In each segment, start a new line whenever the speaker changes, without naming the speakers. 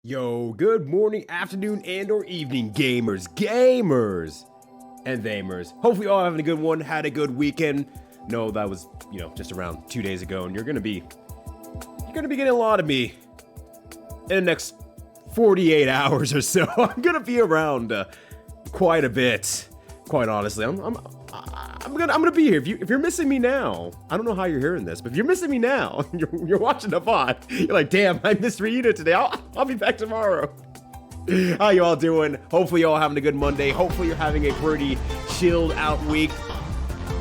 Yo, good morning, afternoon, and or evening, gamers, and thamers. Hopefully you all having a good one, had a good weekend. No, that was, just around 2 days ago, and you're gonna be getting a lot of me in the next 48 hours or so. I'm gonna be around quite a bit, quite honestly. I'm gonna be here. If you're missing me now, I don't know how you're hearing this, but if you're missing me now, you're watching the VOD, you're like, damn, I missed Reunion today. I'll be back tomorrow. How you all doing? Hopefully you all having a good Monday. Hopefully you're having a pretty chilled out week.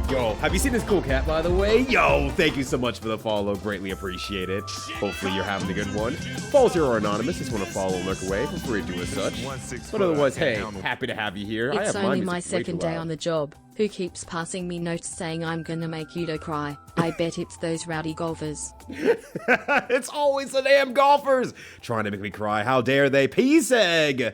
Yo, have you seen this cool cat, by the way? Yo, thank you so much for the follow. Greatly appreciate it. Hopefully you're having a good one. Follows here are anonymous. Just want to follow and lurk away. Feel free to do as such. But otherwise, hey, happy to have you here.
It's only my second day on the job. Who keeps passing me notes saying I'm gonna make Yudo cry? I bet it's those rowdy golfers.
It's always the damn golfers trying to make me cry. How dare they? Peace egg.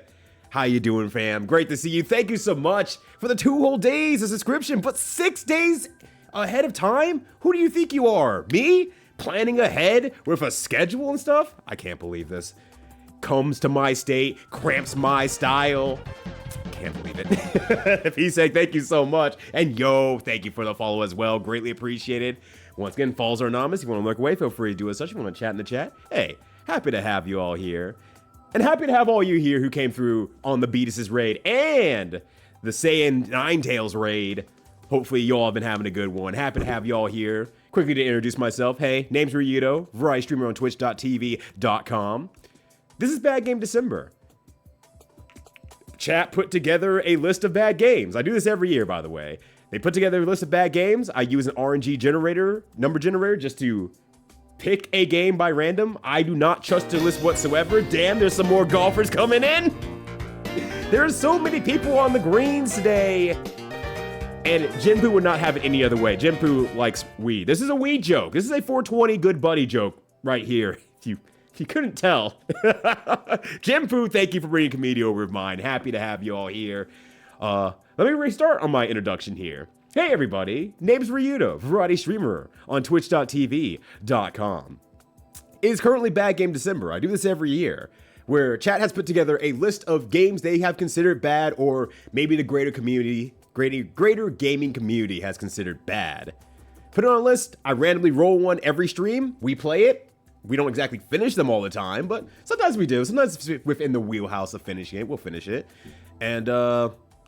How you doing, fam? Great to see you. Thank you so much for the 2 whole days of subscription, but 6 days ahead of time? Who do you think you are? Me? Planning ahead with a schedule and stuff? I can't believe this. Comes to my state, cramps my style. Can't believe it. Peace egg, thank you so much. And yo, thank you for the follow as well. Greatly appreciated. Once again, follows are anonymous. If you want to look away, feel free to do as such. If you want to chat in the chat, hey, happy to have you all here. And happy to have all you here who came through on the Beatus' raid and the Saiyan Ninetales raid. Hopefully you all have been having a good one. Happy to have you all here. Quickly to introduce myself. Hey, name's Ryudo, variety streamer on twitch.tv.com. This is Bad Game December. Chat put together a list of bad games. I do this every year, by the way. They put together a list of bad games. I use an RNG generator, number generator, just to pick a game by random. I do not trust the list whatsoever. Damn, there's some more golfers coming in. There's so many people on the greens today. And Jinpoo would not have it any other way. Jinpoo likes weed. This is a weed joke. This is a 420 good buddy joke right here. If you couldn't tell. Jinpoo, thank you for bringing comedy over of mine. Happy to have you all here. Let me restart on my introduction here. Hey everybody, name's Ryudo, variety streamer on twitch.tv.com. It is currently Bad Game December. I do this every year, where chat has put together a list of games they have considered bad, or maybe the greater gaming community has considered bad. Put it on a list, I randomly roll one every stream, we play it. We don't exactly finish them all the time, but sometimes we do. Sometimes it's within the wheelhouse of finishing it, we'll finish it. And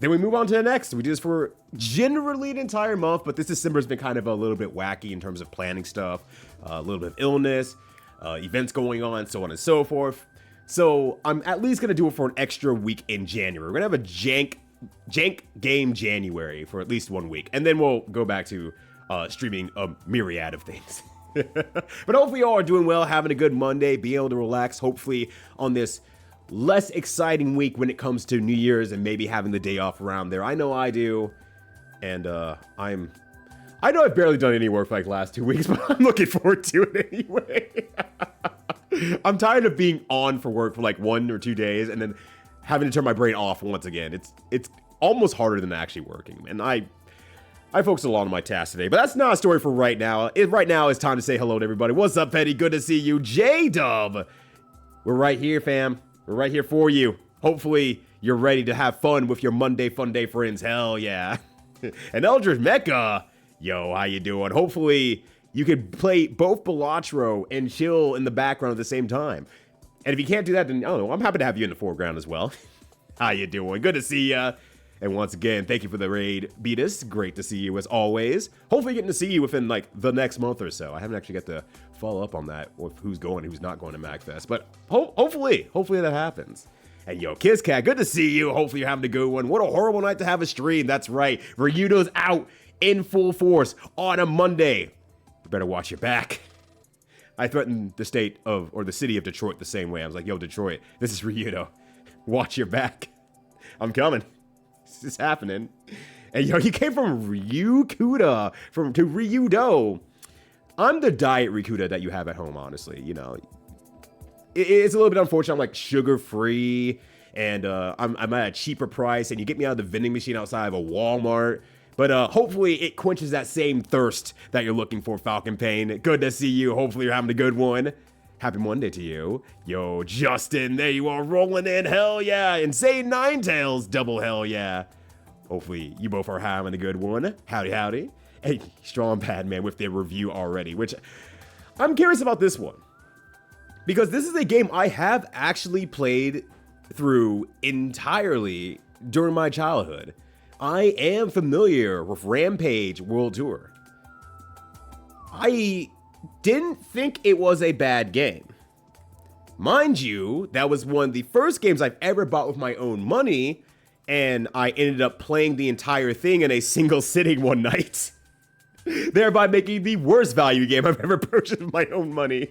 then we move on to the next. We do this for generally an entire month, but this December's been kind of a little bit wacky in terms of planning stuff, a little bit of illness, events going on, so on and so forth. So I'm at least gonna do it for an extra week in January. We're gonna have a jank game January for at least 1 week, and then we'll go back to streaming a myriad of things. But hopefully y'all are doing well, having a good Monday, being able to relax, hopefully on this less exciting week when it comes to New Year's and maybe having the day off around there. I know I do, and I know I've barely done any work for like the last 2 weeks, but I'm looking forward to it anyway. I'm tired of being on for work for like 1 or 2 days and then having to turn my brain off once again. It's almost harder than actually working, and I focused a lot on my tasks today, but that's not a story for right now. Right now it's time to say hello to everybody. What's up, Petty? Good to see you. J-Dub, we're right here, fam. We're right here for you. Hopefully you're ready to have fun with your Monday Fun Day friends. Hell yeah. And Eldridge Mecca, yo, how you doing? Hopefully you could play both Balatro and chill in the background at the same time. And if you can't do that, then I don't know, I'm happy to have you in the foreground as well. How you doing? Good to see ya. And once again, thank you for the raid, Beatus. Great to see you as always. Hopefully getting to see you within like the next month or so. I haven't actually got to follow up on that with who's going, who's not going to MagFest. But hopefully that happens. And yo, KissCat, good to see you. Hopefully you're having a good one. What a horrible night to have a stream. That's right. Ryudo's out in full force on a Monday. You better watch your back. I threatened the state of, or the city of Detroit the same way. I was like, yo, Detroit, this is Ryudo. Watch your back. I'm coming. This is happening. And yo, he came from Ryukuda to Ryudo. I'm the diet Ryukuda that you have at home, honestly. You know, it's a little bit unfortunate. I'm like sugar-free, and I'm at a cheaper price, and you get me out of the vending machine outside of a Walmart. But hopefully it quenches that same thirst that you're looking for, Falcon Pain. Good to see you. Hopefully you're having a good one. Happy Monday to you. Yo, Justin, there you are rolling in. Hell yeah. Insane Ninetales, double hell yeah. Hopefully you both are having a good one. Howdy, howdy. Hey, Strong Bad Man with their review already, which I'm curious about this one. Because this is a game I have actually played through entirely during my childhood. I am familiar with Rampage World Tour. I didn't think it was a bad game. Mind you, that was one of the first games I've ever bought with my own money, and I ended up playing the entire thing in a single sitting one night, thereby making the worst value game I've ever purchased with my own money.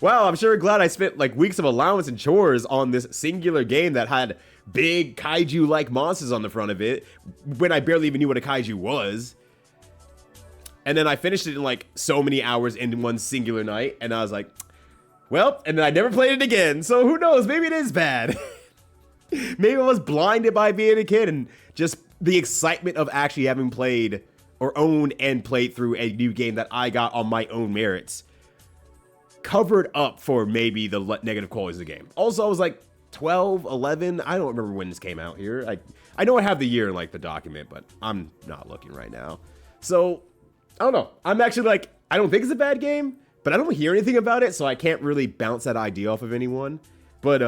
Wow, I'm sure glad I spent like weeks of allowance and chores on this singular game that had big kaiju-like monsters on the front of it when I barely even knew what a kaiju was. And then I finished it in like so many hours in one singular night, and I was like, well, and then I never played it again, so who knows, maybe it is bad. Maybe I was blinded by being a kid and just the excitement of actually having played or owned and played through a new game that I got on my own merits covered up for maybe the negative qualities of the game. Also, I was like 12, 11, I don't remember when this came out here. I know I have the year in like the document, but I'm not looking right now. So, I don't know. I'm actually like, I don't think it's a bad game, but I don't hear anything about it, so I can't really bounce that idea off of anyone. But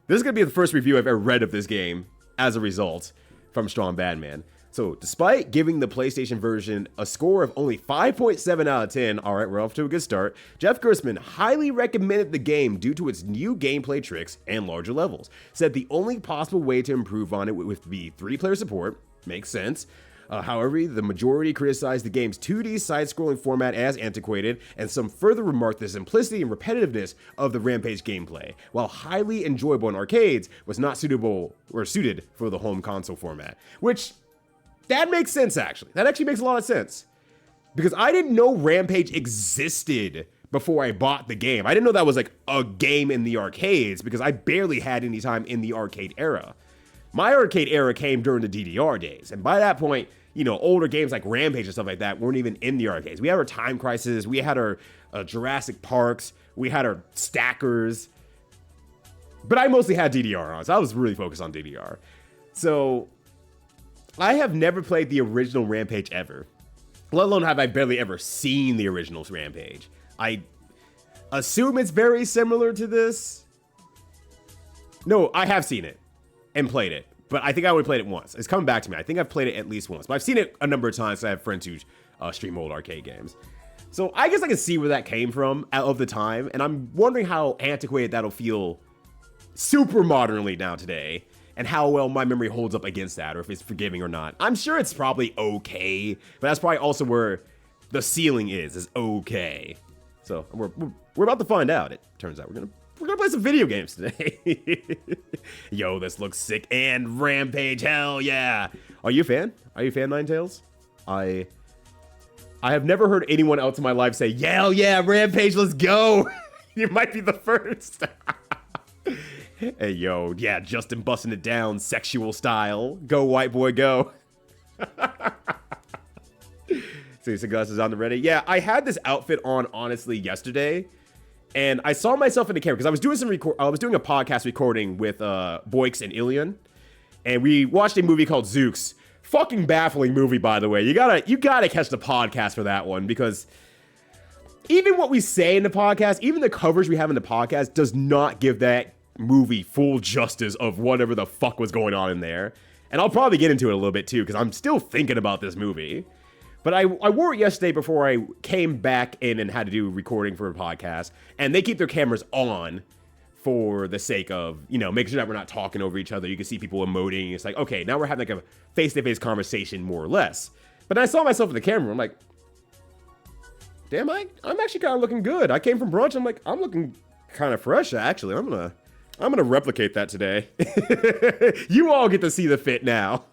this is going to be the first review I've ever read of this game as a result from Strong Bad Man. So despite giving the PlayStation version a score of only 5.7 out of 10, all right, we're off to a good start, Jeff Gerstmann highly recommended the game due to its new gameplay tricks and larger levels. Said the only possible way to improve on it would be 3-player support. Makes sense. However, the majority criticized the game's 2D side-scrolling format as antiquated, and some further remarked the simplicity and repetitiveness of the Rampage gameplay, while highly enjoyable in arcades, was not suitable or suited for the home console format. Which, that makes sense, actually. That actually makes a lot of sense. Because I didn't know Rampage existed before I bought the game. I didn't know that was like a game in the arcades, because I barely had any time in the arcade era. My arcade era came during the DDR days, and by that point, you know, older games like Rampage and stuff like that weren't even in the arcades. We had our Time Crisis, we had our Jurassic Parks, we had our Stackers, but I mostly had DDR on, so I was really focused on DDR. So, I have never played the original Rampage ever, let alone have I barely ever seen the original Rampage. I assume it's very similar to this. No, I have seen it and played it. But I think I only played it once. It's coming back to me. I think I've played it at least once. But I've seen it a number of times, so I have friends who stream old arcade games. So I guess I can see where that came from out of the time. And I'm wondering how antiquated that'll feel super modernly now today. And how well my memory holds up against that, or if it's forgiving or not. I'm sure it's probably okay. But that's probably also where the ceiling is okay. So we're about to find out. It turns out we're gonna play some video games today. Yo, this looks sick. And Rampage, hell yeah. Are you a fan? Are you a fan, Ninetales? I have never heard anyone else in my life say, hell yeah, Rampage, let's go. You might be the first. Hey, yo, yeah, Justin busting it down, sexual style. Go, white boy, go. See, sunglasses on the ready. Yeah, I had this outfit on, honestly, yesterday. And I saw myself in the camera because I was doing a podcast recording with Boix and Ilian, and we watched a movie called Zooks. Fucking baffling movie, by the way. You gotta catch the podcast for that one, because even what we say in the podcast, even the coverage we have in the podcast, does not give that movie full justice of whatever the fuck was going on in there. And I'll probably get into it a little bit too, because I'm still thinking about this movie. But I wore it yesterday before I came back in and had to do recording for a podcast. And they keep their cameras on for the sake of, you know, making sure that we're not talking over each other. You can see people emoting. It's like, okay, now we're having like a face-to-face conversation more or less. But I saw myself in the camera. I'm like, damn, I'm actually kind of looking good. I came from brunch. I'm like, I'm looking kind of fresh, actually. I'm gonna replicate that today. You all get to see the fit now.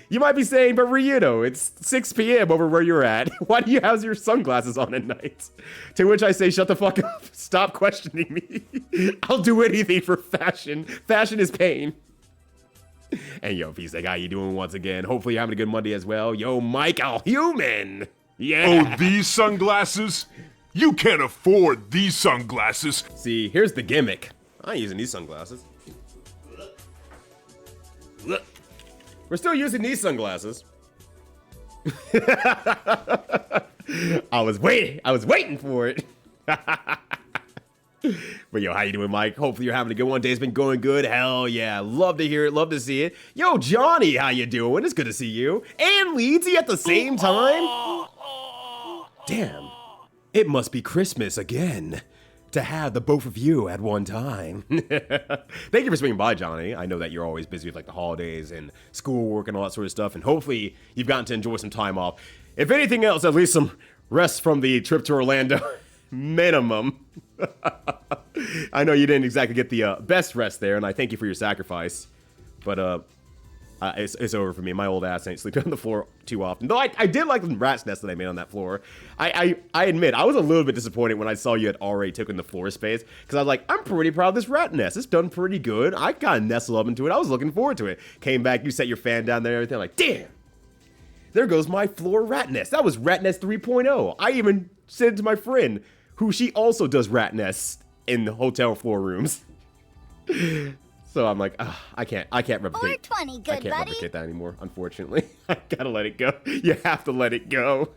You might be saying, but Ryudo, it's 6 p.m. over where you're at. Why do you have your sunglasses on at night? To which I say, shut the fuck up. Stop questioning me. I'll do anything for fashion. Fashion is pain. And yo, peace, how you doing once again? Hopefully you're having a good Monday as well. Yo, Michael Human. Yeah.
Oh, these sunglasses? You can't afford these sunglasses.
See, here's the gimmick. I ain't using these sunglasses. We're still using these sunglasses. I was waiting for it. But yo, how you doing, Mike? Hopefully you're having a good one. Day's been going good. Hell yeah. Love to hear it. Love to see it. Yo, Johnny, how you doing? It's good to see you. And Leedsy at the same time. Damn. It must be Christmas again to have the both of you at one time. Thank you for swinging by, Johnny. I know that you're always busy with like the holidays and schoolwork and all that sort of stuff. And hopefully you've gotten to enjoy some time off. If anything else, at least some rest from the trip to Orlando. Minimum. I know you didn't exactly get the best rest there, and I thank you for your sacrifice. But it's over for me. My old ass ain't sleeping on the floor too often. Though I did like the rat's nest that I made on that floor. I admit, I was a little bit disappointed when I saw you had already taken the floor space, because I was like, I'm pretty proud of this rat nest. It's done pretty good. I kind of nestled up into it. I was looking forward to it. Came back, you set your fan down there and everything. I'm like, damn, there goes my floor rat nest. That was rat nest 3.0. I even said it to my friend, who she also does rat nests in the hotel floor rooms. So I'm like, I can't replicate.
420, good
I can't
buddy.
replicate that anymore, unfortunately. I gotta let it go. You have to let it go.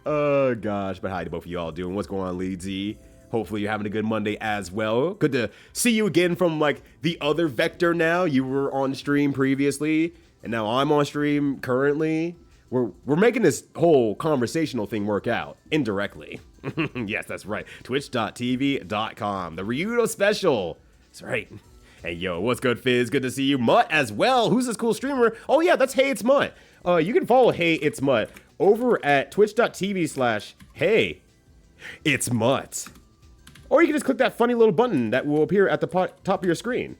Oh gosh, but how do both of you all doing? What's going on, Leedsy? Hopefully you're having a good Monday as well. Good to see you again from like the other vector now. You were on stream previously, and now I'm on stream currently. We're making this whole conversational thing work out indirectly. Yes, that's right. Twitch.tv.com. The Ryudo special. That's right. Hey, yo, what's good, Fizz? Good to see you. Mutt as well. Who's this cool streamer? Oh, yeah, that's Hey, It's Mutt. You can follow Hey, It's Mutt over at twitch.tv/Hey, It's Mutt. Or you can just click that funny little button that will appear at the top of your screen.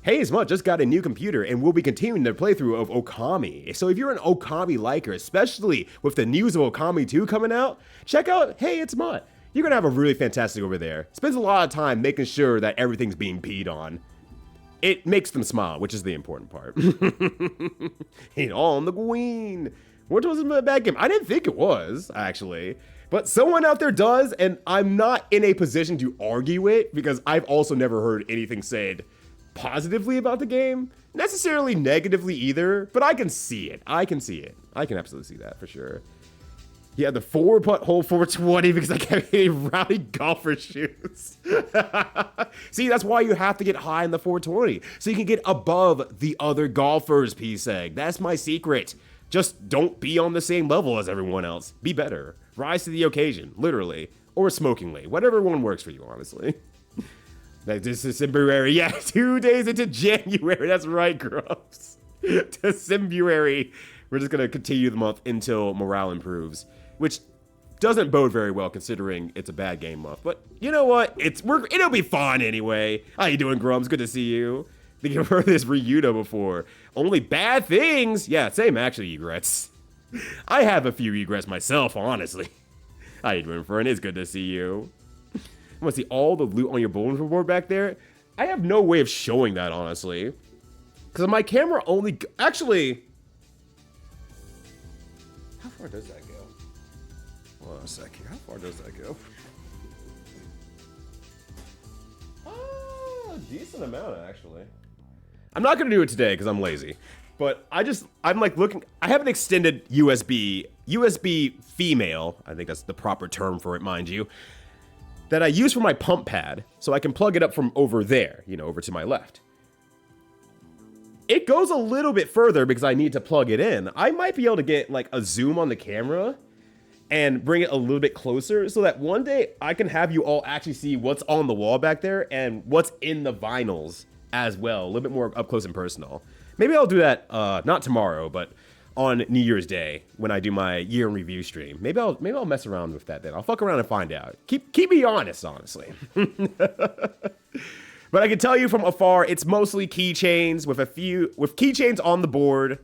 Hey, It's Mutt just got a new computer, and we'll be continuing their playthrough of Okami. So if you're an Okami liker, especially with the news of Okami 2 coming out, check out Hey, It's Mutt. You're gonna have a really fantastic over there. Spends a lot of time making sure that everything's being peed on. It makes them smile, which is the important part. Ain't on the queen. What was a bad game? I didn't think it was, actually. But someone out there does, and I'm not in a position to argue it, because I've also never heard anything said positively about the game, necessarily negatively either, but I can see it. I can absolutely see that for sure. Yeah, the 4-putt hole 420 because I kept hitting rowdy golfer shoes. See, that's why you have to get high in the 420, so you can get above the other golfers, P-Seg. That's my secret. Just don't be on the same level as everyone else. Be better. Rise to the occasion, literally, or smokingly. Whatever one works for you, honestly. This is December, yeah, 2 days into January. That's right, Grubs. December. We're just gonna continue the month until morale improves, which doesn't bode very well considering it's a bad game month. But you know what? It'll be fun anyway. How you doing, Grums? Good to see you. I think you've heard this Ryudo before. Only bad things? Yeah, same actually, egrets. I have a few egrets myself, honestly. How you doing, friend? It's good to see you. I want to see all the loot on your bulletin board back there. I have no way of showing that, honestly. Because my camera only... Actually... How far does that go? Hold on a sec here. How far does that go? Decent amount, actually. I'm not going to do it today because I'm lazy. But I'm like looking... I have an extended USB female. I think that's the proper term for it, mind you. That I use for my pump pad, so I can plug it up from over there, over to my left. It goes a little bit further because I need to plug it in. I might be able to get like a zoom on the camera and bring it a little bit closer so that one day I can have you all actually see what's on the wall back there and what's in the vinyls as well, a little bit more up close and personal. Maybe I'll do that, not tomorrow, but on New Year's Day when I do my year in review stream. Maybe I'll mess around with that then. I'll fuck around and find out. Keep me honest, honestly. But I can tell you from afar, it's mostly keychains with keychains on the board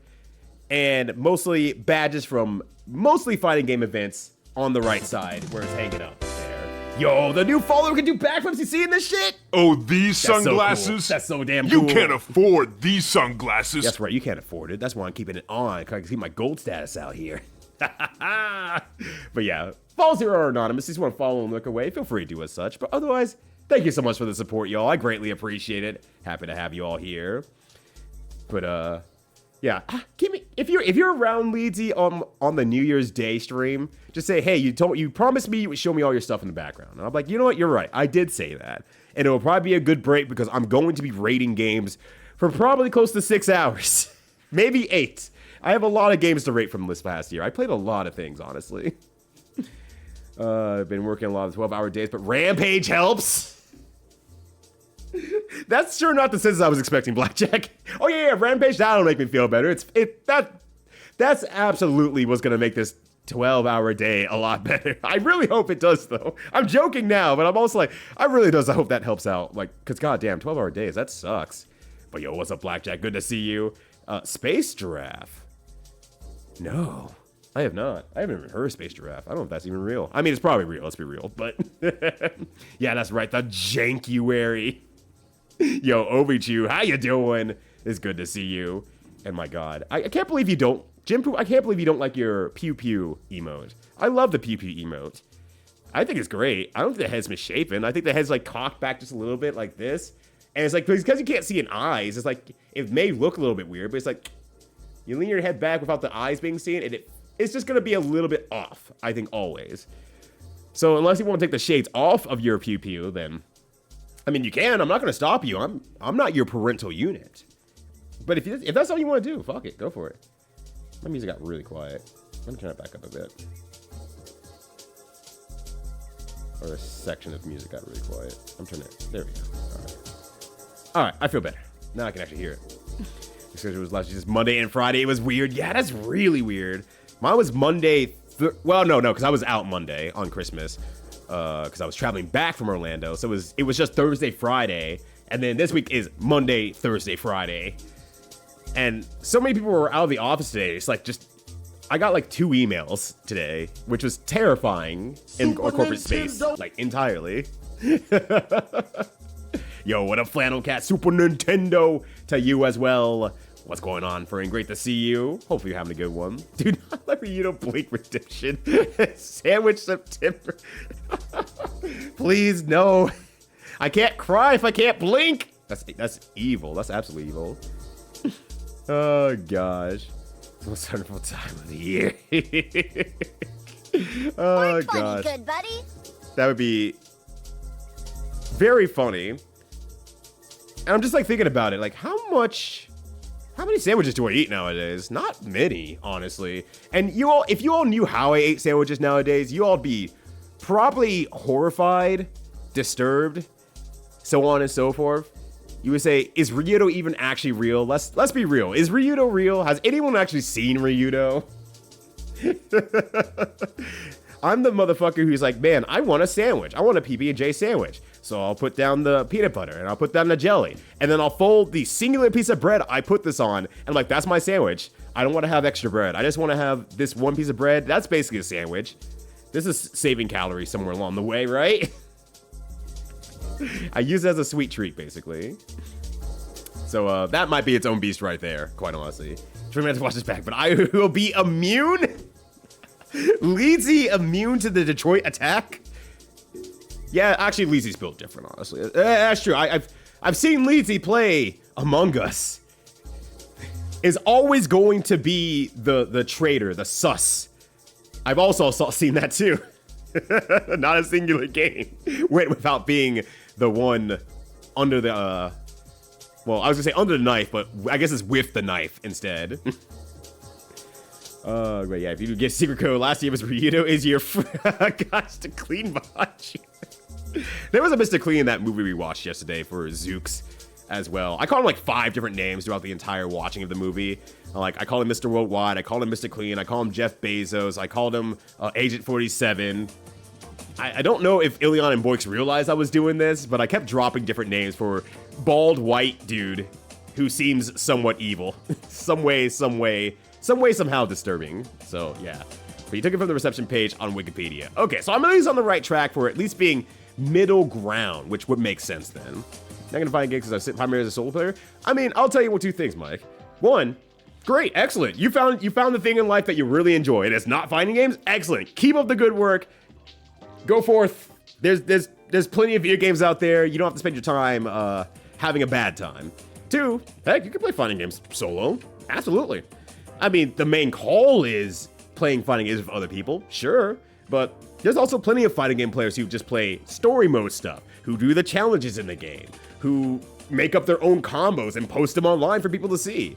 and mostly badges from mostly fighting game events on the right side where it's hanging up there. Yo, the new follower can do backflips. You seeing this shit?
Oh, these sunglasses?
So cool. That's so damn cool.
You can't afford these sunglasses.
That's right, you can't afford it. That's why I'm keeping it on. I can keep my gold status out here. But yeah, follow Zero or Anonymous. If you want to follow and look away, feel free to do as such. But otherwise, thank you so much for the support, y'all. I greatly appreciate it. Happy to have you all here. But yeah, if you're around Leedsy on the New Year's Day stream, just say, hey, you promised me you would show me all your stuff in the background. And I'm like, you know what, you're right. I did say that. And it will probably be a good break because I'm going to be rating games for probably close to 6 hours. Maybe 8. I have a lot of games to rate from this past year. I played a lot of things, honestly. I've been working a lot of 12-hour days, but Rampage helps. That's sure not the sense I was expecting, Blackjack. Oh yeah, Rampage, that'll make me feel better. That's absolutely what's gonna make this 12-hour day a lot better. I really hope it does, though. I'm joking now, but I'm also like, I hope that helps out. Like, cause goddamn, 12-hour days, that sucks. But yo, what's up, Blackjack? Good to see you. Space Giraffe. No, I have not. I haven't even heard of Space Giraffe. I don't know if that's even real. I mean, it's probably real. Let's be real. But yeah, that's right. The Jankuary. Yo, Obichu, how you doing? It's good to see you. And my God, I can't believe you don't, Jimpu, I can't believe you don't like your Pew Pew emote. I love the Pew Pew emote. I think it's great. I don't think the head's misshapen. I think the head's like cocked back just a little bit like this. And it's like, because you can't see an eyes, it's like, it may look a little bit weird, but it's like, you lean your head back without the eyes being seen, and it's just going to be a little bit off, I think, always. So unless you want to take the shades off of your Pew Pew, then, I mean, you can. I'm not going to stop you. I'm not your parental unit. But if that's all you want to do, fuck it. Go for it. My music got really quiet. Let me turn it back up a bit. Or a section of music got really quiet. I'm turning it. There we go. All right, I feel better. Now I can actually hear it. Because it was last just Monday and Friday. It was weird. Yeah, that's really weird. Mine was Monday. Well, no, because I was out Monday on Christmas. Because I was traveling back from Orlando. So it was just Thursday, Friday. And then this week is Monday, Thursday, Friday. And so many people were out of the office today. It's like I got like 2 emails today, which was terrifying in our corporate space. Like entirely. Yo, what up, Flannel Cat? Super Nintendo to you as well. What's going on, Fern? Great to see you. Hopefully you're having a good one. Dude, I like you don't blink redemption. Sandwich September. Please, no. I can't cry if I can't blink. That's evil. That's absolutely evil. Oh, gosh. Most wonderful time of the year. Oh, gosh.
Good, buddy.
That would be very funny. And I'm just like thinking about it, like how many sandwiches do I eat nowadays? Not many, honestly. And if you all knew how I ate sandwiches nowadays, you all'd be probably horrified, disturbed, so on and so forth. You would say, is Ryudo even actually real? Let's be real. Is Ryudo real? Has anyone actually seen Ryudo? I'm the motherfucker who's like, man, I want a sandwich. I want a PB&J sandwich. So I'll put down the peanut butter and I'll put down the jelly. And then I'll fold the singular piece of bread I put this on. And I'm like, that's my sandwich. I don't want to have extra bread. I just want to have this one piece of bread. That's basically a sandwich. This is saving calories somewhere along the way, right? I use it as a sweet treat, basically. So that might be its own beast right there, quite honestly. Try to watch this back, but I will be immune? Leedsy immune to the Detroit attack? Yeah, actually, Leedsy's built different, honestly. That's true. I've seen Leedsy play Among Us. Is always going to be the traitor, the sus. I've also seen that too. Not a singular game went without being the one under the, well, I was gonna say under the knife, but I guess it's with the knife instead. But yeah, if you get secret code, last year was Ryudo is your gosh to clean behind you. There was a Mr. Clean in that movie we watched yesterday for Zooks as well. I called him like 5 different names throughout the entire watching of the movie. I called him Mr. Worldwide, I called him Mr. Clean, I called him Jeff Bezos, I called him Agent 47. I don't know if Ilion and Boyks realized I was doing this, but I kept dropping different names for bald white dude who seems somewhat evil. some way, somehow disturbing. So yeah. But you took it from the reception page on Wikipedia. Okay, so I'm at least on the right track for at least being middle ground, which would make sense then. Not gonna find gigs because I sit primarily as a solo player. I mean, I'll tell you 2 things, Mike. One, Great, excellent. You found the thing in life that you really enjoy, and it's not fighting games. Excellent. Keep up the good work. Go forth. There's plenty of video games out there. You don't have to spend your time having a bad time. 2, heck, you can play fighting games solo. Absolutely. I mean, the main call is playing fighting games with other people, sure, but there's also plenty of fighting game players who just play story mode stuff, who do the challenges in the game, who make up their own combos and post them online for people to see.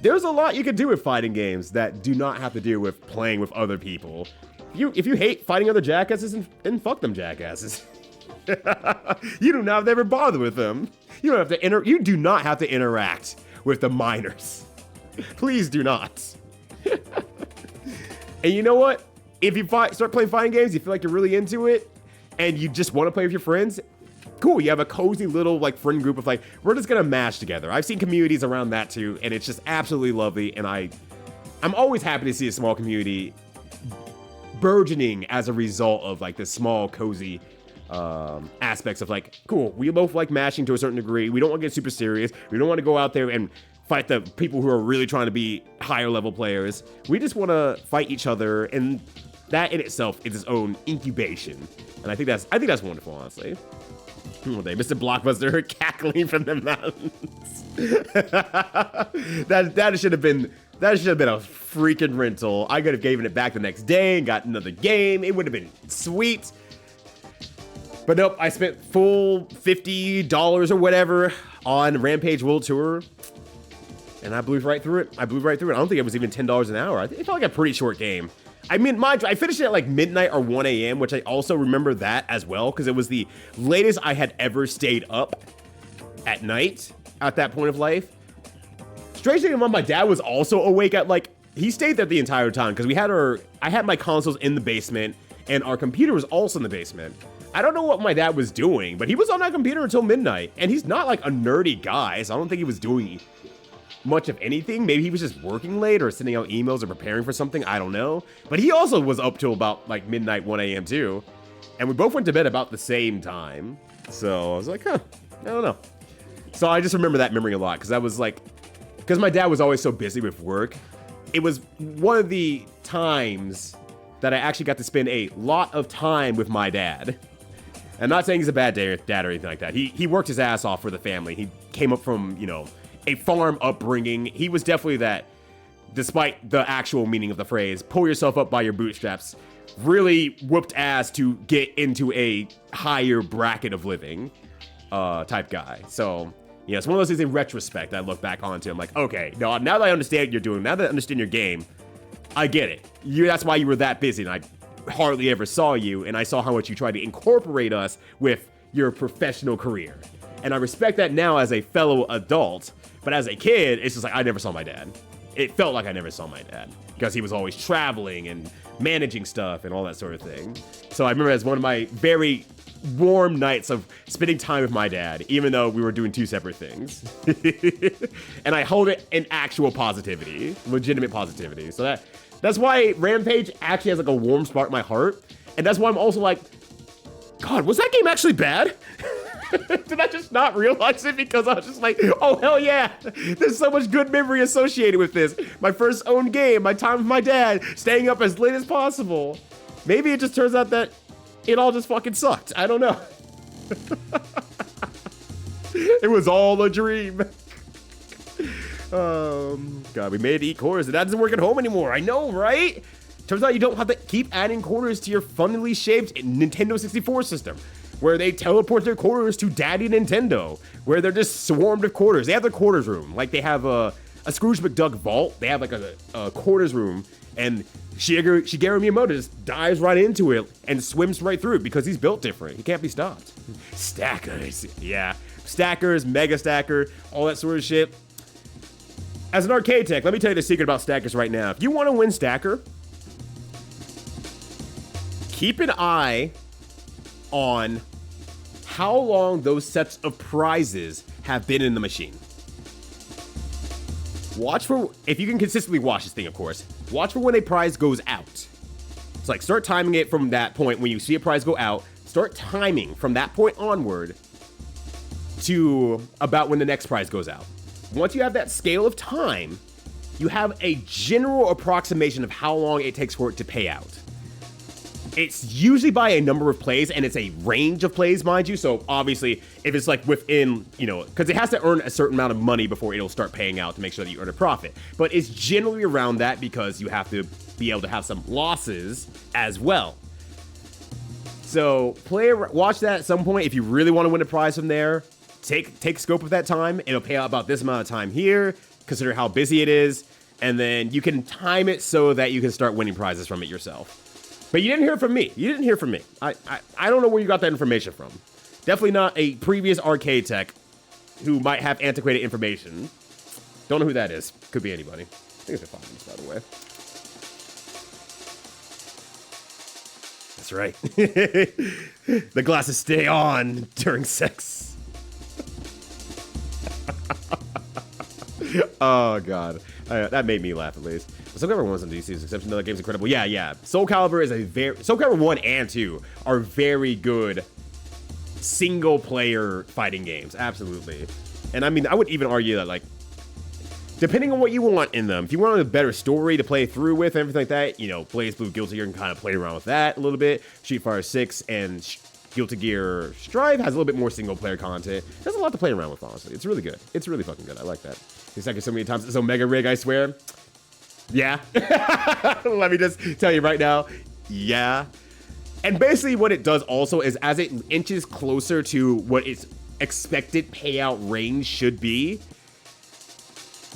There's a lot you can do with fighting games that do not have to do with playing with other people. If you hate fighting other jackasses, then fuck them jackasses. You do not have to ever bother with them. You do not have to interact with the minors. Please do not. And you know what? If you start playing fighting games, you feel like you're really into it, and you just want to play with your friends, cool. You have a cozy little like friend group of like, we're just gonna mash together. I've seen communities around that too, and it's just absolutely lovely. And I'm always happy to see a small community burgeoning as a result of like this small cozy aspects of like, cool, we both like mashing to a certain degree. We don't want to get super serious. We don't want to go out there and fight the people who are really trying to be higher level players. We just want to fight each other, and that in itself is its own incubation. And I think that's wonderful, honestly. Mr. Blockbuster cackling from the mountains. that should have been a freaking rental. I could have given it back the next day and got another game. It would have been sweet. But nope, I spent full $50 or whatever on Rampage World Tour, and I blew right through it. I don't think it was even $10 an hour. It felt like a pretty short game. I mean, I finished it at like midnight or 1 a.m., which I also remember that as well, because it was the latest I had ever stayed up at night at that point of life. Strangely enough, my dad was also awake at like, he stayed there the entire time, because I had my consoles in the basement, and our computer was also in the basement. I don't know what my dad was doing, but he was on that computer until midnight, and he's not like a nerdy guy, so I don't think he was doing much of anything. Maybe he was just working late or sending out emails or preparing for something, I don't know. But he also was up till about like midnight, 1 a.m. too, and we both went to bed about the same time. So I was like, I don't know. So I just remember that memory a lot, because my dad was always so busy with work. It was one of the times that I actually got to spend a lot of time with my dad. I'm not saying he's a bad dad or anything like that. He worked his ass off for the family. He came up from, a farm upbringing. He was definitely that, despite the actual meaning of the phrase, pull yourself up by your bootstraps, really whooped ass to get into a higher bracket of living type guy. So, yeah, it's one of those things in retrospect I look back onto. I'm like, okay, now that I understand what you're doing, now that I understand your game, I get it. That's why you were that busy, and I hardly ever saw you, and I saw how much you tried to incorporate us with your professional career. And I respect that now as a fellow adult, but as a kid, it's just like, I never saw my dad. It felt like I never saw my dad, because he was always traveling and managing stuff and all that sort of thing. So I remember as one of my very warm nights of spending time with my dad, even though we were doing two separate things. And I hold it in actual positivity, legitimate positivity. So that's why Rampage actually has like a warm spot in my heart. And that's why I'm also like, God, was that game actually bad? Did I just not realize it because I was just like, oh, hell yeah. There's so much good memory associated with this. My first own game, my time with my dad, staying up as late as possible. Maybe it just turns out that it all just fucking sucked. I don't know. It was all a dream. God, we made it to eat quarters, and that doesn't work at home anymore. I know, right? Turns out you don't have to keep adding quarters to your funnily shaped Nintendo 64 system, where they teleport their quarters to Daddy Nintendo, where they're just swarmed with quarters. They have their quarters room. Like, they have a Scrooge McDuck vault. They have like a quarters room, and Shigeru Miyamoto just dives right into it and swims right through it because he's built different. He can't be stopped. Stackers. Yeah. Stackers, Mega Stacker, all that sort of shit. As an arcade tech, let me tell you the secret about Stackers right now. If you want to win Stacker, keep an eye on how long those sets of prizes have been in the machine. Watch for, if you can consistently watch this thing, of course, watch for when a prize goes out. It's like, start timing it from that point when you see a prize go out, start timing from that point onward to about when the next prize goes out. Once you have that scale of time, you have a general approximation of how long it takes for it to pay out. It's usually by a number of plays, and it's a range of plays, mind you. So obviously, if it's like within, because it has to earn a certain amount of money before it'll start paying out to make sure that you earn a profit. But it's generally around that because you have to be able to have some losses as well. So watch that at some point if you really want to win a prize from there. Take scope of that time. It'll pay out about this amount of time here. Consider how busy it is, and then you can time it so that you can start winning prizes from it yourself. But you didn't hear from me. You didn't hear from me. I don't know where you got that information from. Definitely not a previous arcade tech who might have antiquated information. Don't know who that is. Could be anybody. I think it's been 5 minutes, by the way. That's right. The glasses stay on during sex. Oh, God. That made me laugh, at least. Soul Calibur 1's on DC's exception to other games incredible. Yeah. Soul Calibur is Soul Calibur 1 and 2 are very good single-player fighting games. Absolutely. And I mean, I would even argue that, like, depending on what you want in them, if you want a better story to play through with and everything like that, Blaze Blue Guilty Gear can kind of play around with that a little bit. Street Fighter 6 and Guilty Gear Strive has a little bit more single-player content. There's a lot to play around with, honestly. It's really good. It's really fucking good. I like that. It's like so many times. It's Omega Rig, I swear. Yeah. Let me just tell you right now. Yeah. And basically what it does also is as it inches closer to what its expected payout range should be,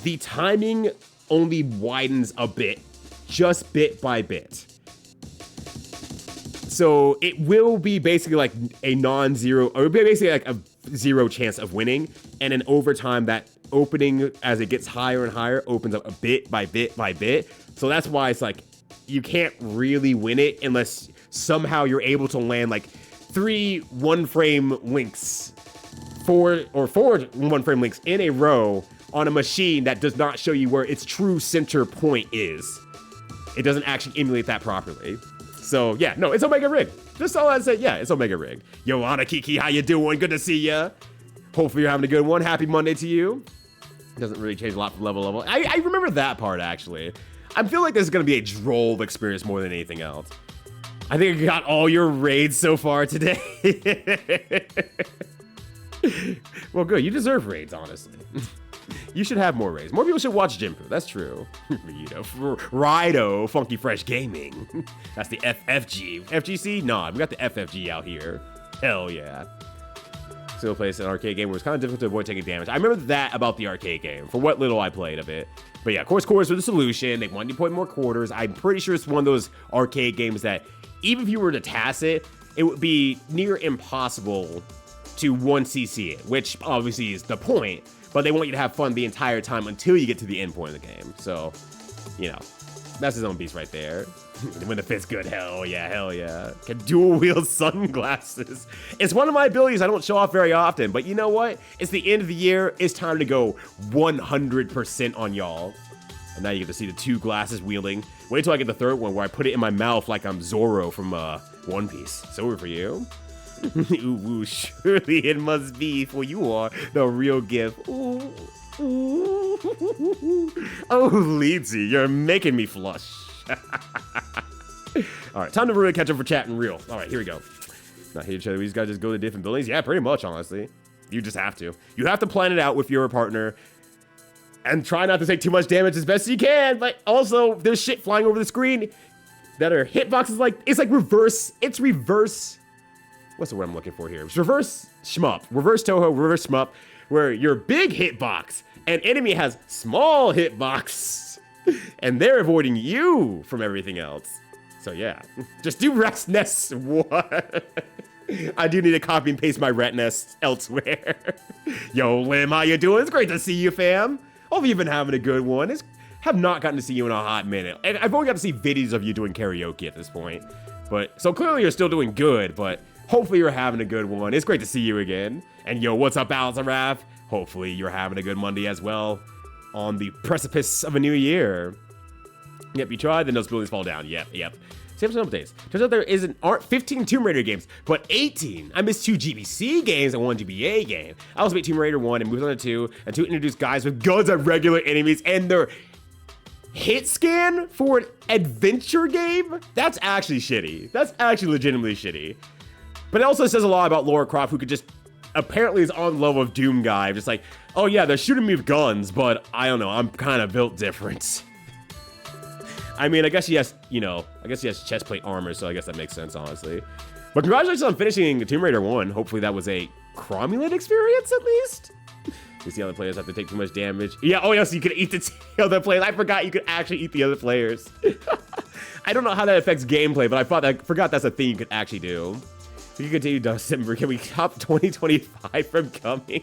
the timing only widens a bit, just bit by bit. So it will be basically like a non-zero, or basically like a zero chance of winning. And then over time, that opening, as it gets higher and higher, opens up a bit by bit by bit. So that's why it's like, you can't really win it unless somehow you're able to land like 3 one-frame links, 4 one-frame links in a row on a machine that does not show you where its true center point is. It doesn't actually emulate that properly. So yeah, no, it's Omega Rig. Just all I said, yeah, it's Omega Rig. Yo, Anna Kiki, how you doing? Good to see ya. Hopefully you're having a good one. Happy Monday to you. Doesn't really change a lot from level to level. I remember that part, actually. I feel like this is going to be a droll experience more than anything else. I think I got all your raids so far today. Well, good. You deserve raids, honestly. You should have more raids. More people should watch Jinpu. That's true. Rido, Funky Fresh Gaming. That's the FFG. FGC? Nah, we got the FFG out here. Hell yeah. Still plays an arcade game where it's kind of difficult to avoid taking damage. I remember that about the arcade game, for what little I played of it. But yeah, of course, quarters were the solution. They wanted you to put more quarters. I'm pretty sure it's one of those arcade games that even if you were to TAS it, it would be near impossible to 1CC it, which obviously is the point. But they want you to have fun the entire time until you get to the end point of the game. So, that's his own beast right there. When the fit's good, hell yeah. Can dual wield sunglasses. It's one of my abilities I don't show off very often, but you know what? It's the end of the year. It's time to go 100% on y'all. And now you get to see the 2 glasses wielding. Wait till I get the 3rd one where I put it in my mouth like I'm Zoro from One Piece. It's over for you. Ooh, surely it must be, for you are the real gift. Ooh. Oh, Leedsy, you're making me flush. All right, time to really catch up for chat and real. All right, here we go. Not hate each other. These guys just go to different buildings. Yeah, pretty much, honestly. You just have to. You have to plan it out with your partner and try not to take too much damage as best you can. But also, there's shit flying over the screen that are hitboxes like, it's like reverse. It's reverse. What's the word I'm looking for here? It's reverse shmup. Reverse Toho, reverse shmup, where your big hitbox and enemy has small hitbox. And they're avoiding you from everything else. So yeah, just do rest nests. What? I do need to copy and paste my rat nests elsewhere. Yo, Lim, how you doing? It's great to see you, fam. Hope you've been having a good one. Have not gotten to see you in a hot minute. And I've only got to see videos of you doing karaoke at this point. But so clearly you're still doing good, but hopefully you're having a good one. It's great to see you again. And yo, what's up, Alzaraf? Hopefully you're having a good Monday as well. On the precipice of a new year. Yep, you tried, then those buildings fall down. Yep. Same updates. Turns out there aren't 15 Tomb Raider games, but 18. I missed 2 GBC games and 1 GBA game. I also beat Tomb Raider 1 and moved on to 2, and 2 introduced guys with guns at regular enemies, and they're hit scan for an adventure game? That's actually shitty. That's actually legitimately shitty. But it also says a lot about Lara Croft, who could just apparently is on the level of Doom guy. Just like, oh yeah, they're shooting me with guns, but I don't know, I'm kind of built different. I mean, I guess he has, you know, I guess he has chest plate armor, so I guess that makes sense, honestly. But congratulations on finishing Tomb Raider 1. Hopefully that was a cromulent experience, at least. You see other players have to take too much damage. Yeah, oh yes, you can eat the other players. I forgot you could actually eat the other players. I don't know how that affects gameplay, but I forgot that's a thing you could actually do. If you continue December, can we stop 2025 from coming?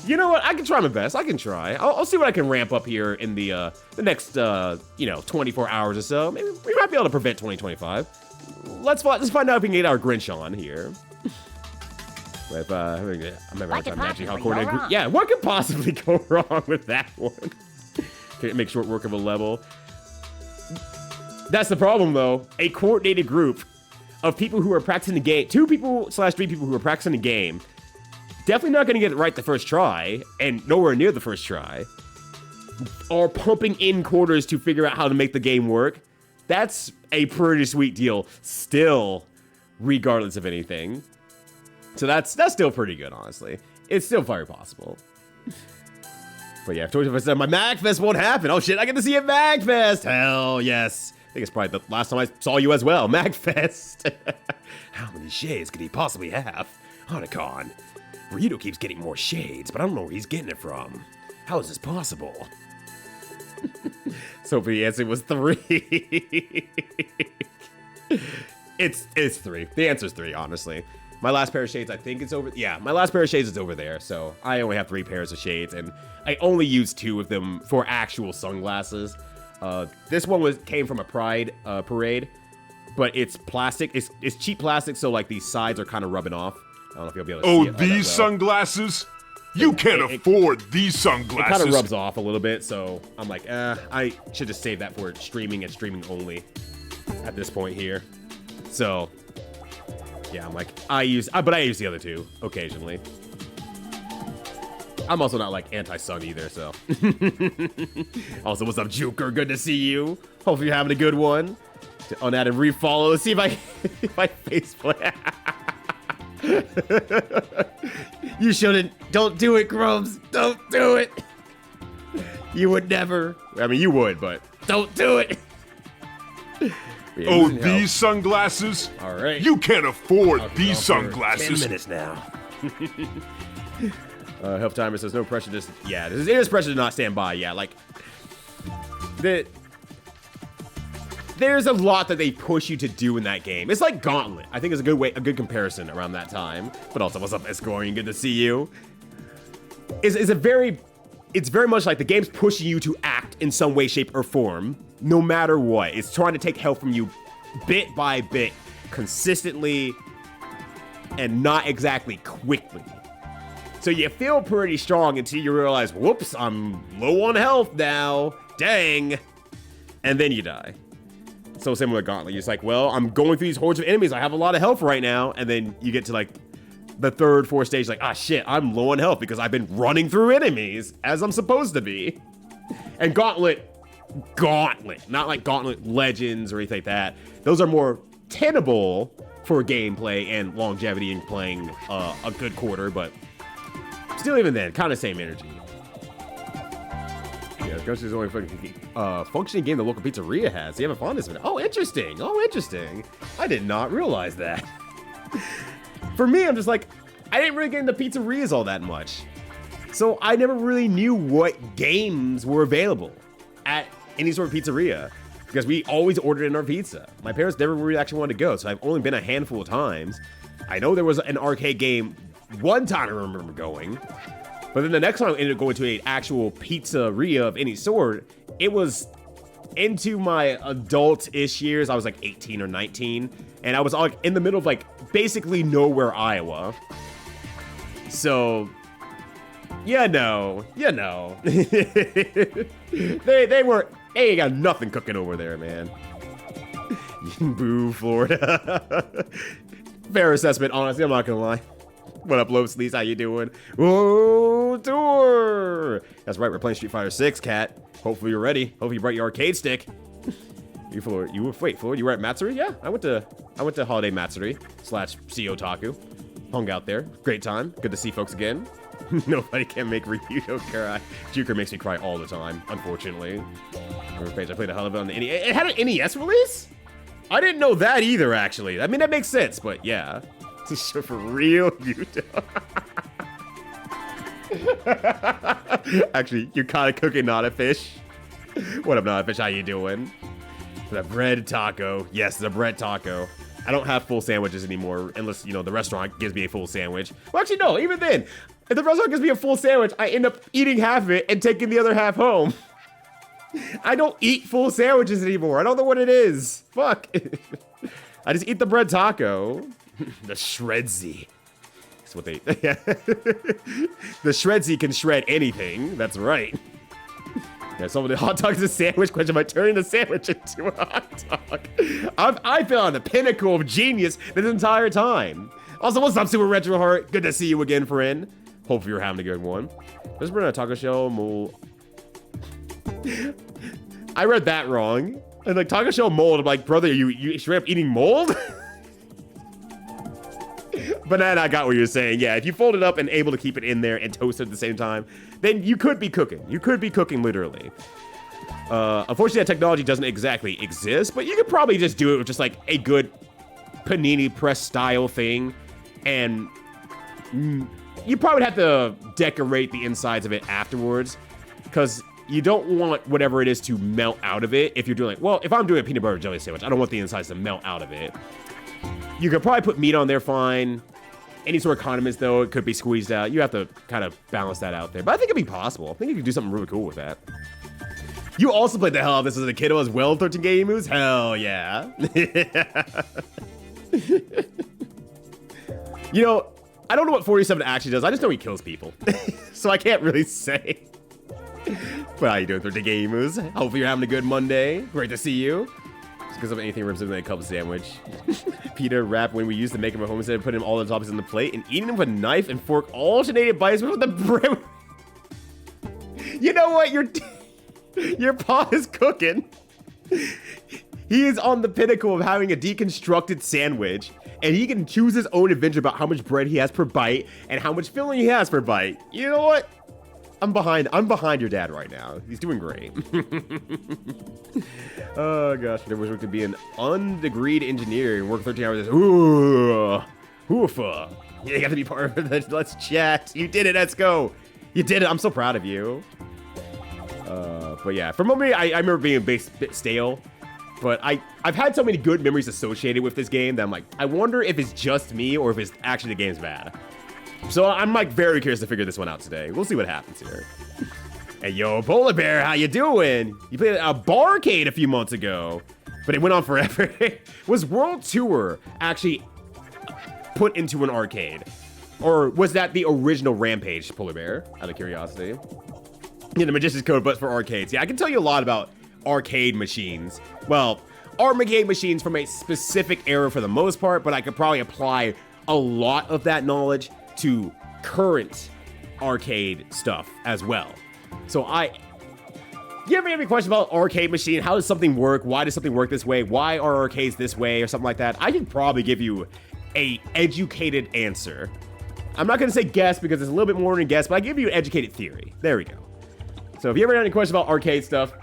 You know what? I can try my best. I can try. I'll see what I can ramp up here in the next, you know, 24 hours or so. Maybe we might be able to prevent 2025. Let's find out if we can get our Grinch on here. I'm matching how coordinated. Yeah, what could possibly go wrong with that one? Can it make short work of a level? That's the problem, though. A coordinated group of people who are practicing the game, 2 people / 3 people who are practicing the game. Definitely not going to get it right the first try, and nowhere near the first try, are pumping in quarters to figure out how to make the game work. That's a pretty sweet deal, still, regardless of anything. So that's still pretty good, honestly. It's still very possible. But yeah, if 25% my MagFest won't happen. Oh shit, I get to see you at MagFest! Hell yes. I think it's probably the last time I saw you as well, MagFest. How many shades could he possibly have? Otacon. Rito keeps getting more shades, but I don't know where he's getting it from. How is this possible? So the answer was 3. It's 3. The answer's 3, honestly. My last pair of shades, I think it's over. Yeah, my last pair of shades is over there. So I only have 3 pairs of shades, and I only use 2 of them for actual sunglasses. This one came from a Pride parade, but it's plastic. It's cheap plastic, so like these sides are kind of rubbing off. I don't know if you'll be able to see it.
Oh, these sunglasses? You can't afford these sunglasses.
It kind of rubs off a little bit, so I'm like, I should just save that for streaming and streaming only at this point here. So, yeah, I'm like, I use the other 2 occasionally. I'm also not like anti-sun either, so. Also, what's up, Juker? Good to see you. Hope you're having a good one. On that and refollow. Let's see if I face play. You shouldn't. Don't do it, Grubs. Don't do it. You would never. I mean, you would, but don't do it.
Oh, these sunglasses?
All right.
You can't afford these sunglasses.
10 minutes now. Help timer says no pressure. Just yeah, there is pressure to not stand by. Yeah, like there's a lot that they push you to do in that game. It's like Gauntlet. I think it's a good comparison around that time. But also, what's up, Escorian? Good to see you. It's very much like the game's pushing you to act in some way, shape, or form, no matter what. It's trying to take health from you bit by bit, consistently, and not exactly quickly. So you feel pretty strong until you realize, whoops, I'm low on health now. Dang. And then you die. So similar to Gauntlet. It's like, well, I'm going through these hordes of enemies. I have a lot of health right now. And then you get to like the 3rd, 4th stage, like, ah, shit, I'm low on health because I've been running through enemies as I'm supposed to be. And Gauntlet, not like Gauntlet Legends or anything like that. Those are more tenable for gameplay and longevity in playing a good quarter, but still, even then, kind of same energy. Yeah, Ghost is the only functioning game the local pizzeria has. You haven't found this one. Oh, interesting. I did not realize that. For me, I'm just like, I didn't really get into pizzerias all that much. So I never really knew what games were available at any sort of pizzeria because we always ordered in our pizza. My parents never really actually wanted to go, so I've only been a handful of times. I know there was an arcade game one time I remember going, but then the next time I ended up going to an actual pizzeria of any sort, it was into my adult-ish years. I was like 18 or 19, and I was like in the middle of like basically nowhere, Iowa. So, they ain't got nothing cooking over there, man. Boo, Florida. Fair assessment, honestly, I'm not gonna lie. What up, Low Sleeves? How you doing? World Tour! That's right, we're playing Street Fighter 6, Cat. Hopefully you're ready. Hopefully you brought your arcade stick. Floyd, you were at Matsuri? Yeah, I went to Holiday Matsuri / CO Taku. Hung out there. Great time. Good to see folks again. Nobody can make Ryudo cry. Juker makes me cry all the time, unfortunately. Rampage, I played a hell of it on the NES. It had an NES release? I didn't know that either, actually. I mean, that makes sense, but yeah. For real, Ryudo. Actually, you're kind of cooking Not a Fish. What up, Not a Fish? How you doing? The bread taco. Yes, the bread taco. I don't have full sandwiches anymore, unless, you know, the restaurant gives me a full sandwich. Well, actually, no, even then, if the restaurant gives me a full sandwich, I end up eating half of it and taking the other half home. I don't eat full sandwiches anymore. I don't know what it is. Fuck. I just eat the bread taco. The Shredzy. That's what they... The Shredzy can shred anything. That's right. Yeah, some of the hot dogs is a sandwich question by turning the sandwich into a hot dog. I've been on the pinnacle of genius this entire time. Also, what's up, Super Retro Heart? Good to see you again, friend. Hopefully you're having a good one. Let's bring a taco shell mold. I read that wrong. And like taco shell mold, I'm like, brother, you straight up eating mold? But then I got what you're saying. Yeah, if you fold it up and able to keep it in there and toast it at the same time, then you could be cooking. You could be cooking literally. Unfortunately, that technology doesn't exactly exist, but you could probably just do it with just like a good panini press style thing. And you probably have to decorate the insides of it afterwards, because you don't want whatever it is to melt out of it. If you're doing like, well, if I'm doing a peanut butter jelly sandwich, I don't want the insides to melt out of it. You could probably put meat on there fine. Any sort of condiments, though, it could be squeezed out. You have to kind of balance that out there. But I think it'd be possible. I think you could do something really cool with that. You also played the hell out of this as a kiddo as well, 13 Game Moves? Hell yeah. You know, I don't know what 47 actually does. I just know he kills people. So I can't really say. But how you doing, 13 Game Moves? Hopefully you're having a good Monday. Great to see you. Because of anything representing a cup sandwich. Peter wrap when we used to make him at home instead of putting him all the toppings on the plate and eating them with a knife and fork alternated bites with the bread. You know what? Your pa is cooking. He is on the pinnacle of having a deconstructed sandwich, and he can choose his own adventure about how much bread he has per bite and how much filling he has per bite. You know what? I'm behind your dad right now. He's doing great. Oh gosh, I wish we could be an undegreed engineer and work 13 hours. Ooh, hoofa. Yeah, you got to be part of it. Let's chat. You did it. Let's go. You did it. I'm so proud of you. But yeah, for me, I remember being a bit stale. But I've had so many good memories associated with this game that I'm like, I wonder if it's just me or if it's actually the game's bad. So I'm like very curious to figure this one out today. We'll see what happens here. Hey, yo, Polar Bear, how you doing? You played a barcade a few months ago, but it went on forever. Was World Tour actually put into an arcade? Or was that the original Rampage, Polar Bear, out of curiosity? Yeah, the Magician's Code, but for arcades. Yeah, I can tell you a lot about arcade machines. Well, arcade machines from a specific era for the most part, but I could probably apply a lot of that knowledge to current arcade stuff as well. So you ever have any question about arcade machine? How does something work? Why does something work this way? Why are arcades this way or something like that? I can probably give you a educated answer. I'm not gonna say guess because it's a little bit more than guess, but I give you an educated theory. There we go. So if you ever have any questions about arcade stuff,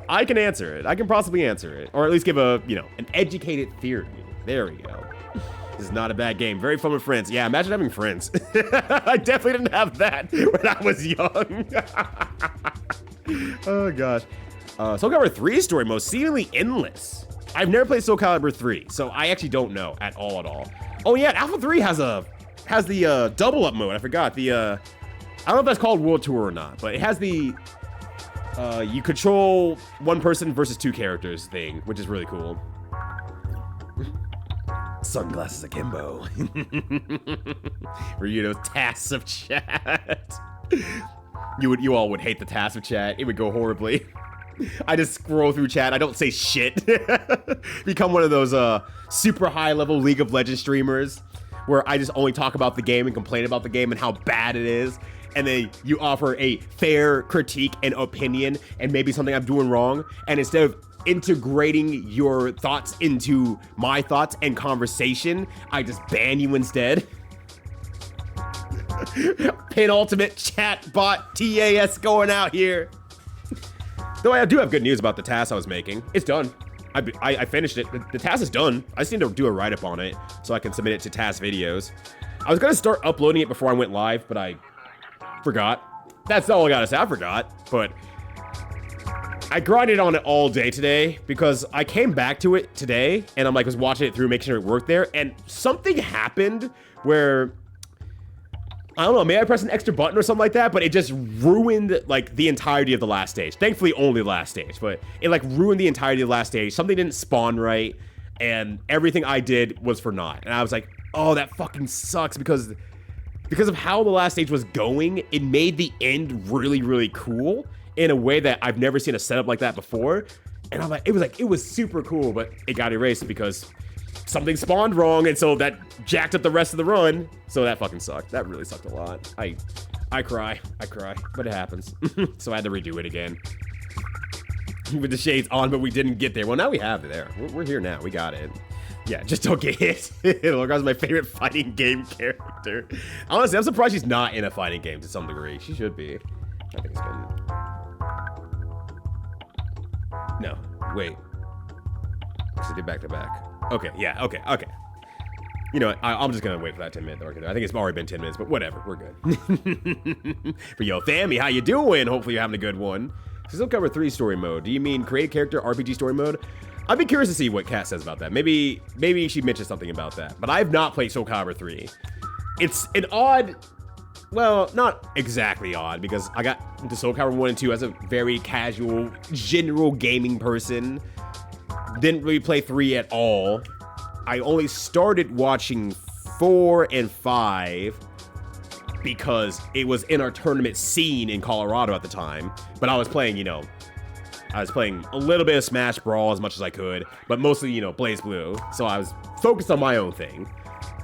I can answer it. I can possibly answer it, or at least give an educated theory. There we go. This is not a bad game. Very fun with friends. Yeah, imagine having friends. I definitely didn't have that when I was young. Oh, gosh. Soul Calibur 3 story mode, seemingly endless. I've never played Soul Calibur 3, so I actually don't know at all. Oh, yeah, Alpha 3 has the double up mode. I forgot. I don't know if that's called World Tour or not, but it has the you control one person versus two characters thing, which is really cool. Sunglasses akimbo. Ryudo's tasks of chat. You all would hate the tasks of chat. It would go horribly. I just scroll through chat. I don't say shit. Become one of those super high level League of Legends streamers. where I just only talk about the game and complain about the game and how bad it is, and then you offer a fair critique and opinion and maybe something I'm doing wrong, and instead of integrating your thoughts into my thoughts and conversation, I just ban you instead. Penultimate chat bot TAS going out here. Though I do have good news about the task I was making. It's done. I finished it. The task is done. I just need to do a write-up on it so I can submit it to task videos. I was gonna start uploading it before I went live, but I forgot. That's all I gotta say. I forgot, but I grinded on it all day today because I came back to it today and I'm like, was watching it through, making sure it worked there, and something happened where, I don't know, maybe I pressed an extra button or something like that, but it just ruined, like, the entirety of the last stage. Thankfully, only the last stage, but it, like, ruined the entirety of the last stage. Something didn't spawn right, and everything I did was for naught. And I was like, oh, that fucking sucks, because of how the last stage was going, it made the end really, really cool in a way that I've never seen a setup like that before. And I'm like, it was super cool, but it got erased because something spawned wrong, and so that jacked up the rest of the run. So that fucking sucked. That really sucked a lot. I cry, but it happens. So I had to redo it again. With the shades on, but we didn't get there. Well, now we have it there. We're here now. We got it. Yeah, just don't get hit. Lorgar's my favorite fighting game character. Honestly, I'm surprised she's not in a fighting game to some degree. She should be. I think it's been... No, wait. Because I did back to back. Okay, yeah, okay. You know what, I'm just gonna wait for that 10-minute arc. I think it's already been 10 minutes, but whatever, we're good. But yo, Fammy, how you doing? Hopefully you're having a good one. Still cover 3 story mode. Do you mean create a character RPG story mode? I'd be curious to see what Kat says about that. Maybe she mentioned something about that. But I have not played Soul Calibur 3. It's an odd, well, not exactly odd, because I got into Soul Calibur 1 and 2 as a very casual, general gaming person. Didn't really play 3 at all. I only started watching 4 and 5 because it was in our tournament scene in Colorado at the time. But I was playing, you know, I was playing a little bit of Smash Brawl as much as I could, but mostly, you know, Blaze Blue. So I was focused on my own thing.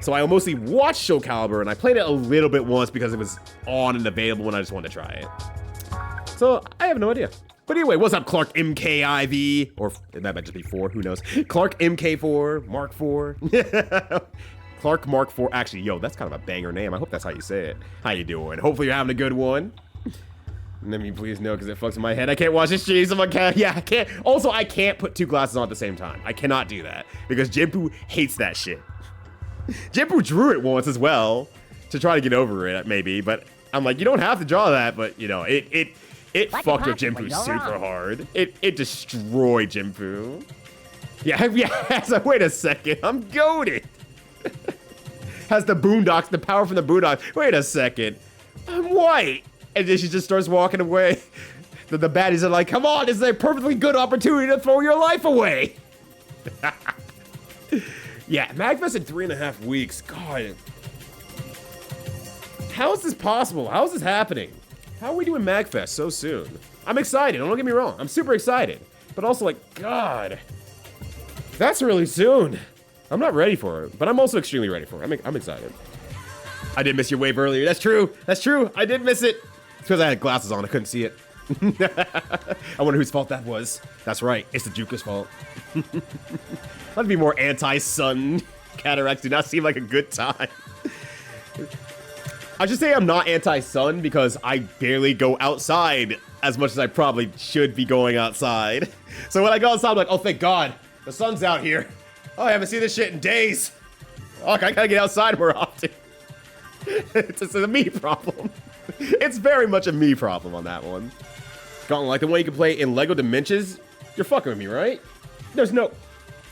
So I mostly watched Soul Calibur, and I played it a little bit once because it was on and available and I just wanted to try it. So I have no idea. But anyway, what's up, Clark MKIV? Or that might just be 4, who knows? Clark MK4, Mark 4. Clark Mark 4. Actually, yo, that's kind of a banger name. I hope that's how you say it. How you doing? Hopefully you're having a good one. Let me please know, because it fucks in my head. I can't watch this stream. Yeah, I can't. Also, I can't put 2 glasses on at the same time. I cannot do that, because Jinpu hates that shit. Jinpu drew it once as well, to try to get over it, maybe. But I'm like, you don't have to draw that, but, you know, it fucked with Jinpu super hard. It destroyed Jinpu. Yeah, so wait a second. I'm goated. Has the boondocks, the power from the boondocks. Wait a second. I'm white. And then she just starts walking away. The baddies are like, come on, this is a perfectly good opportunity to throw your life away. Yeah, MagFest in 3.5 weeks. God. How is this possible? How is this happening? How are we doing MagFest so soon? I'm excited, don't get me wrong. I'm super excited. But also like, God. That's really soon. I'm not ready for it, but I'm also extremely ready for it. I'm excited. I did miss your wave earlier. That's true. That's true. I did miss it. It's because I had glasses on. I couldn't see it. I wonder whose fault that was. That's right. It's the Juka's fault. That'd be more anti-sun. Cataracts do not seem like a good time. I should say I'm not anti-sun because I barely go outside as much as I probably should be going outside. So when I go outside, I'm like, oh, thank God. The sun's out here. Oh, I haven't seen this shit in days. Oh, I gotta get outside more often. It's a me problem. It's very much a me problem on that one. Gauntlet, like the one you can play in Lego Dimensions? You're fucking with me, right? There's no...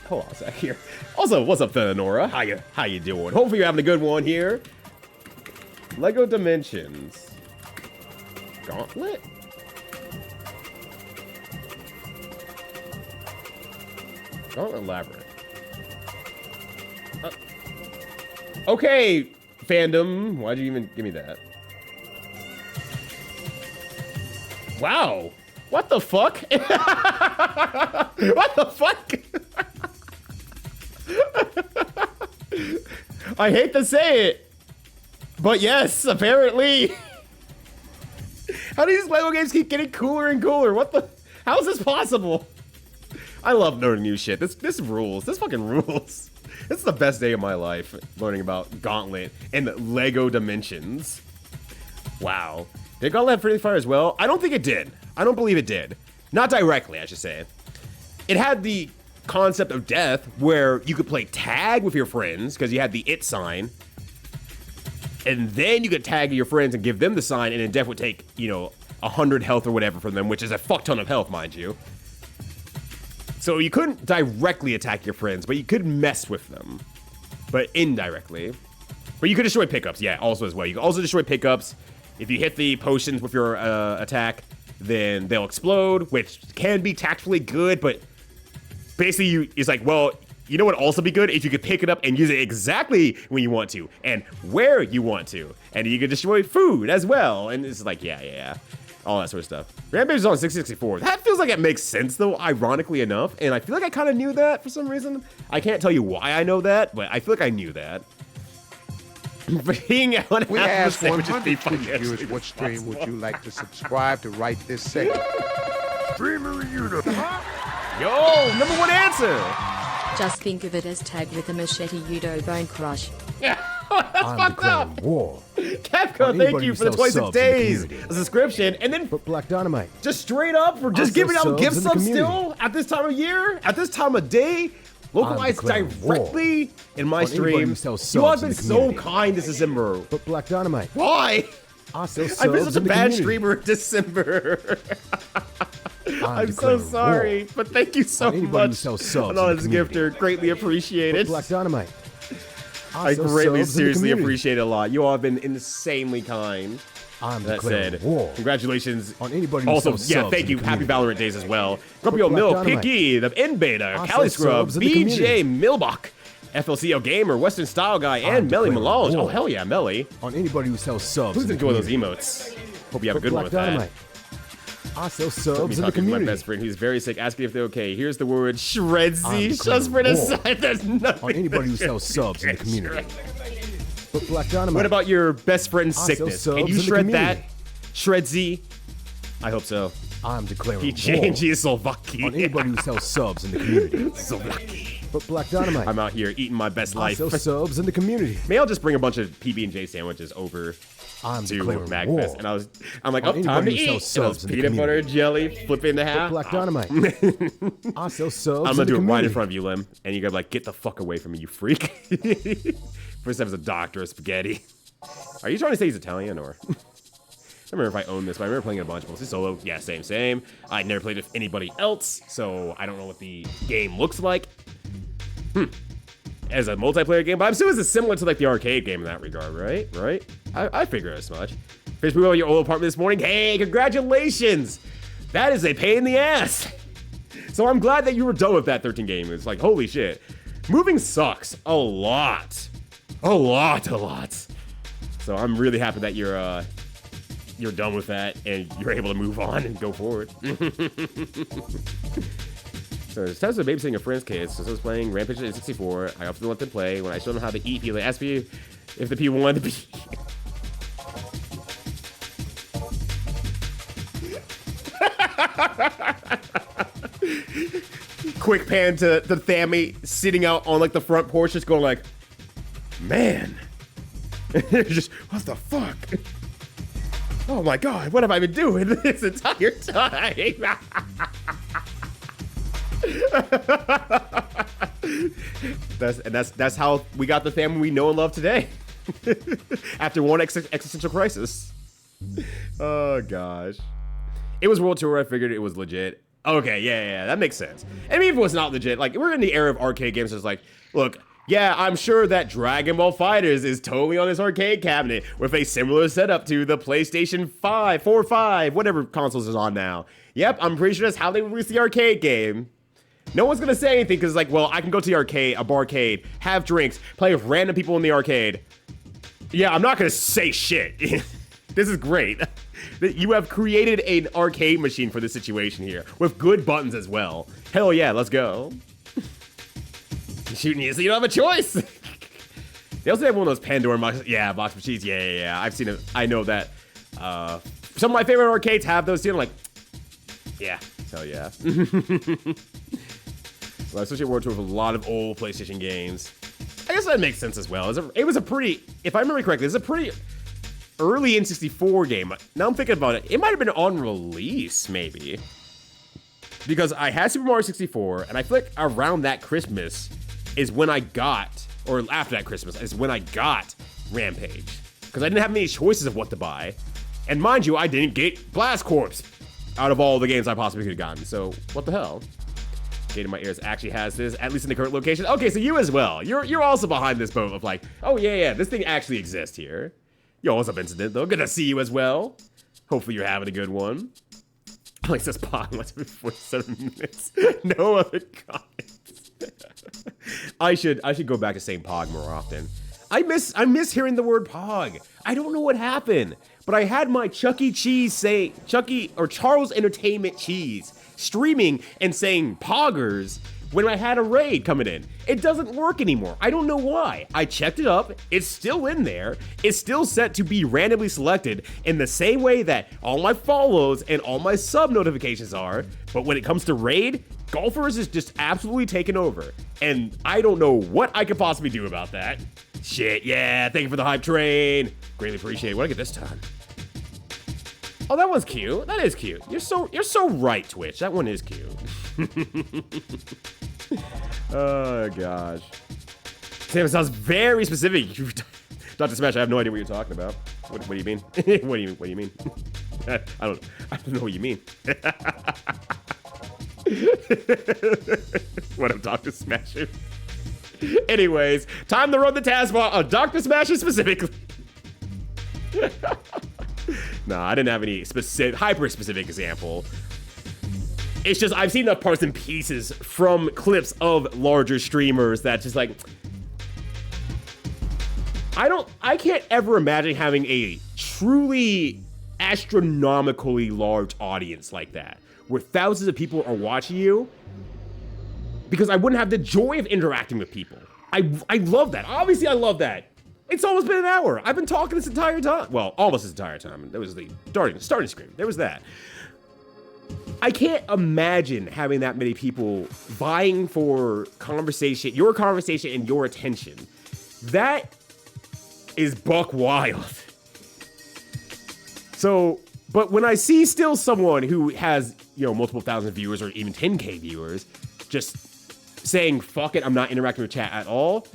Hold on a sec here. Also, what's up, Theodora? How you doing? Hopefully you're having a good one here. Lego Dimensions. Gauntlet? Gauntlet Labyrinth. Okay, fandom. Why'd you even give me that? Wow. What the fuck? What the fuck? I hate to say it, but yes, apparently. How do these Lego games keep getting cooler and cooler? What the? How is this possible? I love learning new shit. This rules. This fucking rules. This is the best day of my life, learning about Gauntlet and Lego Dimensions. Wow. Did Gauntlet have friendly fire as well? I don't think it did. I don't believe it did. Not directly, I should say. It had the concept of death where you could play tag with your friends because you had the it sign. And then you could tag your friends and give them the sign, and then death would take, 100 health or whatever from them, which is a fuck ton of health, mind you. So you couldn't directly attack your friends, but you could mess with them. But indirectly. But you could destroy pickups, yeah, also as well. You can also destroy pickups. If you hit the potions with your attack, then they'll explode, which can be tactfully good, but basically it's like, well, you know what would also be good? If you could pick it up and use it exactly when you want to, and where you want to. And you could destroy food as well. And it's like, yeah. All that sort of stuff. Rampage is on 664. That feels like it makes sense, though, ironically enough. And I feel like I kind of knew that for some reason. I can't tell you why I know that, but I feel like I knew that. Being on
We asked
100
100 viewers what stream would you like to subscribe to write this segment.
Streamer Yuda.
Yo, number one answer.
Just think of it as tag with a machete Yudo bone crush.
Yeah, that's
I'm
fucked up.
declaring war.
Capcom,
on
thank
anybody
you
who
for the
sells
26
subs in the
days
community.
of subscription, and then
But Black Dynamite.
just straight up for just
sell
giving out
subs
gift
in the
subs
community.
still at this time of year, at this time of day, localized
declaring war
directly in my
on anybody
stream.
who sells
You all have
subs in
been
the
so
community.
kind this December.
But Black Dynamite.
Why?
I sell
I've been
subs
such a
in the
bad
community.
streamer in December. I'm so
declaring
sorry,
war
but thank you so
on anybody who
much.
sells subs in the
Anonymous
community.
gifter, greatly appreciated.
But Black Dynamite.
I
sell
greatly,
subs in the
seriously
community.
appreciate it a lot. You all have been insanely kind.
I'm
That
declaring
said,
war
congratulations.
on anybody who
Also,
sells
yeah,
subs
thank
in
you.
the
Happy
community.
Valorant days as well. Grumpy
Black
Mill,
Dynamite.
Picky, the N-Beta,
I
Cali
sell
Scrub,
subs in the
BJ
community.
Milbach, FLCL Gamer, Western Style Guy, and Melly
declaring
Melange. Oh,
war
hell yeah, Melly.
on anybody who sells subs
Please
in the
enjoy those
community.
emotes. Hope you have a
But
good one
Black
with that.
Dynamite. I sell
Me
subs in the
talking to my
community.
best friend who's very sick, asking if they're okay. Here's the word Shredsy.
I'm
Just for the
declaring war
side, there's nothing.
on anybody who
to
sells subs in the
shred.
community. But Black Dynamite.
What about your best friend's
sell
sickness? Can
subs
you
in the
shred that?
community.
Shredzy? I hope so.
I'm declaring
He
war
changed his Slovaki.
on anybody who sells subs in the community.
Slovaki.
But Black Dynamite.
I'm out here eating my best
I
life.
sell subs in the community.
May I'll just bring a bunch of PB&J sandwiches over
I'm
to
declaring
Magfest,
war
and I'm like,
on
oh, time to
anybody who
eat.
sells
And
subs in the
peanut butter jelly, flip it in the
But
half.
Black Dynamite. I sell subs
I'm gonna
in the
do it right in
community.
front of you, Lim, and you gotta like get the fuck away from me, you freak. First time as a doctor of spaghetti. Are you trying to say he's Italian or? I don't remember if I own this, but I remember playing it a bunch. Mostly solo. Yeah, same. I never played it with anybody else, so I don't know what the game looks like. As a multiplayer game, but I'm assuming it's similar to like the arcade game in that regard, right? I figure as much. Finished moving out of your old apartment this morning. Hey, congratulations! That is a pain in the ass. So I'm glad that you were done with that 13 game. It's like, holy shit. Moving sucks a lot. A lot. So I'm really happy that you're done with that and you're able to move on and go forward. So it's times of babysitting a friend's kids. So I was playing Rampage at 64. I often let them play. When I showed them how to eat, they asked me if the people wanted to be. Quick pan to the Thammy sitting out on like the front porch, just going like, man. Just, what the fuck? Oh my god, what have I been doing this entire time? That's how we got the family we know and love today. After one existential crisis. Oh gosh. It was World Tour, I figured it was legit. Okay, yeah, that makes sense. I mean, if it was not legit, like, we're in the era of arcade games, so it's like, look, yeah, I'm sure that Dragon Ball FighterZ is totally on this arcade cabinet with a similar setup to the PlayStation 5, 4, 5, whatever consoles is on now. Yep, I'm pretty sure that's how they released the arcade game. No one's gonna say anything because, like, well, I can go to the arcade, a barcade, have drinks, play with random people in the arcade. Yeah, I'm not gonna say shit. This is great. You have created an arcade machine for this situation here with good buttons as well. Hell yeah, let's go. Shooting you so you don't have a choice. They also have one of those Pandora boxes. Yeah, box of cheese. Yeah. I've seen it. I know that. Some of my favorite arcades have those too. I'm like, yeah, hell yeah. Well, Associate World Tour with a lot of old PlayStation games. I guess that makes sense as well. It was a pretty, if I remember correctly, it's a pretty early N64 game. Now I'm thinking about it. It might have been on release, maybe. Because I had Super Mario 64, and I feel like around that Christmas is when I got, or after that Christmas, is when I got Rampage. Because I didn't have many choices of what to buy. And mind you, I didn't get Blast Corps out of all the games I possibly could have gotten. So, what the hell? Gate in My Ears actually has this, at least in the current location. Okay, so you as well. You're also behind this boat of like, oh yeah, this thing actually exists here. Yo, what's up, Incident, though? Good to see you as well. Hopefully you're having a good one. Like says Pog, what's been 47 minutes? No other comments. I should go back to saying Pog more often. I miss hearing the word Pog. I don't know what happened, but I had my Chuck E. Cheese say Charles Entertainment Cheese streaming and saying Poggers when I had a raid coming in. It doesn't work anymore. I don't know why. I checked it up. It's still in there. It's still set to be randomly selected in the same way that all my follows and all my sub notifications are. But when it comes to raid, Golfers is just absolutely taken over. And I don't know what I could possibly do about that. Shit, yeah, thank you for the hype train. Greatly appreciate it. What did I get this time? Oh, that one's cute. That is cute. You're so right, Twitch. That one is cute. Oh gosh. Sam, it sounds very specific. Dr. Smash, I have no idea what you're talking about. What do you mean? What do you mean? I don't know what you mean. What up, Dr. Smasher? Anyways, time to run the task on Dr. Smasher specifically. No, I didn't have any specific, hyper-specific example. It's just, I've seen enough parts and pieces from clips of larger streamers that just like, I can't ever imagine having a truly astronomically large audience like that, where thousands of people are watching you, because I wouldn't have the joy of interacting with people. I love that. Obviously, I love that. It's almost been an hour. I've been talking this entire time. Well, almost this entire time. There was the starting screen. There was that. I can't imagine having that many people vying for your conversation and your attention. That is buck wild. So, but when I see still someone who has, multiple thousand viewers or even 10K viewers, just saying, fuck it, I'm not interacting with chat at all.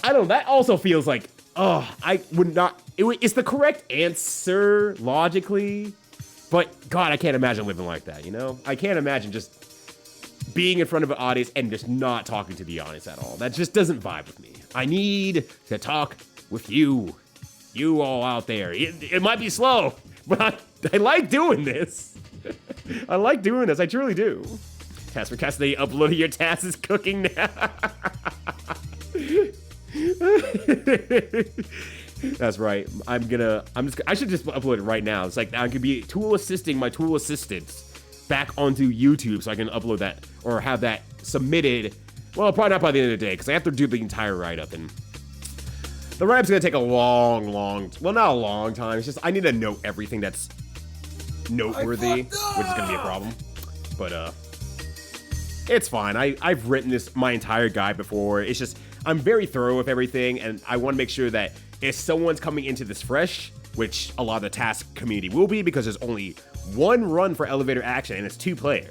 I don't know, that also feels like, I would not, it's the correct answer logically, but God, I can't imagine living like that, I can't imagine just being in front of an audience and just not talking to the audience at all. That just doesn't vibe with me. I need to talk with you all out there. It might be slow, but I like doing this. I like doing this, I truly do. Task for Cassidy, uploading your task is cooking now. That's right. I should just upload it right now. It's like I could be tool assisting my tool assistants back onto YouTube so I can upload that or have that submitted. Well, probably not by the end of the day because I have to do the entire write-up, and the write-up's gonna take a well, not a long time. It's just I need to note everything that's noteworthy, which is gonna be a problem. But it's fine. I've written my entire guide before. It's just I'm very thorough with everything, and I want to make sure that if someone's coming into this fresh, which a lot of the task community will be because there's only one run for elevator action and it's 2-player,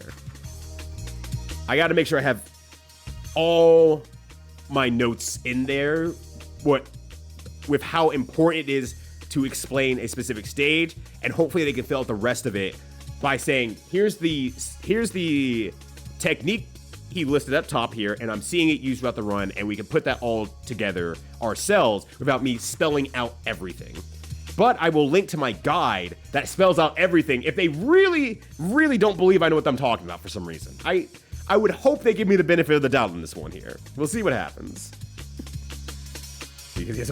I got to make sure I have all my notes in there with how important it is to explain a specific stage, and hopefully they can fill out the rest of it by saying, here's the technique he listed up top here, and I'm seeing it used throughout the run, and we can put that all together ourselves without me spelling out everything. But I will link to my guide that spells out everything if they really, really don't believe I know what I'm talking about for some reason. I would hope they give me the benefit of the doubt on this one here. We'll see what happens. Because he has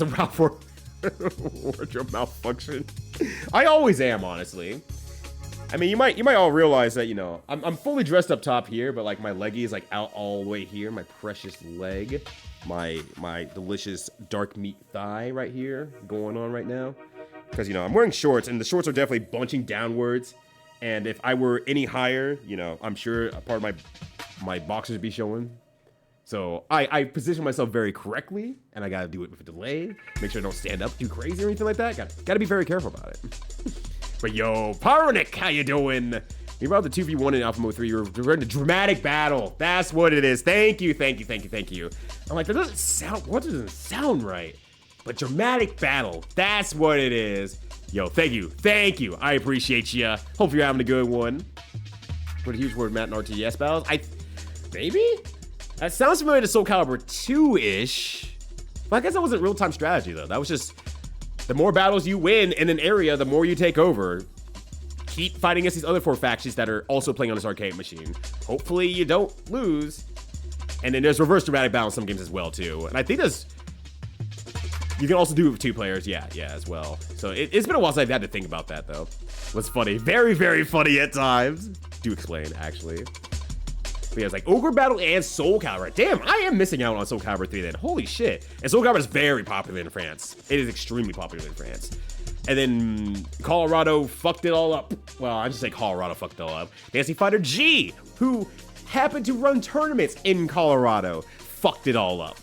a route for wardrobe malfunction. I always am, honestly. I mean, you might all realize that, I'm fully dressed up top here, but like my leggy is like out all the way here, my precious leg. my delicious dark meat thigh right here going on right now. Because, you know, I'm wearing shorts, and the shorts are definitely bunching downwards. And if I were any higher, you know, I'm sure a part of my boxers would be showing. So I position myself very correctly, and I gotta do it with a delay. Make sure I don't stand up too crazy or anything like that. Gotta be very careful about it. But yo, Paronic, how you doing? You brought the 2v1 in Alpha Mode 3. You're in a dramatic battle. That's what it is. Thank you. I'm like, that doesn't sound, what doesn't sound right? But dramatic battle, that's what it is. Yo, thank you. I appreciate ya. Hope you're having a good one. What a huge word, Matt, and RTS battles. Maybe? That sounds familiar to Soul Calibur 2-ish. But I guess that wasn't real-time strategy, though. That was just, the more battles you win in an area, the more you take over. Keep fighting against these other 4 factions that are also playing on this arcade machine. Hopefully you don't lose. And then there's reverse dramatic battle in some games as well, too. And I think there's, you can also do it with 2 players, yeah, as well. So it's been a while since I've had to think about that, though. What's funny, very, very funny at times. Do explain, actually. But yeah, it's like Ogre Battle and Soul Calibur. Damn, I am missing out on Soul Calibur 3 then. Holy shit. And Soul Calibur is very popular in France. It is extremely popular in France. And then Colorado fucked it all up. Well, I just say Colorado fucked it all up. Fantasy Fighter G, who happened to run tournaments in Colorado, fucked it all up.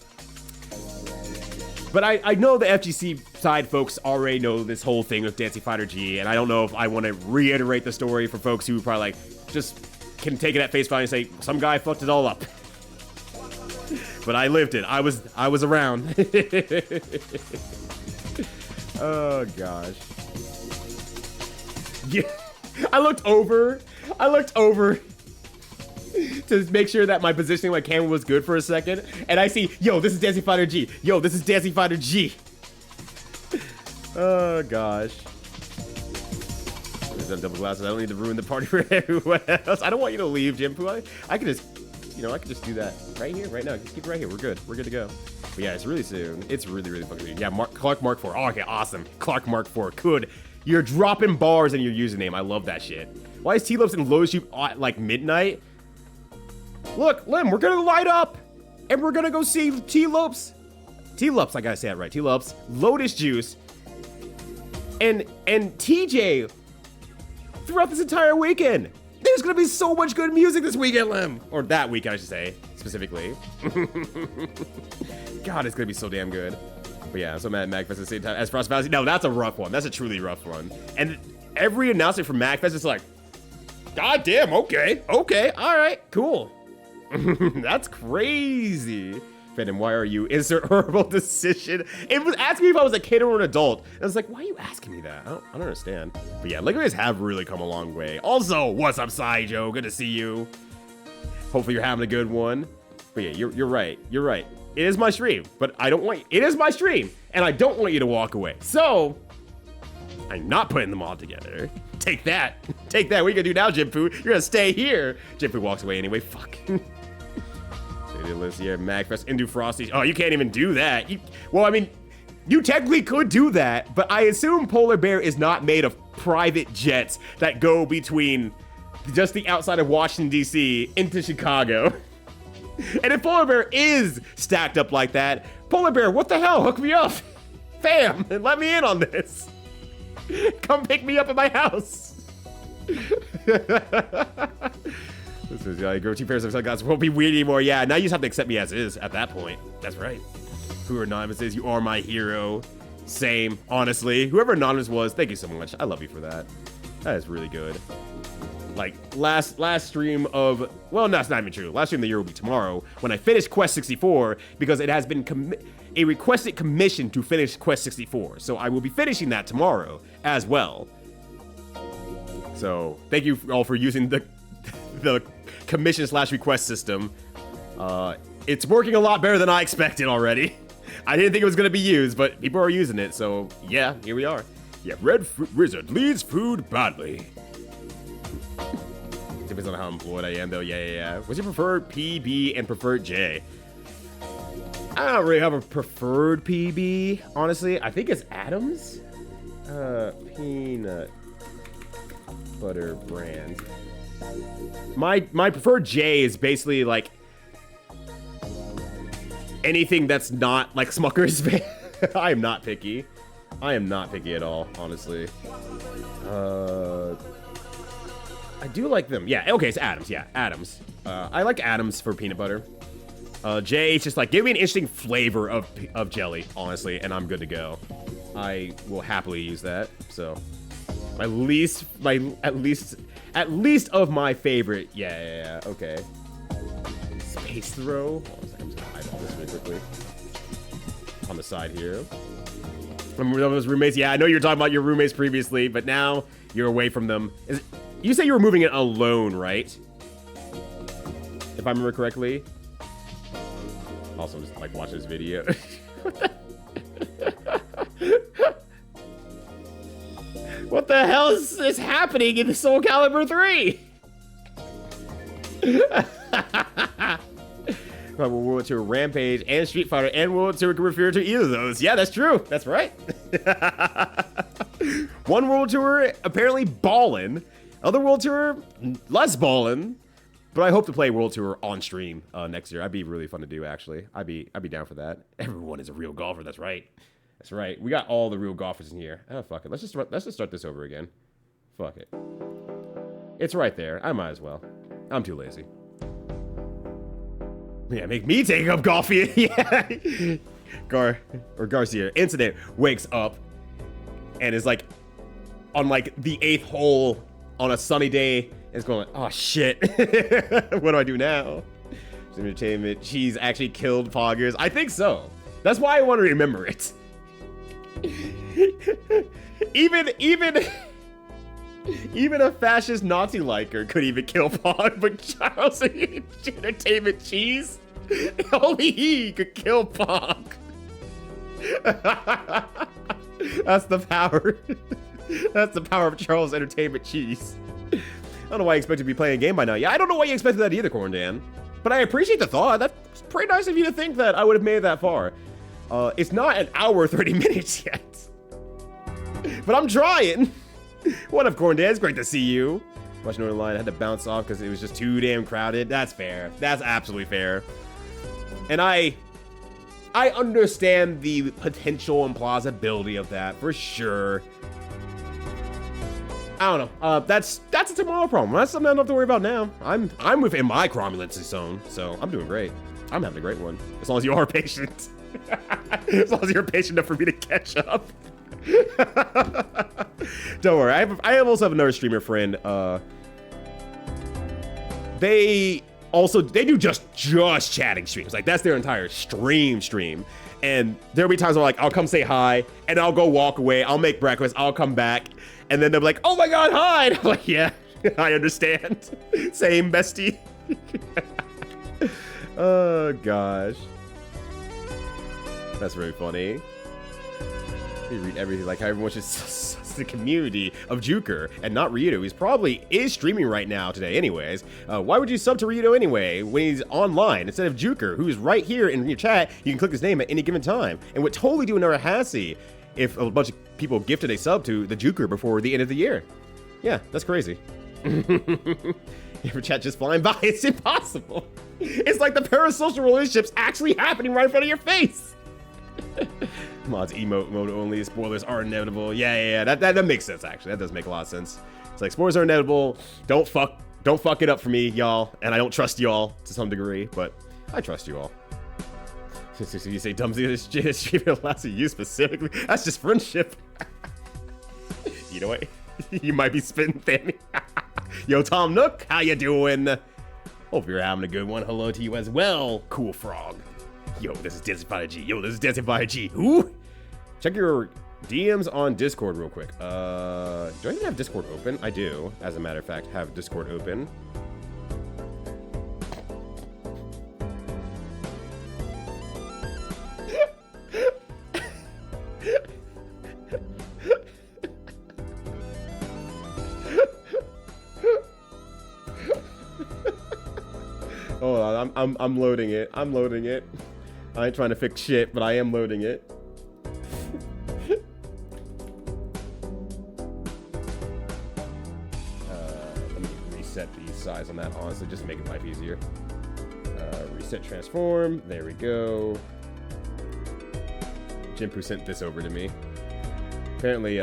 But I know the FGC side folks already know this whole thing with Dancing Fighter G, and I don't know if I want to reiterate the story for folks who probably like just can take it at face value and say some guy fucked it all up. But I lived it. I was around. Oh gosh. Yeah. I looked over to make sure that my positioning, my camera was good for a second, and I see, yo, this is Dancing Fighter G. Yo, this is Dancing Fighter G. Oh gosh. I've double glasses. I don't need to ruin the party for everyone else. I don't want you to leave, Jimpu. I could just, you know, I could just do that right here, right now. Just keep it right here. We're good. We're good to go. But yeah, it's really soon. It's really, really fucking soon. Yeah, Clark Mark 4. Oh, okay, awesome. Clark Mark 4. Good. You're dropping bars in your username. I love that shit. Why is T-Lopes in Lotus Shoot at like midnight? Look, Lim, we're gonna light up, and we're gonna go see T-Lopes. T-Lopes, I gotta say it right. T-Lopes, Lotus Juice, and TJ throughout this entire weekend. There's gonna be so much good music this weekend, Lim. Or that weekend, I should say, specifically. God, it's gonna be so damn good. But yeah, so Magfest at the same time as Frost Fantasy. No, that's a rough one. That's a truly rough one. And every announcement from Magfest is like, God damn, okay, all right, cool. That's crazy. Phantom, why are you? Insert horrible decision. It was asking me if I was a kid or an adult. And I was like, why are you asking me that? I don't understand. But yeah, Lego games have really come a long way. Also, what's up, Joe? Good to see you. Hopefully you're having a good one. But yeah, you're right. You're right. It is my stream, but I don't want, it is my stream, and I don't want you to walk away. So, I'm not putting them all together. Take that. Take that. What are you gonna do now, Jimpu? You're gonna stay here. Jimpu walks away anyway. Fuck. List here, Magfest, Indu Frosty. Oh, you can't even do that. Well, I mean, you technically could do that, but I assume Polar Bear is not made of private jets that go between just the outside of Washington, D.C. into Chicago. And if Polar Bear is stacked up like that, Polar Bear, what the hell? Hook me up. Fam, let me in on this. Come pick me up at my house. This is like, grow 2 pairs of sunglasses won't be weird anymore. Yeah, now you just have to accept me as is at that point. That's right. Who Anonymous is, you are my hero. Same, honestly. Whoever Anonymous was, thank you so much. I love you for that. That is really good. Like, last stream of, well, no, that's not even true. Last stream of the year will be tomorrow when I finish Quest 64 because it has been a requested commission to finish Quest 64. So I will be finishing that tomorrow as well. So thank you all for using the commission/request system. It's working a lot better than I expected already. I didn't think it was going to be used, but people are using it, so yeah, here we are. Yeah, Red Wizard leads food badly. Depends on how employed I am, though. Yeah. What's your preferred PB and preferred J? I don't really have a preferred PB, honestly. I think it's Adams. Peanut butter brand. My preferred J is basically like anything that's not like Smucker's. I am not picky. I am not picky at all, honestly. I do like them. Yeah, okay, it's Adams. Yeah, Adams. I like Adams for peanut butter. J, it's just like, give me an interesting flavor of jelly, honestly, and I'm good to go. I will happily use that. So, at least of my favorite. Yeah, okay. Space throw. Hold on a second, I'm just gonna eyeball this really quickly. On the side here. Remember those roommates? Yeah, I know you were talking about your roommates previously, but now you're away from them. You say you were moving it alone, right? If I remember correctly. Also, just like watch this video. What the hell is happening in Soul Calibur 3? World Tour, Rampage, and Street Fighter, and World Tour can refer to either of those. Yeah, that's true. That's right. One World Tour apparently ballin'. Other World Tour less ballin'. But I hope to play World Tour on stream next year. That'd be really fun to do, actually. I'd be down for that. Everyone is a real golfer. That's right. That's right. We got all the real golfers in here. Oh, fuck it. Let's just start this over again. Fuck it. It's right there. I might as well. I'm too lazy. Yeah, make me take up coffee. Yeah. Garcia. Incident wakes up and is like on like the 8th hole on a sunny day. It's going like, oh shit. What do I do now? Entertainment. She's actually killed Poggers. I think so. That's why I want to remember it. even a fascist Nazi liker could even kill Pog, but Charles Entertainment Cheese, only he could kill Pog. That's the power. That's the power of Charles Entertainment Cheese. I don't know why you expect to be playing a game by now. Yeah, I don't know why you expected that either, Corn Dan. But I appreciate the thought. That's pretty nice of you to think that I would have made it that far. It's not an hour 30 minutes yet. But I'm trying. What up, Corn Dan? It's great to see you. Watching over the line, I had to bounce off because it was just too damn crowded. That's fair. That's absolutely fair. And I understand the potential and plausibility of that for sure. I don't know. That's a tomorrow problem. That's something I don't have to worry about now. I'm within my cromulence zone, so I'm doing great. I'm having a great one. As long as you are patient. As long as you're patient enough for me to catch up. Don't worry. I also have another streamer friend. They do just chatting streams. Like that's their entire stream. And there'll be times where like I'll come say hi and I'll go walk away. I'll make breakfast. I'll come back. And then they'll be like, oh my God, hi. And I'm like, yeah, I understand. Same, bestie. Oh, gosh. That's really funny. You read everything, like how everyone should suss the community of Juker and not Ryudo. He's probably streaming right now today anyways. Why would you sub to Ryudo anyway when he's online instead of Juker, who's right here in your chat? You can click his name at any given time and would totally do another Hassie if a bunch of people gifted a sub to the Juker before the end of the year. Yeah, that's crazy. Your chat just flying by. It's impossible. It's like the parasocial relationship's actually happening right in front of your face. Mods emote mode only. Spoilers are inevitable. Yeah. That makes sense, actually. That does make a lot of sense. It's like, spoilers are inevitable. Don't fuck it up for me, y'all. And I don't trust y'all to some degree, but I trust you all. You say dumb things, it allows you specifically. That's just friendship. You know what? You might be spitting Fanny. Yo, Tom Nook, how you doing? Hope you're having a good one. Hello to you as well, Cool Frog. Yo, this is Dancing Fire G. Who? Check your DMs on Discord real quick. Do I even have Discord open? I do, as a matter of fact, have Discord open. Hold on, I'm loading it. I ain't trying to fix shit, but I am loading it. Let me reset the size on that, honestly, just to make it life easier. Reset transform, there we go. Jinpu sent this over to me. Apparently,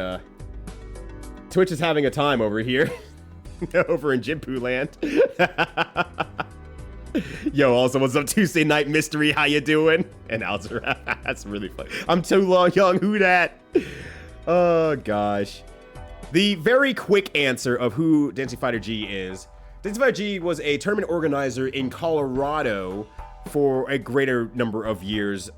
Twitch is having a time over here. Over in Jinpu land. Yo, also, what's up, Tuesday Night Mystery? How you doing? And Alzara. That's really funny. I'm too young. Who that? Oh, gosh. The very quick answer of who Dancing Fighter G is. Dancing Fighter G was a tournament organizer in Colorado for a greater number of years,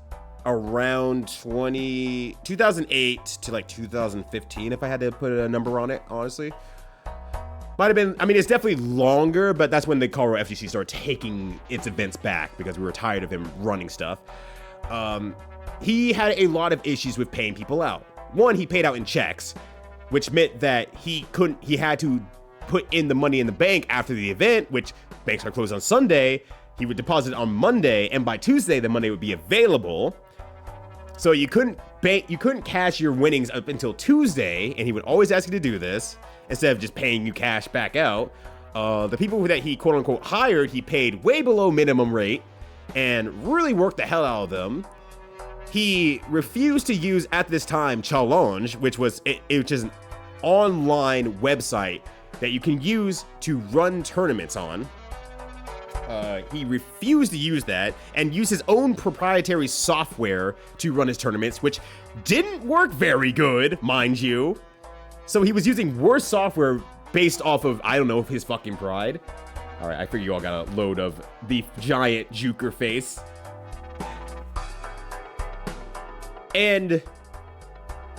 around 2008 to like 2015, if I had to put a number on it, honestly. Might have been, I mean, it's definitely longer, but that's when the Colorado FGC started taking its events back because we were tired of him running stuff. He had a lot of issues with paying people out. One, he paid out in checks, which meant that he had to put in the money in the bank after the event, which banks are closed on Sunday. He would deposit on Monday, and by Tuesday, the money would be available. So you couldn't cash your winnings up until Tuesday, and he would always ask you to do this instead of just paying you cash back out. The people that he quote unquote hired, he paid way below minimum rate and really worked the hell out of them. He refused to use at this time Challenge, which is an online website that you can use to run tournaments on. He refused to use that and used his own proprietary software to run his tournaments, which didn't work very good, mind you. So he was using worse software based off of, I don't know, his fucking pride. All right, I figure you all got a load of the giant juker face. And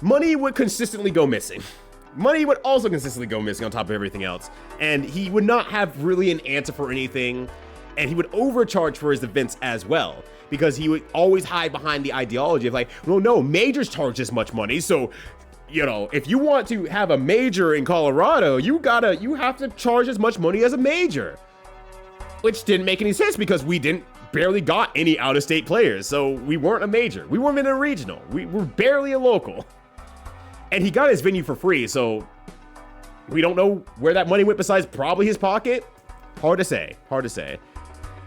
money would consistently go missing. Money would also consistently go missing on top of everything else. And he would not have really an answer for anything. And he would overcharge for his events as well, because he would always hide behind the ideology of like, well, no, majors charge this much money. So, you know, if you want to have a major in Colorado, you have to charge as much money as a major, which didn't make any sense because we barely got any out-of-state players. So we weren't a major. We weren't even a regional. We were barely a local. And he got his venue for free. So we don't know where that money went besides probably his pocket. Hard to say.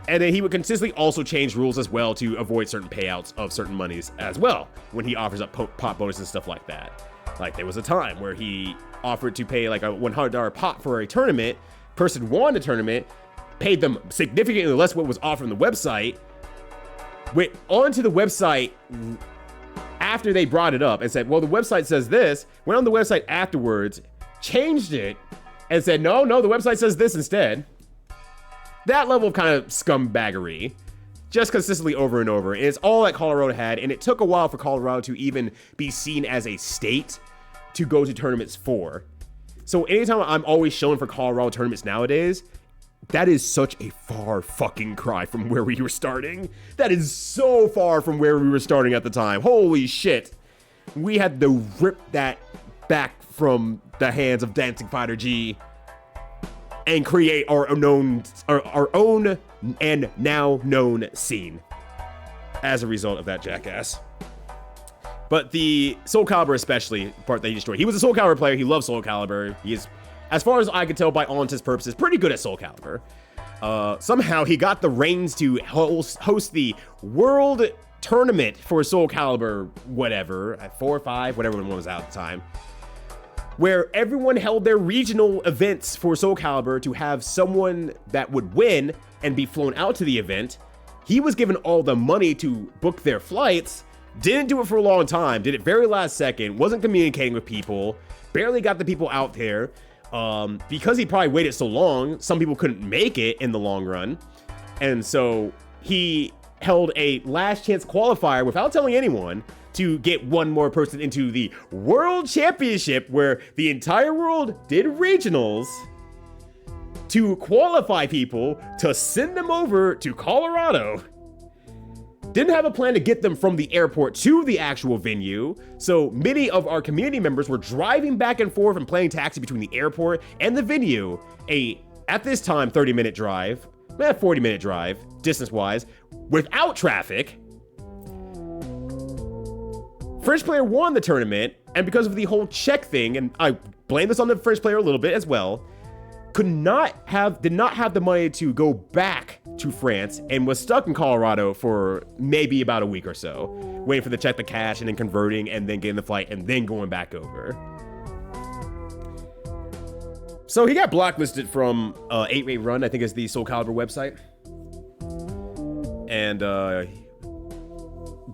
And then he would consistently also change rules as well to avoid certain payouts of certain monies as well when he offers up pot bonus and stuff like that. Like there was a time where he offered to pay like a $100 pot for a tournament. Person won the tournament, paid them significantly less what was offered on the website, went onto the website after they brought it up and said, well, the website says this, went on the website afterwards, changed it, and said, no, the website says this instead. That level of kind of scumbaggery, just consistently over and over. And it's all that Colorado had, and it took a while for Colorado to even be seen as a state to go to tournaments for. So anytime I'm always showing for Colorado tournaments nowadays, that is such a far fucking cry from where we were starting. That is so far from where we were starting at the time. Holy shit. We had to rip that back from the hands of Dancing Fighter G and create our own and now known scene as a result of that jackass. But the Soul Calibur especially, part that he destroyed. He was a Soul Calibur player. He loved Soul Calibur. He is, as far as I could tell by all intents purposes, pretty good at Soul Calibur. Somehow he got the reins to host the World Tournament for Soul Calibur, whatever, at 4 or 5, whatever one was out at the time, where everyone held their regional events for Soul Calibur to have someone that would win and be flown out to the event. He was given all the money to book their flights, didn't do it for a long time, did it very last second, wasn't communicating with people, barely got the people out there. Because he probably waited so long, some people couldn't make it in the long run. And so he held a last chance qualifier without telling anyone to get one more person into the World Championship, where the entire world did regionals to qualify people to send them over to Colorado. Didn't have a plan to get them from the airport to the actual venue, so many of our community members were driving back and forth and playing taxi between the airport and the venue, at this time, 30-minute drive, 40-minute drive, distance-wise, without traffic. French player won the tournament, and because of the whole check thing, and I blame this on the French player a little bit as well, did not have the money to go back to France and was stuck in Colorado for maybe about a week or so, waiting for the check to cash and then converting and then getting the flight and then going back over. So he got blacklisted from 8-Rate Run, I think is the Soul Calibur website. And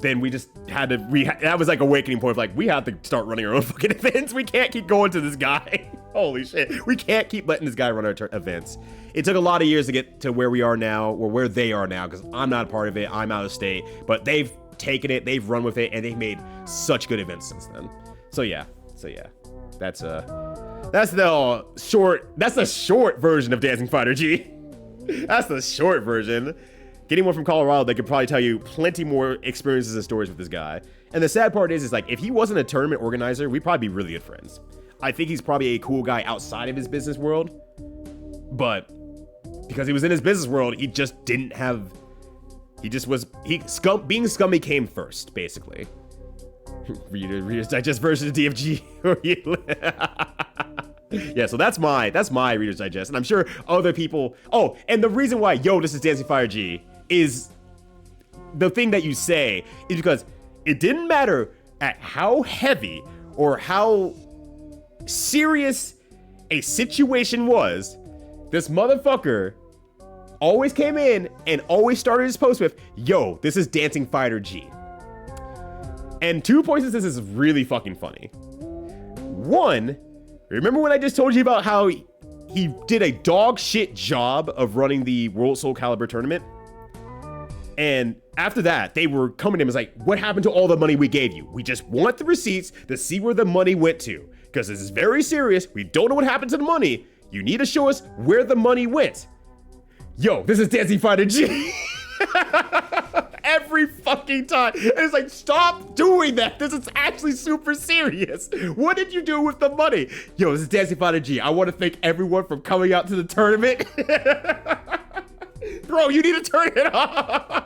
then we just had to, that was like awakening point of like, we have to start running our own fucking events. We can't keep going to this guy. Holy shit. We can't keep letting this guy run our events. It took a lot of years to get to where we are now, or where they are now, because I'm not a part of it. I'm out of state. But they've taken it, they've run with it, and they've made such good events since then. So yeah. That's the short version of Dancing Fighter G. That's the short version. Getting one from Colorado, they could probably tell you plenty more experiences and stories with this guy. And the sad part is like, if he wasn't a tournament organizer, we'd probably be really good friends. I think he's probably a cool guy outside of his business world. But because he was in his business world, he just didn't have... Being scummy came first, basically. Reader's Digest version of DFG. Yeah, so that's my Reader's Digest. And I'm sure other people... Oh, and the reason why, this is Dancing Fire G, is the thing that you say is because it didn't matter at how heavy or how serious a situation was, this motherfucker always came in and always started his post with, this is Dancing Fighter G. And 2 points of this is really fucking funny. One, remember when I just told you about how he did a dog shit job of running the World Soul Calibur tournament? And after that, they were coming to him and was like, what happened to all the money we gave you? We just want the receipts to see where the money went to. Because this is very serious. We don't know what happened to the money. You need to show us where the money went. This is Dancing Fighter G. Every fucking time. And it's like, stop doing that. This is actually super serious. What did you do with the money? This is Dancing Fighter G. I want to thank everyone for coming out to the tournament. Bro, you need to turn it off.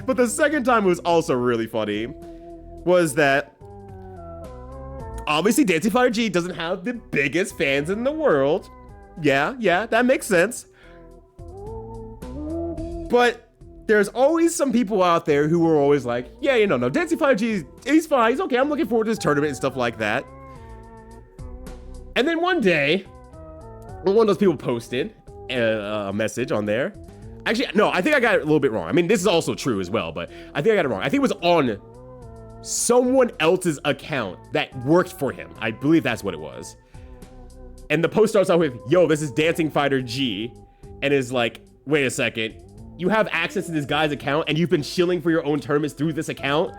But the second time was also really funny. Was that obviously Dancing Fighter G doesn't have the biggest fans in the world. Yeah, that makes sense. But there's always some people out there who are always like, no, Dancing Fighter G, he's fine, he's okay, I'm looking forward to this tournament and stuff like that. And then one day, one of those people posted a message on there. Actually, no, I think I got it a little bit wrong. I mean, this is also true as well, but I think I got it wrong. I think it was on someone else's account that worked for him. I believe that's what it was. And the post starts out with, this is Dancing Fighter G. And is like, wait a second. You have access to this guy's account and you've been shilling for your own tournaments through this account?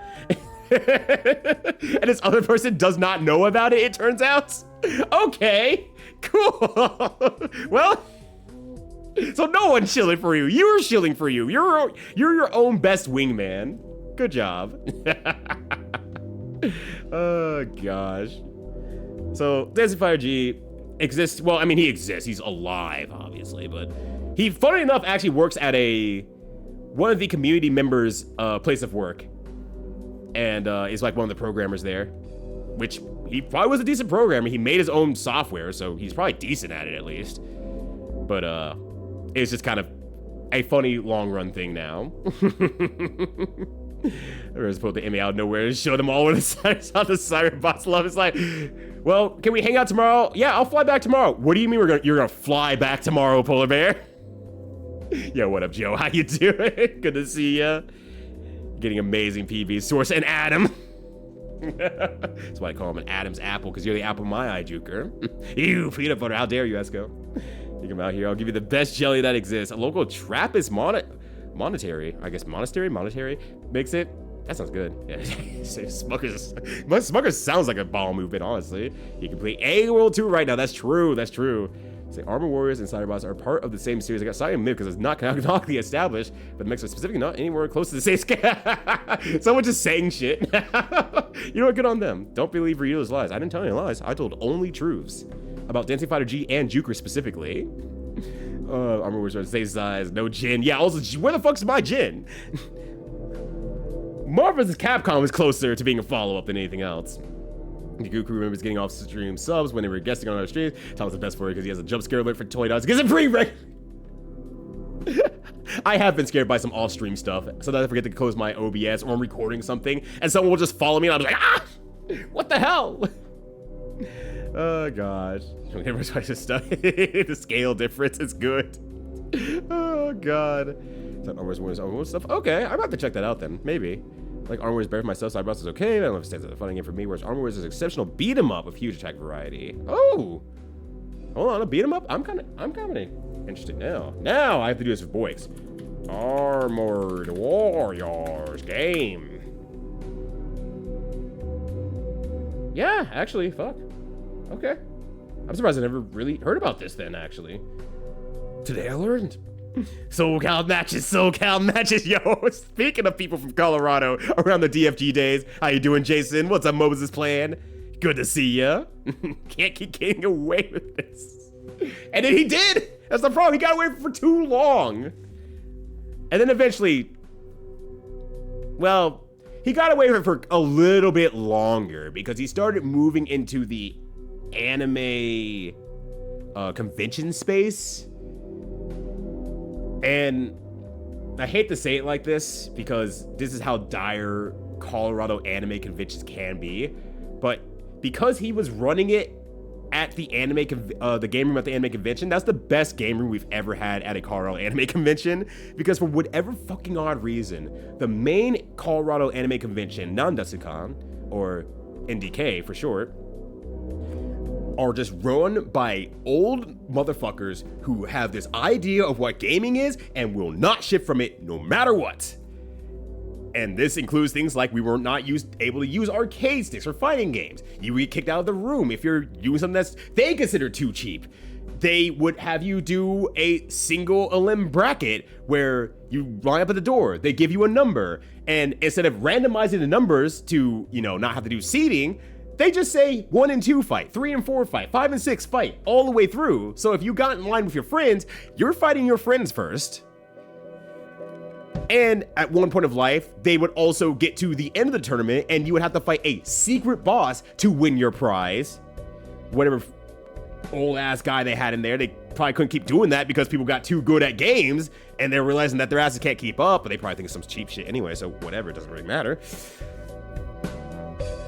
And this other person does not know about it, it turns out? Okay, cool. Well, so no one's shilling for you. You're shilling for you. You're your own best wingman. Good job. Oh, gosh. So, Dancing Fire G exists. Well, I mean, he exists. He's alive, obviously. But he, funny enough, actually works at one of the community members' place of work. And is like one of the programmers there. Which, he probably was a decent programmer. He made his own software, so he's probably decent at it, at least. But, it's just kind of a funny long-run thing now. I was supposed to Emmy out of nowhere and show them all where the Siren Boss love. It's like, well, can we hang out tomorrow? Yeah, I'll fly back tomorrow. What do you mean you're gonna fly back tomorrow, Polar Bear? Yo, what up, Joe? How you doing? Good to see ya. Getting amazing PB Source and Adam. That's why I call him an Adam's apple, because you're the apple of my eye, Juker. Ew, peanut butter. How dare you, Esco? You come out here. I'll give you the best jelly that exists. A local Trappist monetary, I guess monetary makes it. That sounds good. Yeah. Smuckers sounds like a ball movement, honestly. You can play a World Tour right now. That's true. Say Armor Warriors and Cyberbots are part of the same series. I got Cyber Mid because it's not canonically established, but the mix are specifically not anywhere close to the same scale. Someone just saying shit. You know what? Good on them. Don't believe Ryu's lies. I didn't tell any lies. I told only truths about Dancing Fighter G and Juker specifically. Armor Warriors are the same size. No Jin. Yeah. Also, where the fuck's my Jin? Marvel vs. Capcom is closer to being a follow-up than anything else. Goku remembers getting off stream subs when they were guesting on our streams. Tom's the best for it because he has a jump scare alert for $20. Gives it free, right? I have been scared by some off-stream stuff. Sometimes I forget to close my OBS or I'm recording something and someone will just follow me and I'm like, ah! What the hell? Oh gosh. The scale difference is good. Oh god. Is that Armor's Warriors stuff? Okay, I'm about to check that out then. Maybe. Like Armor Wars better for myself, Side Boss is okay. I don't know if it stands as a fun game for me, whereas Armor Wars is exceptional beat 'em up with huge attack variety. Oh! Hold on, a beat 'em up? I'm kinda interested now. Now I have to do this with Boix. Armored Warriors game. Yeah, actually, fuck. Okay. I'm surprised I never really heard about this then, actually. Today I learned. SoCal matches, yo. Speaking of people from Colorado around the DFG days, how you doing, Jason? What's up, Moses Plan? Good to see ya. Can't keep getting away with this. And then he did. That's the problem. He got away for too long. And then eventually, well, he got away with it for a little bit longer because he started moving into the anime convention space. And I hate to say it like this because this is how dire Colorado anime conventions can be, but because he was running it at the the game room at the anime convention, that's the best game room we've ever had at a Colorado anime convention, because for whatever fucking odd reason, the main Colorado anime convention, Nandatsukan, or NDK for short, are just run by old motherfuckers who have this idea of what gaming is and will not shift from it no matter what. And this includes things like we were not able to use arcade sticks for fighting games. You would get kicked out of the room if you're using something that's they consider too cheap. They would have you do a single elim bracket where you line up at the door. They give you a number, and instead of randomizing the numbers to, you know, not have to do seeding, they just say 1 and 2 fight, 3 and 4 fight, 5 and 6 fight, all the way through. So if you got in line with your friends, you're fighting your friends first. And at one point of life, they would also get to the end of the tournament and you would have to fight a secret boss to win your prize. Whatever old ass guy they had in there, they probably couldn't keep doing that because people got too good at games and they're realizing that their asses can't keep up, but they probably think it's some cheap shit anyway, so whatever, it doesn't really matter.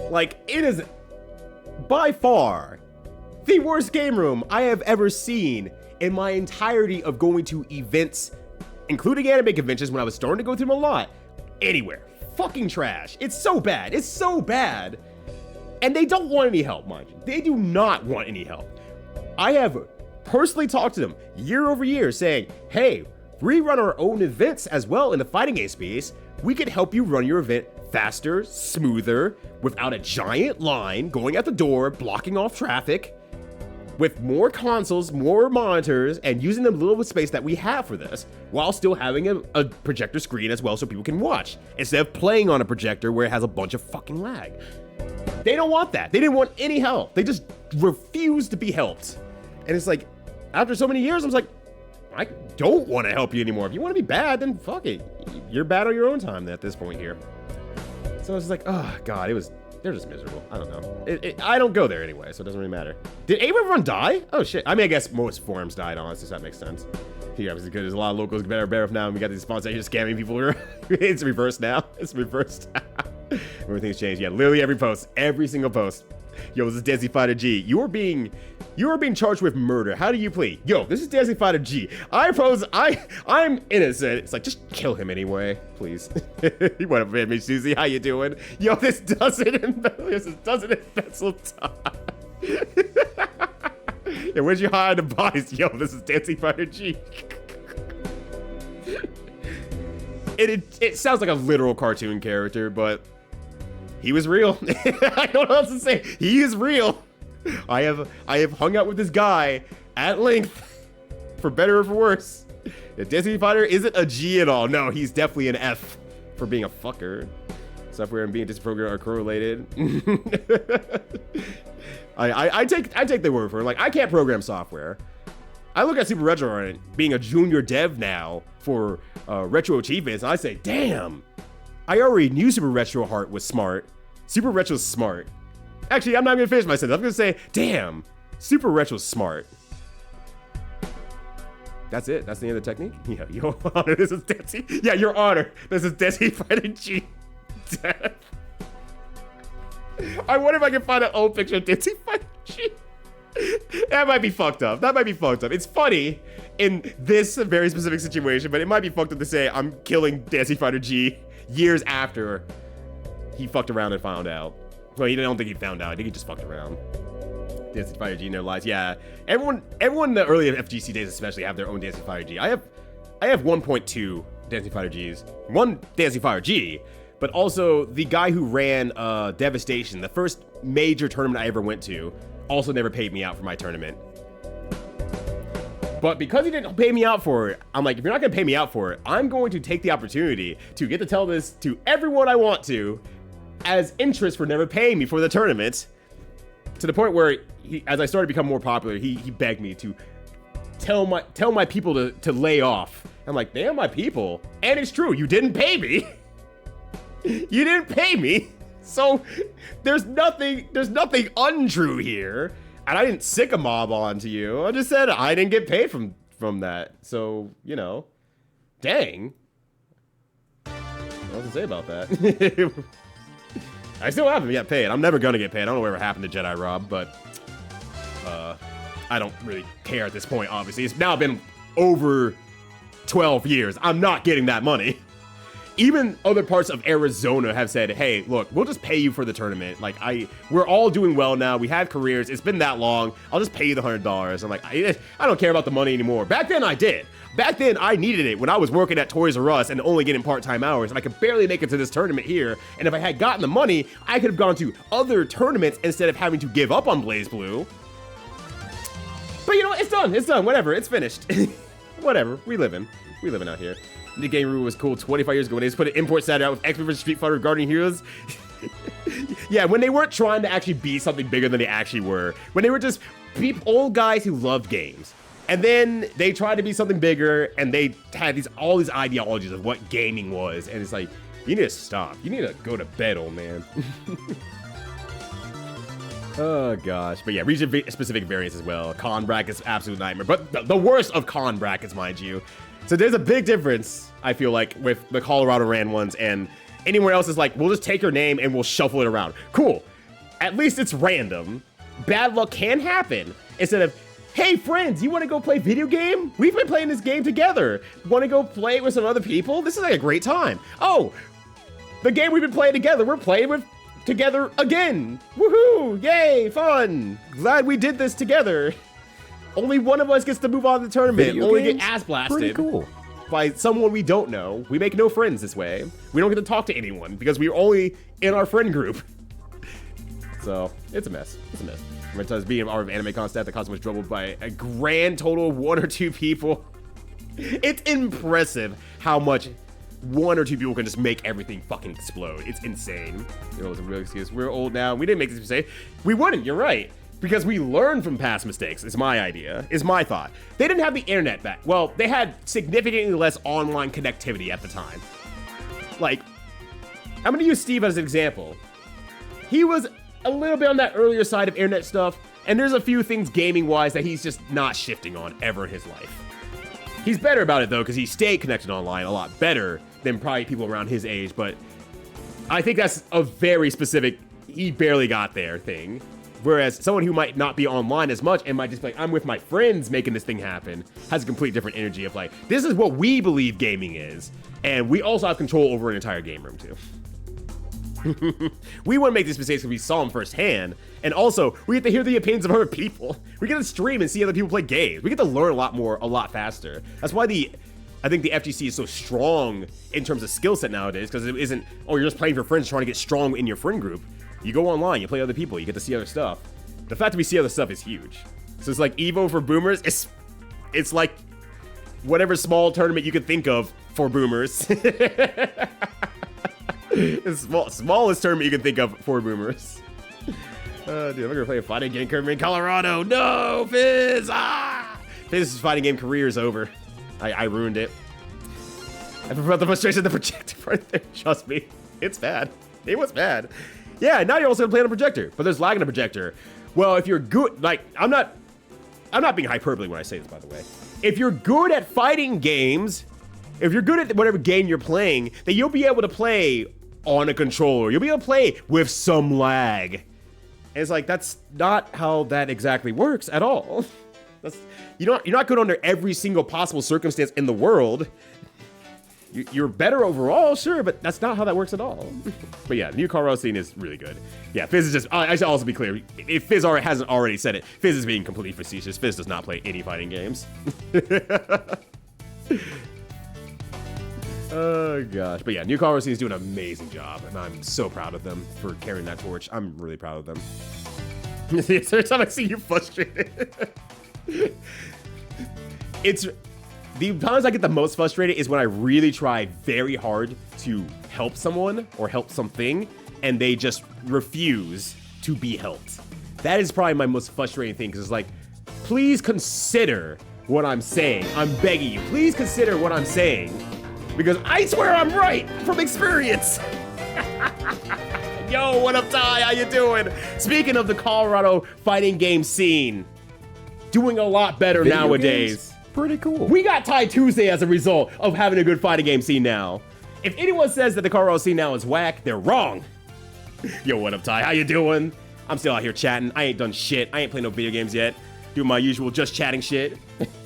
Like, it is by far the worst game room I have ever seen in my entirety of going to events, including anime conventions when I was starting to go through them a lot. Anywhere. Fucking trash. It's so bad. It's so bad. And they don't want any help, mind you. They do not want any help. I have personally talked to them year over year saying, hey, we run our own events as well in the fighting game space. We could help you run your event faster, smoother, without a giant line going at the door, blocking off traffic, with more consoles, more monitors, and using the little space that we have for this, while still having a projector screen as well so people can watch, instead of playing on a projector where it has a bunch of fucking lag. They don't want that. They didn't want any help. They just refuse to be helped. And it's like, after so many years, I was like, I don't want to help you anymore. If you want to be bad, then fuck it. You're bad on your own time at this point here. So I was like, oh god, they're just miserable. I don't know. I don't go there anyway, so it doesn't really matter. Did everyone die? Oh shit. I mean, I guess most forums died, honestly, so that makes sense. Yeah, it's good. There's a lot of locals better off now, and we got these sponsors just scamming people. It's reversed now. It's reversed. Everything's changed. Yeah, literally every post, every single post. Yo, this is Desi Fighter G. You are being charged with murder. How do you plead? Yo, this is Desi Fighter G. I'm innocent. It's like, just kill him anyway, please. What up, man, Susie? How you doing? Yo, this doesn't in pencil time. Yeah, where'd you hide the bodies? Yo, this is Desi Fighter G. It sounds like a literal cartoon character, but he was real. I don't know what else to say. He is real. I have hung out with this guy at length, for better or for worse. The Destiny Fighter isn't a G at all. No, he's definitely an F for being a fucker. Software and being disprogrammed are correlated. I take the word for it. Like, I can't program software. I look at Super Retro Art being a junior dev now for retro achievements, and I say, damn, I already knew Super Retro Heart was smart. Super Retro's smart. Actually, I'm not gonna finish my sentence. I'm gonna say, damn, Super Retro's smart. That's it. That's the end of the technique. Yeah, Your Honor, this is Desi. Yeah, Your Honor, this is Desi Fighter G. Death. I wonder if I can find an old picture of Desi Fighter G. That might be fucked up. That might be fucked up. It's funny in this very specific situation, but it might be fucked up to say I'm killing Desi Fighter G years after he fucked around and found out. Well, I don't think he found out. I think he just fucked around. Dancing Fighter G, no lies. Yeah, everyone in the early FGC days especially have their own Dancing Fighter G. I have 1.2 Dancing Fighter Gs, one Dancing Fighter G, but also the guy who ran Devastation, the first major tournament I ever went to, also never paid me out for my tournament. But because he didn't pay me out for it, I'm like, if you're not gonna pay me out for it, I'm going to take the opportunity to get to tell this to everyone I want to, as interest for never paying me for the tournament. To the point where, as I started to become more popular, he begged me to tell my people to lay off. I'm like, damn, my people. And it's true, you didn't pay me. You didn't pay me. So there's nothing untrue here. And I didn't sick a mob onto you. I just said I didn't get paid from that. So, you know, dang. What to say about that? I still haven't yet paid. I'm never gonna get paid. I don't know whatever happened to Jedi Rob, but I don't really care at this point, obviously. It's now been over 12 years. I'm not getting that money. Even other parts of Arizona have said, hey, look, we'll just pay you for the tournament. Like, we're all doing well now. We have careers. It's been that long. I'll just pay you the $100. I'm like, I don't care about the money anymore. Back then, I did. Back then, I needed it when I was working at Toys R Us and only getting part-time hours, and I could barely make it to this tournament here. And if I had gotten the money, I could have gone to other tournaments instead of having to give up on BlazBlue. But you know what? It's done. It's done. Whatever. It's finished. Whatever. We living out here. The game rule was cool 25 years ago when they just put an import Saturday out with X-Men vs. Street Fighter Guardian Heroes. Yeah, when they weren't trying to actually be something bigger than they actually were. When they were just old guys who loved games. And then they tried to be something bigger, and they had all these ideologies of what gaming was. And it's like, you need to stop. You need to go to bed, old man. Oh, gosh. But yeah, region-specific variants as well. Con brackets, absolute nightmare. But the worst of con brackets, mind you. So there's a big difference, I feel like, with the Colorado ran ones, and anywhere else is like, we'll just take your name and we'll shuffle it around. Cool. At least it's random. Bad luck can happen. Instead of, hey friends, you want to go play video game? We've been playing this game together. Want to go play it with some other people? This is like a great time. Oh, the game we've been playing together, we're playing with together again. Woohoo! Yay! Fun! Glad we did this together. Only one of us gets to move on to the tournament.
Video
Only
games?
get ass blasted.
Pretty cool.
By someone we don't know. We make no friends this way. We don't get to talk to anyone because we're only in our friend group. So, it's a mess. It's a mess. Sometimes being our anime constat, the costume was troubled by a grand total of 1 or 2 people. It's impressive how much 1 or 2 people can just make everything fucking explode. It's insane. You know, it's a real excuse. We're old now. We didn't make this mistake. We wouldn't. You're right. Because we learn from past mistakes, is my idea, is my thought. They didn't have the internet back. Well, they had significantly less online connectivity at the time. Like, I'm gonna use Steve as an example. He was a little bit on that earlier side of internet stuff, and there's a few things gaming-wise that he's just not shifting on ever in his life. He's better about it, though, because he stayed connected online a lot better than probably people around his age, but I think that's a very specific, he barely got there thing. Whereas someone who might not be online as much and might just be like, I'm with my friends making this thing happen, has a complete different energy of like, this is what we believe gaming is. And we also have control over an entire game room too. We wouldn't make these mistakes because we saw them firsthand. And also, we get to hear the opinions of other people. We get to stream and see other people play games. We get to learn a lot more, a lot faster. That's why I think the FGC is so strong in terms of skill set nowadays, because it isn't, oh, you're just playing for friends trying to get strong in your friend group. You go online, you play other people, you get to see other stuff. The fact that we see other stuff is huge. So it's like Evo for boomers. It's like whatever small tournament you could think of for boomers. It's smallest tournament you can think of for boomers. Dude, I'm gonna play a fighting game career in Colorado. No, Fizz! Fizz's fighting game career is over. I ruined it. I prefer the frustration of the projector right there. Trust me, it's bad. It was bad. Yeah, now you're also gonna play on a projector, but there's lag on a projector. Well, if you're good, like, I'm not being hyperbole when I say this, by the way. If you're good at fighting games, if you're good at whatever game you're playing, then you'll be able to play on a controller. You'll be able to play with some lag. And it's like, that's not how that exactly works at all. You're not good under every single possible circumstance in the world. You're better overall, sure, but that's not how that works at all. But yeah, the new Colorado scene is really good. Yeah, Fizz is just, I should also be clear, if Fizz hasn't already said it, Fizz is being completely facetious. Fizz does not play any fighting games. Oh gosh, but yeah, new Colorado scene is doing an amazing job, and I'm so proud of them for carrying that torch. I'm really proud of them. Every time I see you frustrated. The times I get the most frustrated is when I really try very hard to help someone or help something, and they just refuse to be helped. That is probably my most frustrating thing, because it's like, please consider what I'm saying. I'm begging you, please consider what I'm saying, because I swear I'm right from experience. Yo, what up, Ty? How you doing? Speaking of the Colorado fighting game scene, doing a lot better
Video
nowadays.
games? Pretty cool.
We got Ty Tuesday as a result of having a good fighting game scene now. If anyone says that the Colorado scene now is whack, they're wrong. Yo, what up, Ty? How you doing? I'm still out here chatting. I ain't done shit. I ain't playing no video games yet. Doing my usual just chatting shit.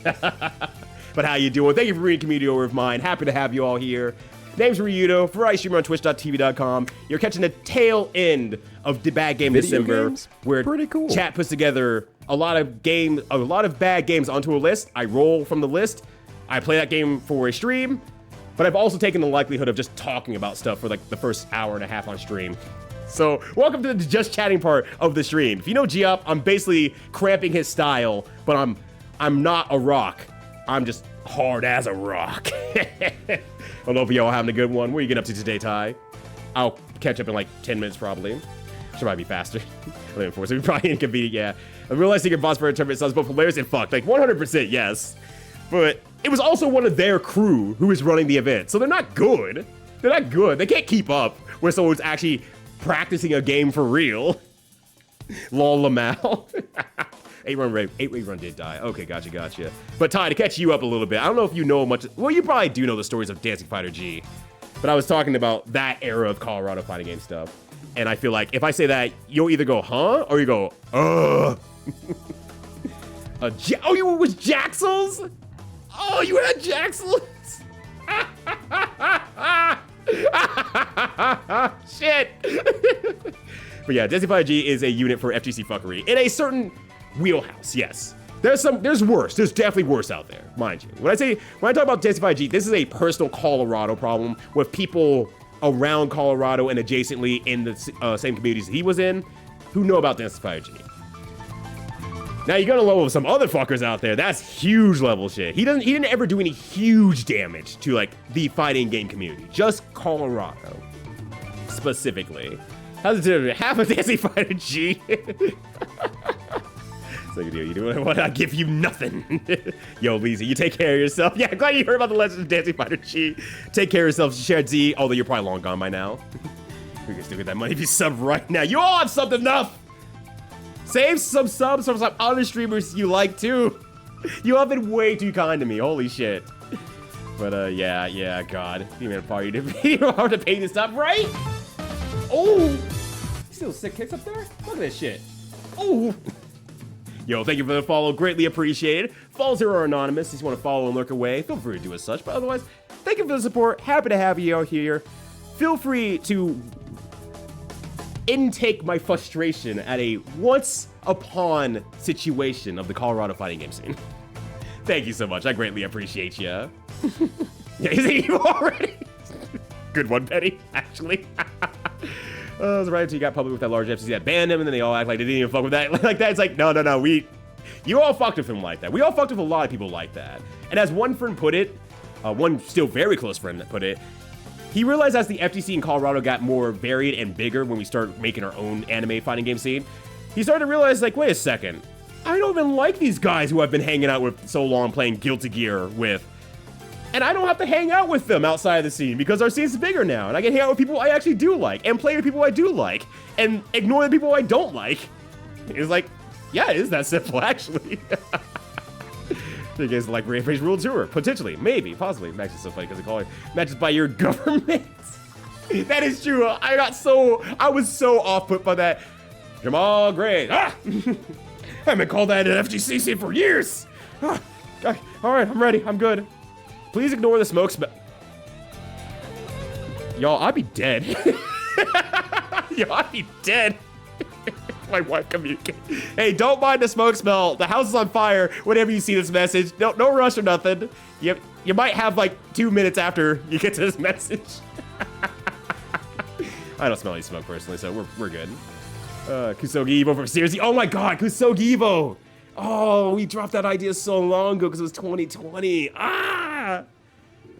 But how you doing? Thank you for reading Community Over of Mine. Happy to have you all here. Name's Ryudo, variety streamer on twitch.tv.com. You're catching the tail end of the Bad Game
Video
December,
games?
where
Pretty cool.
chat puts together a lot of bad games onto a list. I roll from the list. I play that game for a stream, but I've also taken the likelihood of just talking about stuff for like the first hour and a half on stream. So welcome to the just chatting part of the stream. If you know G-Up, I'm basically cramping his style, but I'm not a rock. I'm just hard as a rock. I don't know if y'all having a good one. What are you getting up to today, Ty? I'll catch up in like 10 minutes probably. Should probably be faster. So we probably inconvenient, yeah. I realized your boss for a tournament sounds both hilarious and fucked. Like 100% yes. But it was also one of their crew who was running the event. So they're not good. They're not good. They can't keep up with someone's actually practicing a game for real. Lol Lamal. 8-run did die. Okay, gotcha. But Ty, to catch you up a little bit, I don't know if you know much. Well, you probably do know the stories of Dancing Fighter G. But I was talking about that era of Colorado fighting game stuff. And I feel like if I say that, you'll either go, huh? Or you go, oh, you were with Jaxels? Oh, you had Jaxels? Shit. But yeah, Dancing Fighter G is a unit for FGC fuckery in a certain wheelhouse, yes. There's worse. There's definitely worse out there, mind you. When I talk about Dancing Fighter G, this is a personal Colorado problem with people around Colorado and adjacently in the same communities he was in who know about Dancing Fighter G. Now you're gonna level with some other fuckers out there. That's huge level shit. He didn't ever do any huge damage to like the fighting game community. Just Colorado, specifically. How's it doing? Half a Dancing Fighter G. So you doing what? I give you nothing. Yo, Lizzie, you take care of yourself. Yeah, I'm glad you heard about the Legend of Dancing Fighter G. Take care of yourself, Shared Z. Although you're probably long gone by now. We can still get that money if you sub right now. You all have subbed enough. Save some subs from some other streamers you like too. You have been way too kind to me. Holy shit. But yeah, God. You made a party to be hard to pay this up, right? Oh, still sick kicks up there. Look at this shit. Oh. Yo, thank you for the follow. Greatly appreciated. Follows here are anonymous. If you want to follow and lurk away, feel free to do as such. But otherwise, thank you for the support. Happy to have you out here. Feel free to intake my frustration at a once-upon situation of the Colorado fighting game scene. Thank you so much. I greatly appreciate you. Yeah, you already? Good one, Betty, actually. It was right until you got public with that large FCC that banned him, and then they all act like they didn't even fuck with that. Like that, it's like, no, you all fucked with him like that. We all fucked with a lot of people like that. And as one friend put it, one still very close friend that put it, he realized as the FTC in Colorado got more varied and bigger when we started making our own anime fighting game scene, he started to realize, like, wait a second, I don't even like these guys who I've been hanging out with so long playing Guilty Gear with. And I don't have to hang out with them outside of the scene because our scene's bigger now. And I can hang out with people I actually do like and play with people I do like and ignore the people I don't like. It's like, yeah, it is that simple, actually. You guys like Rampage World Tour? Potentially, maybe, possibly. Max is so funny because they call it matches by your government. That is true. I was so off put by that. Jamal Gray. Ah! I haven't been called that at FGCC for years. Ah, okay. All right, I'm ready. I'm good. Please ignore the smoke smell. Y'all, I'd be dead. Yo, I'd be dead. My wife communicated. Hey, don't mind the smoke smell. The house is on fire. Whenever you see this message, no rush or nothing. You might have like 2 minutes after you get to this message. I don't smell any smoke personally, so we're good. Kusogi Evo from Seriously. Oh my God, Kusogi Evo. Oh, we dropped that idea so long ago because it was 2020. Ah!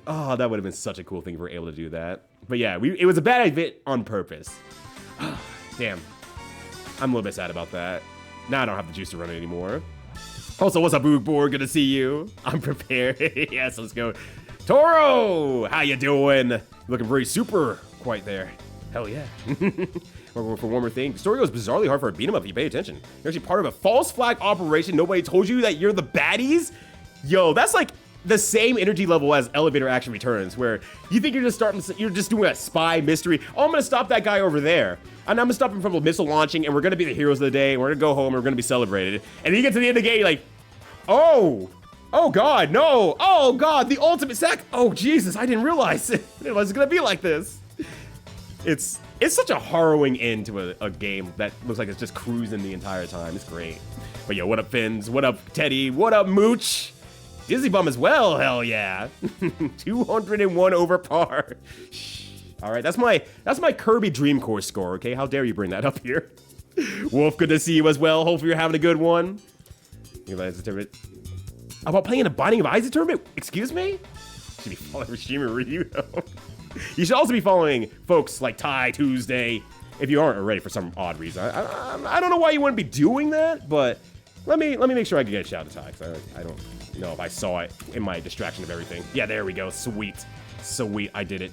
Oh, that would have been such a cool thing if we were able to do that. But yeah, it was a bad idea on purpose. Damn. I'm a little bit sad about that. Now I don't have the juice to run it anymore. Also, what's up, Boogboard? Good to see you. I'm prepared. Yes, let's go. Toro! How you doing? Looking very super quite there. Hell yeah. For one more thing, the story goes bizarrely hard for a beat 'em up if you pay attention. You're actually part of a false flag operation. Nobody told you that you're the baddies? Yo, that's like the same energy level as Elevator Action Returns, where you think you're just doing a spy mystery. Oh, I'm gonna stop that guy over there. And I'm gonna stop him from a missile launching, and we're gonna be the heroes of the day, and we're gonna go home, and we're gonna be celebrated. And then you get to the end of the game, you're like, oh God, no. Oh God, the ultimate sack. Oh Jesus, I didn't realize it was gonna be like this. It's such a harrowing end to a game that looks like it's just cruising the entire time. It's great. But yo, what up, Fins? What up, Teddy? What up, Mooch? Dizzy Bum as well, hell yeah. 201 over par. All right, that's my Kirby Dream Course score, okay? How dare you bring that up here? Wolf, good to see you as well. Hopefully you're having a good one. About playing in a Binding of Isaac tournament? Excuse me? Should be following Rishima Ryu, though. You should also be following folks like Ty Tuesday, if you aren't already for some odd reason. I don't know why you wouldn't be doing that, but let me make sure I can get a shout out to Ty, because I don't know if I saw it in my distraction of everything. Yeah, there we go. Sweet. Sweet, I did it.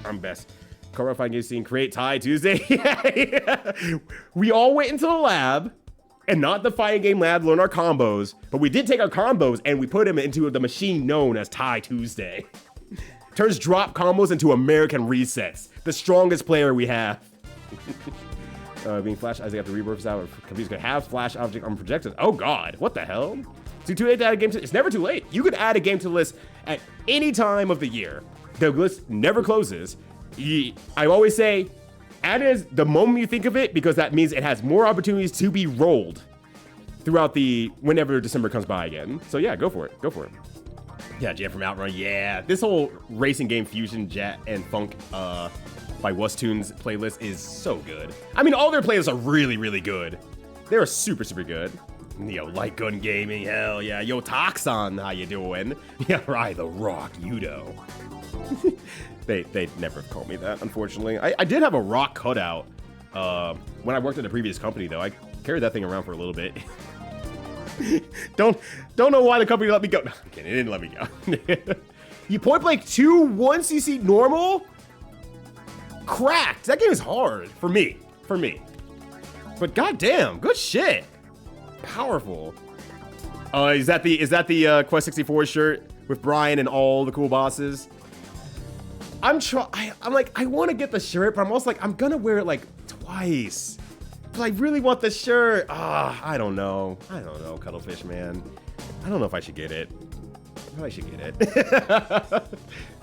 I'm best. Cover fighting game scene, create Ty Tuesday. Yeah. We all went into the lab, and not the fighting game lab, learn our combos, but we did take our combos and we put them into the machine known as Ty Tuesday. Turns drop combos into American resets. The strongest player we have. Being Flash Isaac after rebirth out. Computer's gonna have Flash object on projectors. Oh God, what the hell? So too late to add a game to. It's never too late. You can add a game to the list at any time of the year. The list never closes. I always say, add it the moment you think of it, because that means it has more opportunities to be rolled throughout whenever December comes by again. So yeah, go for it. Go for it. Yeah, Jet from Outrun. Yeah, this whole racing game fusion Jet and Funk by Wustoon's playlist is so good. I mean, all their playlists are really, really good. They're super, super good. Yo, Light Gun Gaming, hell yeah. Yo, Toxon, how you doing? Yeah, right, The Rock Udo. They never have called me that, unfortunately. I did have a rock cutout when I worked at a previous company, though. I carried that thing around for a little bit. Don't know why the company let me go. No, I'm kidding, it didn't let me go. You point blank 1cc normal? Cracked. That game is hard for me. But goddamn, good shit. Powerful. Is that the Quest 64 shirt with Brian and all the cool bosses? I'm like, I want to get the shirt, but I'm also like, I'm gonna wear it like twice. But I really want the shirt. I don't know, Cuttlefish, man. I don't know if I should get it. I probably should get it.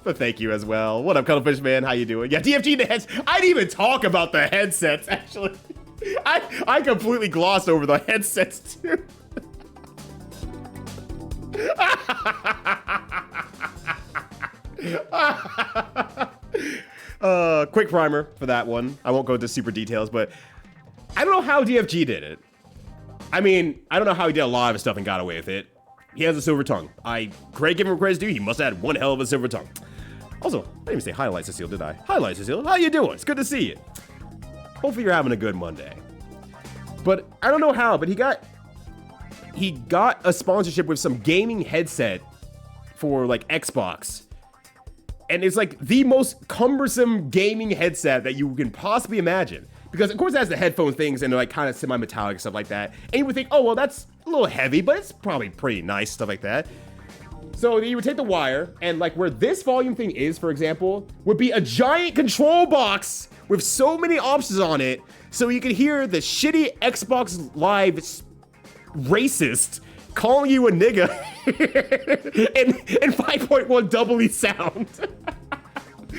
But thank you as well. What up, Cuttlefish, man? How you doing? Yeah, DFG the heads. I didn't even talk about the headsets, actually. I completely glossed over the headsets, too. Quick primer for that one. I won't go into super details, but I don't know how DFG did it. I mean, I don't know how he did a lot of his stuff and got away with it. He has a silver tongue. Craig, give him credit due. He must have had one hell of a silver tongue. Also, I didn't even say highlight, Cecile, did I? Highlight, Cecile. How you doing? It's good to see you. Hopefully you're having a good Monday. But I don't know how, but he got a sponsorship with some gaming headset for like Xbox. And it's like the most cumbersome gaming headset that you can possibly imagine. Because of course it has the headphone things and they're like kind of semi-metallic, stuff like that. And you would think, oh, well, that's a little heavy, but it's probably pretty nice, stuff like that. So you would take the wire and like where this volume thing is, for example, would be a giant control box with so many options on it. So you could hear the shitty Xbox Live racist calling you a nigga in 5.1 doubly sound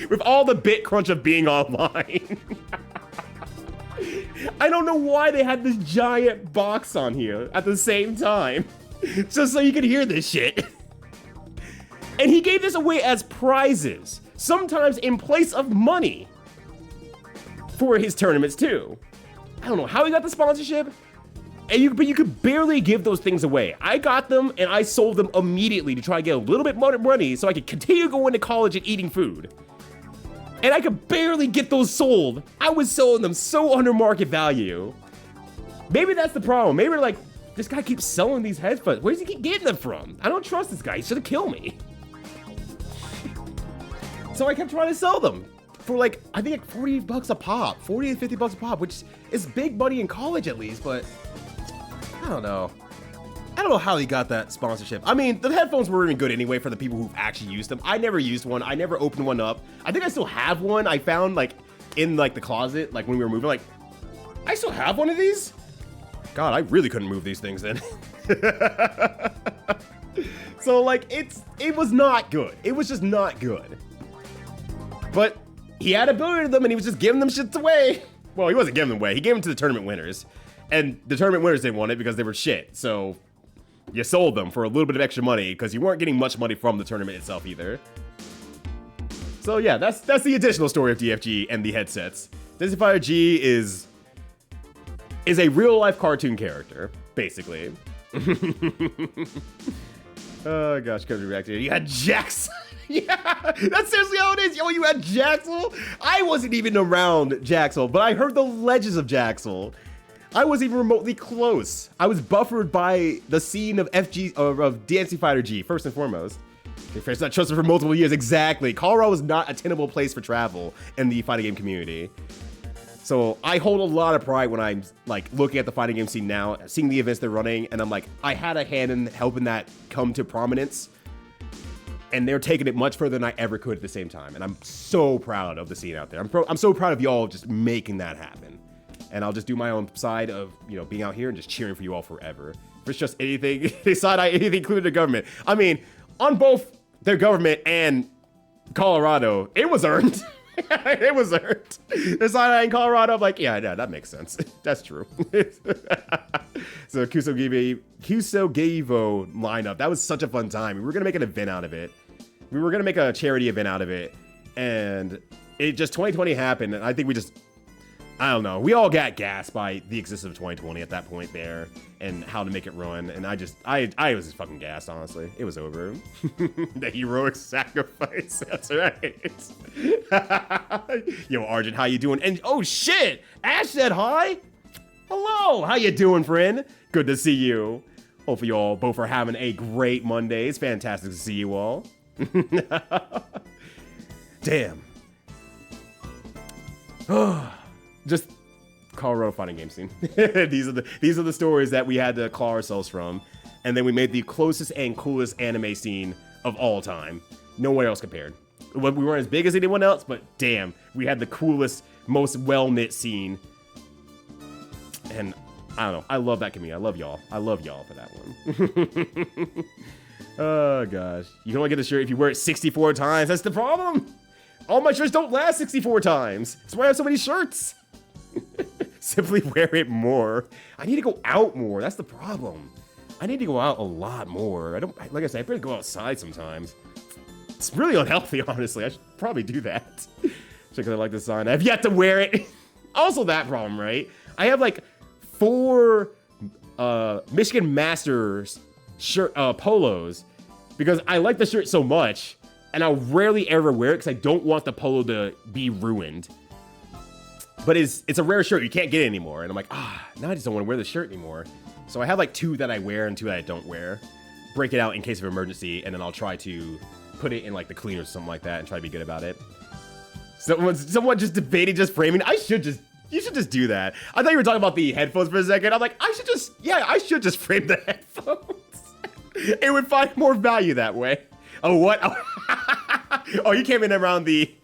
with all the bit crunch of being online. I don't know why they had this giant box on here at the same time, just so you could hear this shit. And he gave this away as prizes, sometimes in place of money for his tournaments too. I don't know how he got the sponsorship. But you could barely give those things away. I got them and I sold them immediately to try to get a little bit more money so I could continue going to college and eating food. And I could barely get those sold. I was selling them so under market value. Maybe that's the problem. Maybe like, this guy keeps selling these headphones. Where does he keep getting them from? I don't trust this guy. He's gonna kill me. So I kept trying to sell them for like, I think like 40 bucks a pop, 40 to 50 bucks a pop, which is big money in college at least, but I don't know. I don't know how he got that sponsorship. I mean, the headphones were even good anyway for the people who've actually used them. I never used one. I never opened one up. I think I still have one. I found like in like the closet, like when we were moving, like, I still have one of these? God, I really couldn't move these things then. So like, it was not good. It was just not good. But he had a billion of them and he was just giving them shits away. Well, he wasn't giving them away. He gave them to the tournament winners. And the tournament winners didn't want it because they were shit. So you sold them for a little bit of extra money because you weren't getting much money from the tournament itself either. So yeah, that's the additional story of DFG and the headsets. Density Fighter G is a real life cartoon character, basically. Oh gosh, could react here. You had Jax. Yeah, that's seriously how it is. Yo, you had Jaxel? I wasn't even around Jaxel, but I heard the legends of Jaxel. I wasn't even remotely close. I was buffered by the scene of DNC Fighter G, first and foremost. It's not trusted for multiple years, exactly. Colorado was not a tenable place for travel in the fighting game community. So I hold a lot of pride when I'm like looking at the fighting game scene now, seeing the events they're running, and I'm like, I had a hand in helping that come to prominence. And they're taking it much further than I ever could at the same time. And I'm so proud of the scene out there. I'm so proud of y'all just making that happen. And I'll just do my own side of, you know, being out here and just cheering for you all forever. If it's just anything, anything including the government. I mean, on both their government and Colorado, it was earned. It was earned. The side in Colorado, I'm like, yeah, that makes sense. That's true. So Kusogivo lineup, that was such a fun time. We were gonna make an event out of it. We were gonna make a charity event out of it, and it just 2020 happened, and I think we just, I don't know. We all got gassed by the existence of 2020 at that point there and how to make it run. And I was just fucking gassed, honestly. It was over. The heroic sacrifice. That's right. Yo, Arjun, how you doing? And oh shit, Ash said hi. Hello, how you doing, friend? Good to see you. Hopefully you all both are having a great Monday. It's fantastic to see you all. Damn. Just Colorado fighting game scene. These are the stories that we had to claw ourselves from, and then we made the closest and coolest anime scene of all time. No one else compared. We weren't as big as anyone else, but damn, we had the coolest, most well-knit scene. And I don't know. I love that community. I love y'all. I love y'all for that one. Oh gosh, you can only get the shirt if you wear it 64 times. That's the problem. All my shirts don't last 64 times. That's why I have so many shirts. Simply wear it more. I need to go out more. That's the problem. I need to go out a lot more. Like I said, I better go outside sometimes. It's really unhealthy, honestly. I should probably do that. Check out like the sign. I've yet to wear it. Also that problem, right? I have like 4 Michigan Masters shirt polos because I like the shirt so much, and I'll rarely ever wear it because I don't want the polo to be ruined. But it's a rare shirt. You can't get it anymore. And I'm like, now I just don't want to wear the shirt anymore. So I have like 2 that I wear and 2 that I don't wear. break it out in case of emergency, and then I'll try to put it in like the cleaner or something like that and try to be good about it. Someone just debating just framing. You should just do that. I thought you were talking about the headphones for a second. I'm like, I should just frame the headphones. It would find more value that way. Oh, what? Oh, you came in around the.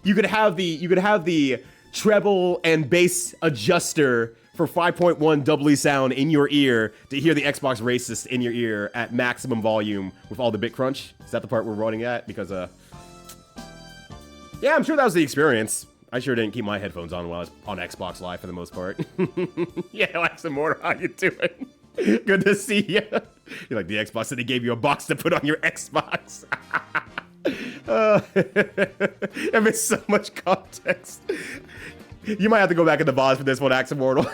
You could have the treble and bass adjuster for 5.1 doubly sound in your ear to hear the Xbox racist in your ear at maximum volume with all the bit crunch. Is that the part we're running at? Because yeah, I'm sure that was the experience. I sure didn't keep my headphones on while I was on Xbox Live for the most part. Yeah, Alex and Mortar, how you doing? Good to see you. You're like the Xbox that they gave you a box to put on your Xbox. That makes so much context. You might have to go back in the VODs for this one, Axe Immortal.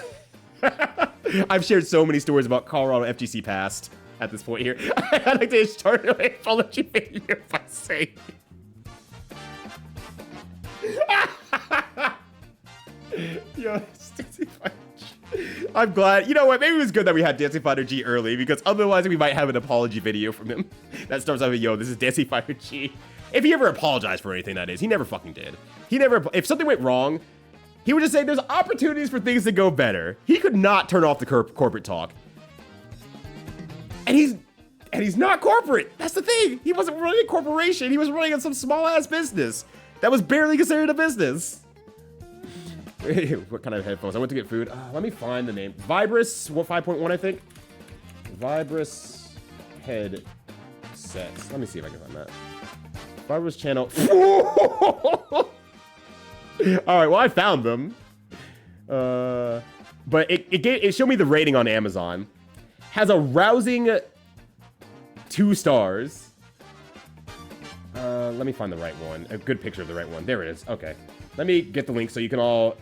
I've shared so many stories about Colorado FGC past at this point here. I'd like to start an apology video by saying... Yo, Dancing Fighter G. I'm glad. You know what? Maybe it was good that we had Dancing Fighter G early, because otherwise we might have an apology video from him that starts out with, yo, this is Dancing Fighter G. If he ever apologized for anything, that is. He never fucking did. He never... If something went wrong, he would just say there's opportunities for things to go better. He could not turn off the corporate talk. And he's not corporate. That's the thing. He wasn't running a corporation. He was running some small-ass business that was barely considered a business. What kind of headphones? I went to get food. Let me find the name. Vibrus 5.1, I think. Vibrus headsets. Let me see if I can find that. Vibrus channel. All right, well, I found them. But it showed me the rating on Amazon. Has a rousing 2 stars. Let me find the right one. A good picture of the right one. There it is. Okay. Let me get the link so you can all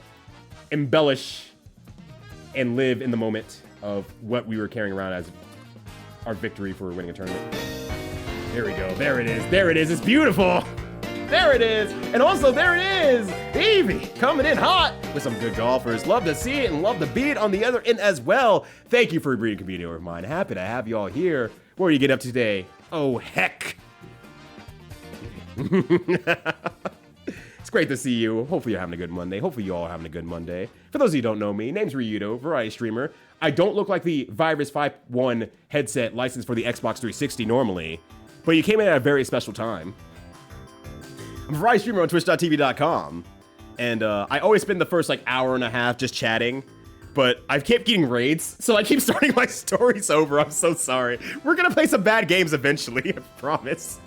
embellish and live in the moment of what we were carrying around as our victory for winning a tournament. There we go. There it is. There it is. It's beautiful. There it is. And also, there it is. Evie coming in hot with some good golfers. Love to see it and love to be it on the other end as well. Thank you for being a community of mine. Happy to have you all here. What are you getting up to today? Oh, heck. It's great to see you. Hopefully you're having a good Monday. Hopefully you all are having a good Monday. For those of you who don't know me, name's Ryudo, variety streamer. I don't look like the Virus 5.1 headset licensed for the Xbox 360 normally, but you came in at a very special time. I'm a variety streamer on twitch.tv.com, and I always spend the first like hour and a half just chatting, but I've kept getting raids, so I keep starting my stories over. I'm so sorry. We're gonna play some bad games eventually, I promise.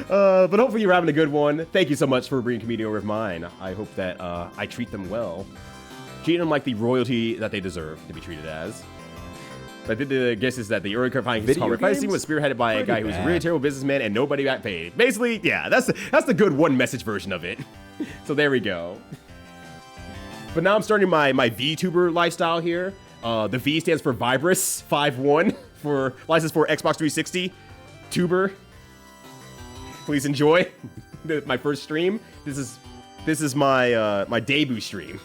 But hopefully you're having a good one. Thank you so much for bringing community over of mine. I hope that I treat them well. Treat them like the royalty that they deserve to be treated as. I think the guess is that the early fighting was spearheaded by a guy who was a really terrible businessman and nobody got paid. Basically, yeah, that's the good one message version of it. So there we go. But now I'm starting my VTuber lifestyle here. The V stands for Vibrus 5.1 for license for Xbox 360 tuber. Please enjoy my first stream. This is my my debut stream.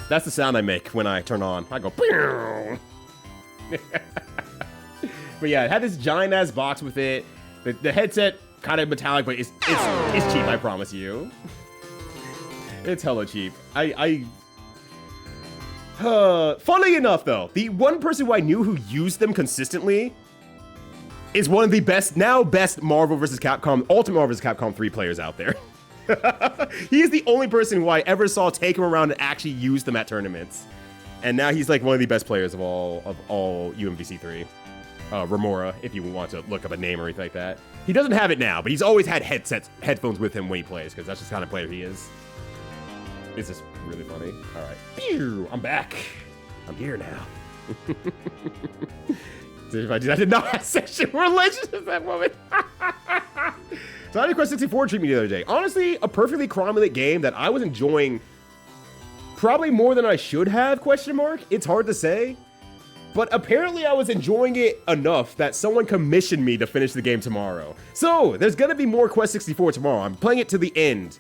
That's the sound I make when I turn on. I go. But yeah, it had this giant ass box with it. The headset kind of metallic, but it's cheap. I promise you. It's hella cheap. Funnily enough, though, the one person who I knew who used them consistently is one of the best Marvel vs. Capcom, Ultimate Marvel vs. Capcom 3 players out there. He is the only person who I ever saw take him around and actually use them at tournaments. And now he's like one of the best players of all UMVC 3. Remora, if you want to look up a name or anything like that. He doesn't have it now, but he's always had headphones with him when he plays, because that's just the kind of player he is. It's just really funny. All right. I'm back. I'm here now. I did not have sexual relations with that woman. So how did Quest 64 treat me the other day? Honestly, a perfectly cromulent game that I was enjoying probably more than I should have, question mark. It's hard to say. But apparently I was enjoying it enough that someone commissioned me to finish the game tomorrow. So there's gonna be more Quest 64 tomorrow. I'm playing it to the end.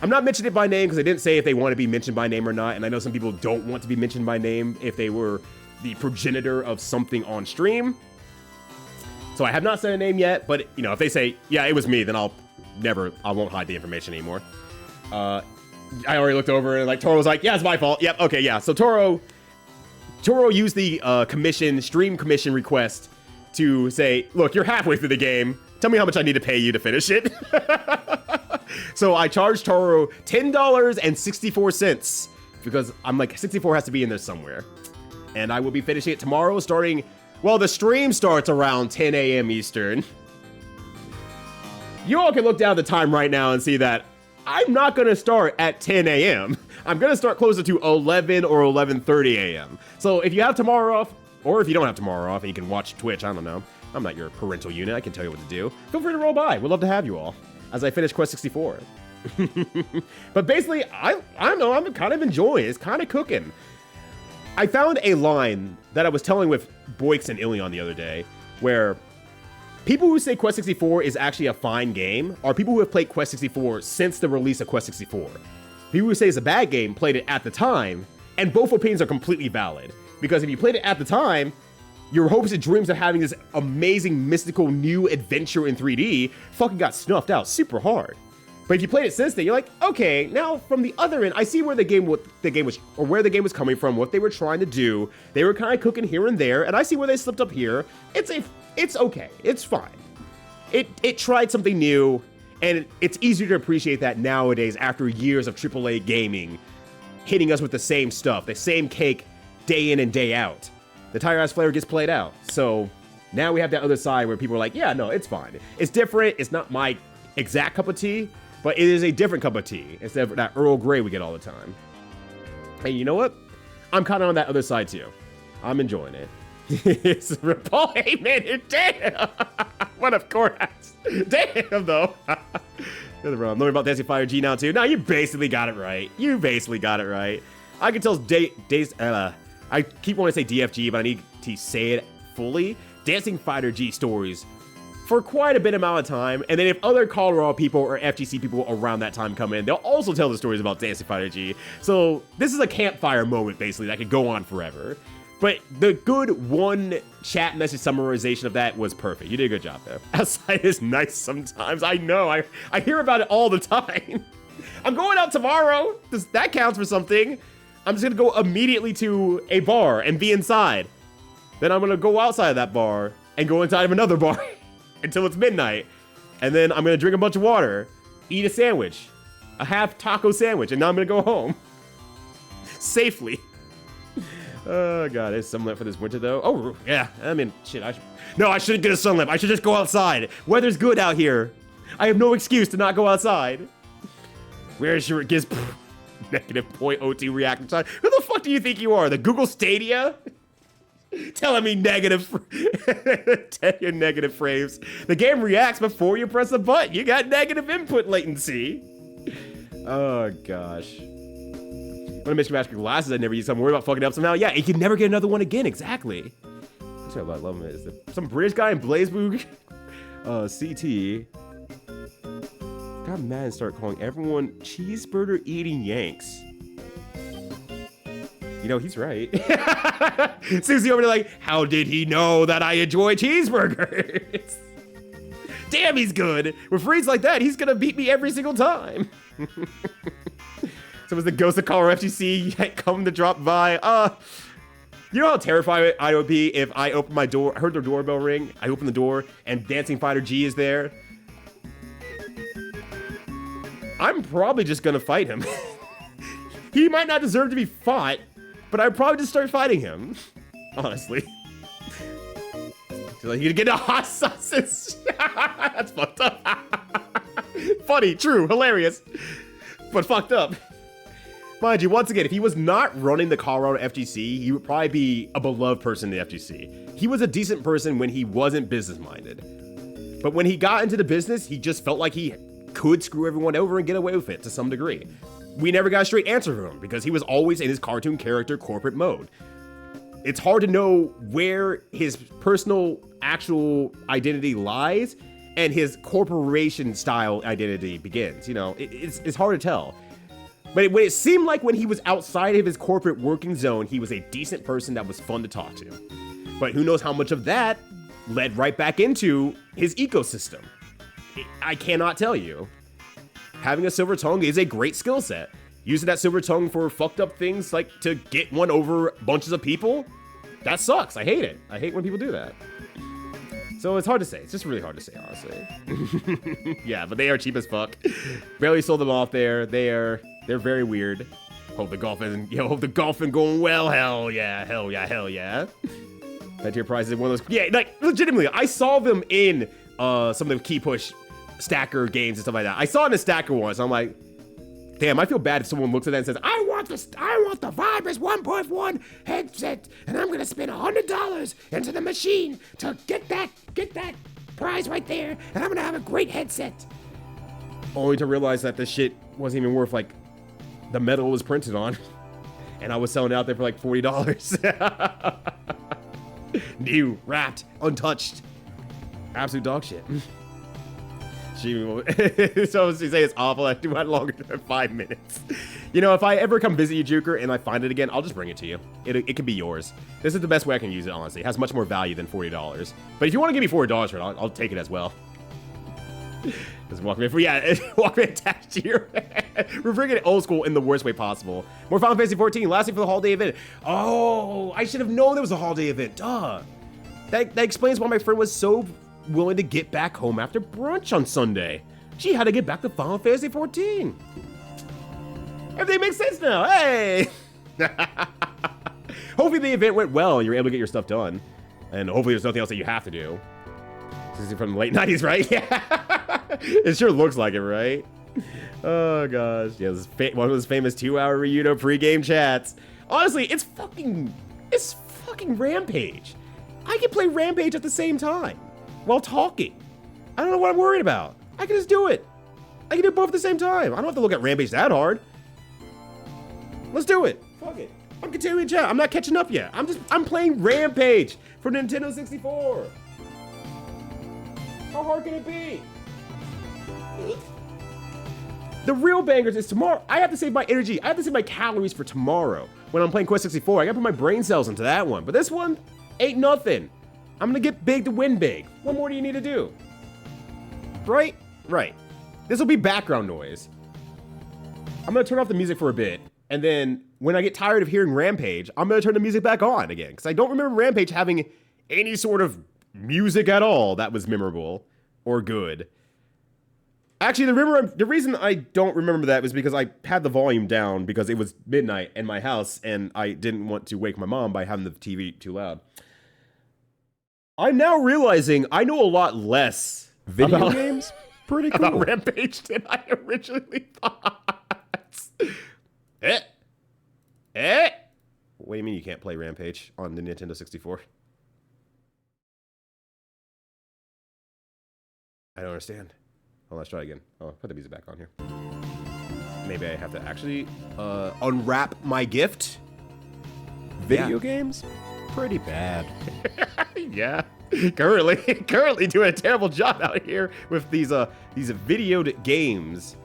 I'm not mentioning it by name because they didn't say if they want to be mentioned by name or not. And I know some people don't want to be mentioned by name if they were the progenitor of something on stream. So I have not said a name yet, but you know, if they say, yeah, it was me, then I won't hide the information anymore. I already looked over and like Toro was like, yeah, it's my fault. Yep, okay, yeah. So Toro used the stream commission request to say, look, you're halfway through the game. Tell me how much I need to pay you to finish it. So I charged Toro $10.64 because I'm like, 64 has to be in there somewhere. And I will be finishing it tomorrow starting, well, the stream starts around 10 a.m. Eastern. You all can look down the time right now and see that I'm not going to start at 10 a.m. I'm going to start closer to 11 or 11:30 a.m. So if you have tomorrow off, or if you don't have tomorrow off and you can watch Twitch, I don't know. I'm not your parental unit. I can tell you what to do. Feel free to roll by. We'd love to have you all as I finish Quest 64. But basically, I don't know. I'm kind of enjoying it. It's kind of cooking. I found a line that I was telling with Boix and Ilion the other day where people who say Quest 64 is actually a fine game are people who have played Quest 64 since the release of Quest 64. People who say it's a bad game played it at the time, and both opinions are completely valid. Because if you played it at the time, your hopes and dreams of having this amazing, mystical, new adventure in 3D fucking got snuffed out super hard. But if you played it since then, you're like, okay, now from the other end, I see where the game was coming from, what they were trying to do. They were kind of cooking here and there, and I see where they slipped up here. It's okay. It's fine. It tried something new, and it's easier to appreciate that nowadays after years of AAA gaming hitting us with the same stuff, the same cake day in and day out. The tire ass flavor gets played out. So now we have that other side where people are like, yeah, no, it's fine. It's different. It's not my exact cup of tea, but it is a different cup of tea instead of that Earl Grey we get all the time. And you know what? I'm kind of on that other side too. I'm enjoying it. It's Paul Heyman. Damn. What of course. Damn though. You're wrong. Learning about Dancing Fire G now too. No, you basically got it right. I can tell I keep wanting to say DFG, but I need to say it fully. Dancing Fighter G stories for quite a bit amount of time, and then if other Colorado people or FGC people around that time come in, they'll also tell the stories about Dancing Fighter G. So this is a campfire moment, basically, that could go on forever. But the good one chat message summarization of that was perfect. You did a good job there. Outside is nice sometimes. I know. I hear about it all the time. I'm going out tomorrow. That counts for something. I'm just going to go immediately to a bar and be inside. Then I'm going to go outside of that bar and go inside of another bar until it's midnight. And then I'm going to drink a bunch of water, eat a sandwich, a half taco sandwich, and now I'm going to go home. Safely. Oh, God, there's sunlight for this winter, though. Oh, yeah, I mean, shit, I shouldn't get a sun lamp. I should just go outside. Weather's good out here. I have no excuse to not go outside. Where's your gives negative 0.02 reaction time? Who the fuck do you think you are? The Google Stadia? Telling me negative frames. The game reacts before you press a button. You got negative input latency. Oh, gosh. When I miss your glasses, I never use them. I'm worried about fucking up somehow. Yeah, you can never get another one again. Exactly. That's what I love him is some British guy in Blazeboog, CT, got mad and started calling everyone cheeseburger eating Yanks. You know, he's right. Susie over there like, how did he know that I enjoy cheeseburgers? Damn, he's good. With reads like that, he's gonna beat me every single time. So was the ghost of Colorado FGC yet come to drop by? You know how terrified I would be if I opened my door, I heard the doorbell ring, I opened the door, and Dancing Fighter G is there? I'm probably just gonna fight him. He might not deserve to be fought, but I'd probably just start fighting him. Honestly. So like, you get a hot sausage. That's fucked up. Funny, true, hilarious, but fucked up. Mind you, once again, if he was not running the Colorado FGC, he would probably be a beloved person in the FGC. He was a decent person when he wasn't business-minded. But when he got into the business, he just felt like he could screw everyone over and get away with it to some degree. We never got a straight answer from him because he was always in his cartoon character corporate mode. It's hard to know where his personal actual identity lies and his corporation style identity begins. You know, it's hard to tell. But it seemed like when he was outside of his corporate working zone, he was a decent person that was fun to talk to. But who knows how much of that led right back into his ecosystem. I cannot tell you. Having a silver tongue is a great skill set. Using that silver tongue for fucked up things like to get one over bunches of people, that sucks. I hate it. I hate when people do that. So it's hard to say. It's just really hard to say, honestly. Yeah, but they are cheap as fuck. Barely sold them off there. They're very weird. Hope the golfing going well. Hell yeah, hell yeah, hell yeah. That tier prize is one of those. Yeah, like legitimately, I saw them in some of the key push stacker games and stuff like that. I saw it in a stacker once. And I'm like, damn, I feel bad if someone looks at that and says, I want the Vibers 1.1 headset, and I'm gonna spend $100 into the machine to get that prize right there, and I'm gonna have a great headset. Only to realize that this shit wasn't even worth like the metal it was printed on, and I was selling it out there for like $40. New, wrapped, untouched, absolute dog shit. So to say it's awful, I do want longer than 5 minutes. You know, if I ever come visit you, Juker, and I find it again, I'll just bring it to you. It can be yours. This is the best way I can use it, honestly. It has much more value than $40. But if you want to give me $40 for it, I'll take it as well. Just Walkman attached to your head. We're bringing it old school in the worst way possible. More Final Fantasy 14, lastly for the holiday event. Oh, I should have known there was a holiday event. Duh. That explains why my friend was so willing to get back home after brunch on Sunday. She had to get back to Final Fantasy 14. Everything makes sense now. Hey! Hopefully the event went well. You're able to get your stuff done. And hopefully there's nothing else that you have to do. This is from the late 90s, right? Yeah. It sure looks like it, right? Oh, gosh. Yeah, this is one of those famous 2-hour Ryudo pregame chats. Honestly, it's fucking Rampage. I can play Rampage at the same time while talking. I don't know what I'm worried about. I can just do it. I can do both at the same time. I don't have to look at Rampage that hard. Let's do it. Fuck it. I'm continuing chat. I'm not catching up yet. I'm playing Rampage for Nintendo 64. How hard can it be? The real bangers is tomorrow. I have to save my energy. I have to save my calories for tomorrow. When I'm playing Quest 64, I gotta put my brain cells into that one. But this one ain't nothing. I'm gonna get big to win big. What more do you need to do? Right? Right. This will be background noise. I'm gonna turn off the music for a bit. And then when I get tired of hearing Rampage, I'm gonna turn the music back on again. Because I don't remember Rampage having any sort of music at all that was memorable or good. Actually, the reason I don't remember that was because I had the volume down because it was midnight in my house and I didn't want to wake my mom by having the TV too loud. I'm now realizing I know a lot less
Video games? Pretty cool.
about Rampage than I originally thought. What do you mean you can't play Rampage on the Nintendo 64? I don't understand. Oh, let's try again. Oh, put the music back on here. Maybe I have to actually unwrap my gift.
Video games? Pretty bad.
Yeah. Currently doing a terrible job out here with these videoed games.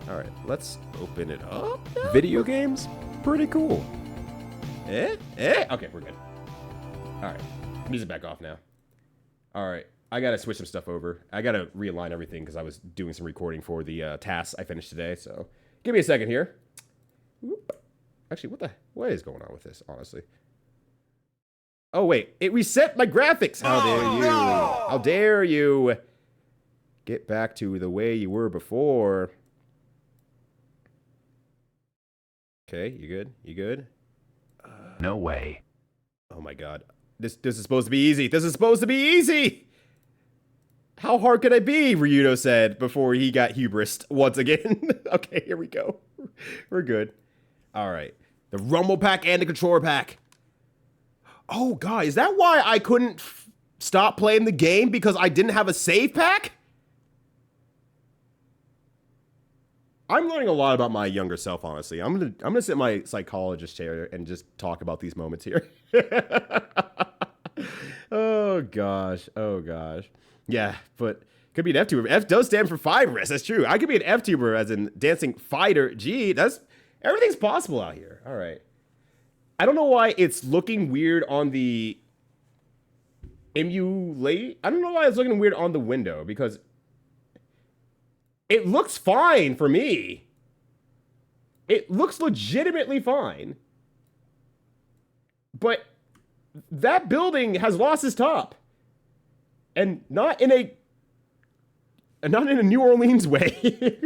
All right, let's open it up.
Video games? Pretty cool.
Okay, we're good. All right, music back off now. All right. I gotta switch some stuff over. I gotta realign everything because I was doing some recording for the tasks I finished today. So give me a second here. Actually, what is going on with this, honestly? Oh, wait. It reset my graphics. How dare you? No! How dare you? Get back to the way you were before. Okay, you good? You good?
No way.
Oh, my God. This is supposed to be easy. This is supposed to be easy. How hard could I be? Ryudo said before he got hubrised once again. Okay, here we go. We're good. All right. The Rumble Pack and the Controller Pack. Oh, God. Is that why I couldn't stop playing the game? Because I didn't have a save pack? I'm learning a lot about my younger self, honestly. I'm gonna sit in my psychologist chair and just talk about these moments here. Oh, gosh. Oh, gosh. Yeah, but could be an F-tuber. F does stand for Fibrous. That's true. I could be an F-tuber as in dancing fighter. Gee, that's Everything's possible out here. All right. I don't know why it's looking weird on the emulate. I don't know why it's looking weird on the window, because it looks fine for me. It looks legitimately fine. But that building has lost its top. And not in a New Orleans way.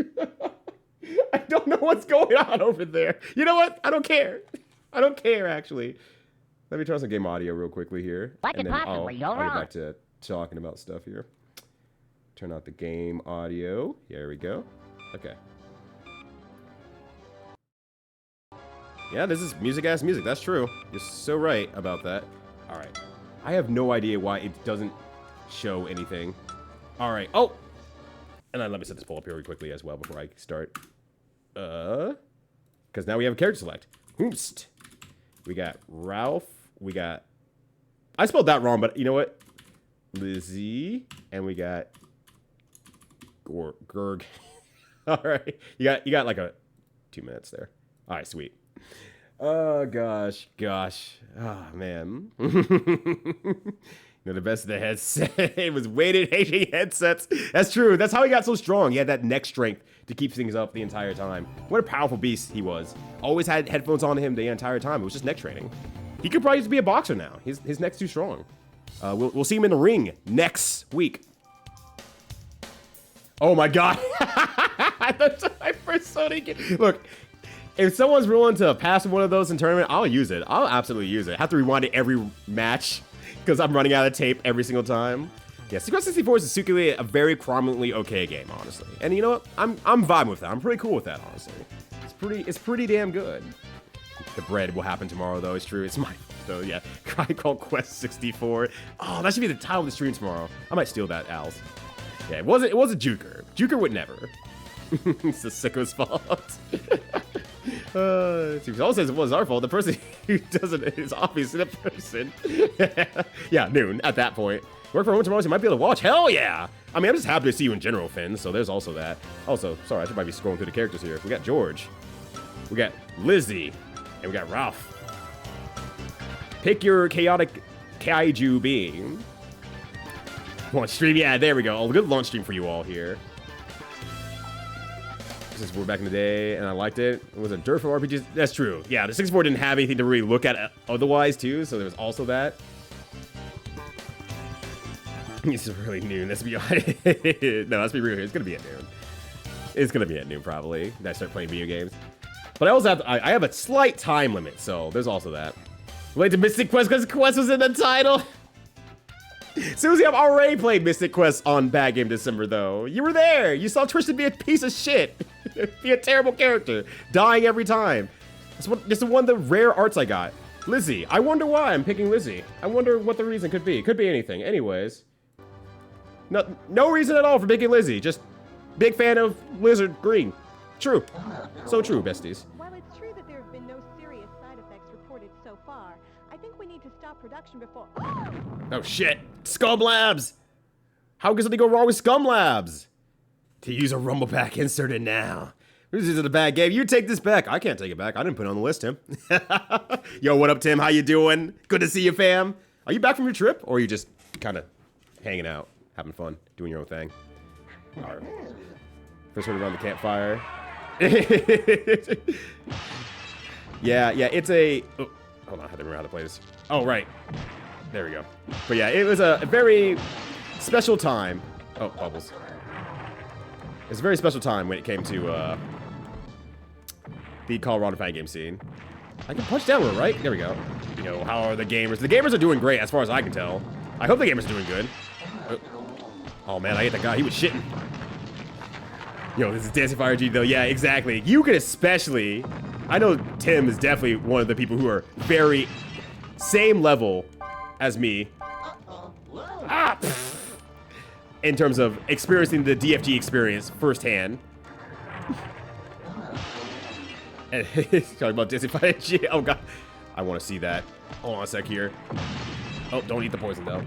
I don't know what's going on over there. You know what? I don't care. I don't care, actually. Let me try some game audio real quickly here.
What could possibly go
I'll get
wrong?
back to talking about stuff here. Turn out the game audio. Here we go. Okay. Yeah, this is music-ass music. That's true. You're so right about that. All right. I have no idea why it doesn't show anything. All right. Oh! And then let me set this poll up here really quickly as well before I start. Because now we have a character select. Hoomst. We got Ralph. We got... I spelled that wrong, but you know what? Lizzie. And we got... Gerg. All right. You got like 2 minutes there. All right, sweet. Oh, gosh. Oh, man. You know, the best of the headset. It was weighted aging headsets. That's true. That's how he got so strong. He had that neck strength to keep things up the entire time. What a powerful beast he was. Always had headphones on him the entire time. It was just neck training. He could probably just be a boxer now. His neck's too strong. We'll see him in the ring next week. Oh my god. That's my first Sonic game. Look, if someone's willing to pass one of those in tournament, I'll use it. I'll absolutely use it. I have to rewind it every match because I'm running out of tape every single time. Yeah, Secret 64 is secretly a very prominently okay game, honestly. And you know what? I'm vibing with that. I'm pretty cool with that, honestly. It's pretty damn good. The bread will happen tomorrow, though. It's true. It's my though. Yeah, Cry Call Quest 64. Oh, that should be the title of the stream tomorrow. I might steal that, Al's. Yeah, it wasn't Juker. Juker would never. It's the sicko's fault. It also says it was our fault. The person who does it is obviously the person. Yeah, noon at that point. Work from home tomorrow, so you might be able to watch. Hell yeah! I mean, I'm just happy to see you in general, Finn, so there's also that. Also, sorry, I should might be scrolling through the characters here. We got George. We got Lizzie. And we got Ralph. Pick your chaotic kaiju being. Launch stream, yeah, there we go. A good launch stream for you all here. Since we're back in the day, and I liked it. It was a dirt for RPGs. That's true. Yeah, the 64 didn't have anything to really look at otherwise, too, so there was also that. This is really noon. Let's be honest. No, let's be real here. It's gonna be at noon. It's gonna be at noon probably. That I start playing video games. But I also have I have a slight time limit, so there's also that. Relate to Mystic Quest because Quest was in the title. Susie, I've already played Mystic Quest on Bad Game December, though. You were there. You saw Tristan be a piece of shit. Be a terrible character, dying every time. This is one of the rare arts I got. Lizzie. I wonder why I'm picking Lizzie. I wonder what the reason could be. Could be anything. Anyways. No reason at all for picking Lizzie. Just big fan of Lizard Green. True. So true, besties.
While it's true that there have been no serious side effects reported so far, I think we need to stop production before...
Oh shit! Scum Labs! How could something go wrong with Scum Labs? To use a Rumble Pack inserted now. This is a bad game. You take this back. I can't take it back. I didn't put it on the list, Tim. Yo, what up, Tim? How you doing? Good to see you, fam. Are you back from your trip? Or are you just kind of hanging out, having fun, doing your own thing? All right. First one around the campfire. Yeah, it's a... Oh, hold on, I have to remember how to play this. Oh, right. There we go. But yeah, it was a very special time. Oh, bubbles. It was a very special time when it came to the Colorado fan game scene. I can punch downward, right? There we go. You know, how are the gamers? The gamers are doing great as far as I can tell. I hope the gamers are doing good. Oh man, I hit that guy. He was shitting. Yo, this is Dancing Fire G though. Yeah, exactly. You could especially... I know Tim is definitely one of the people who are very same level as me. Ah, in terms of experiencing the DFG experience firsthand. Talking about Dancing Fire G. Oh god. I want to see that. Hold on a sec here. Oh, don't eat the poison though.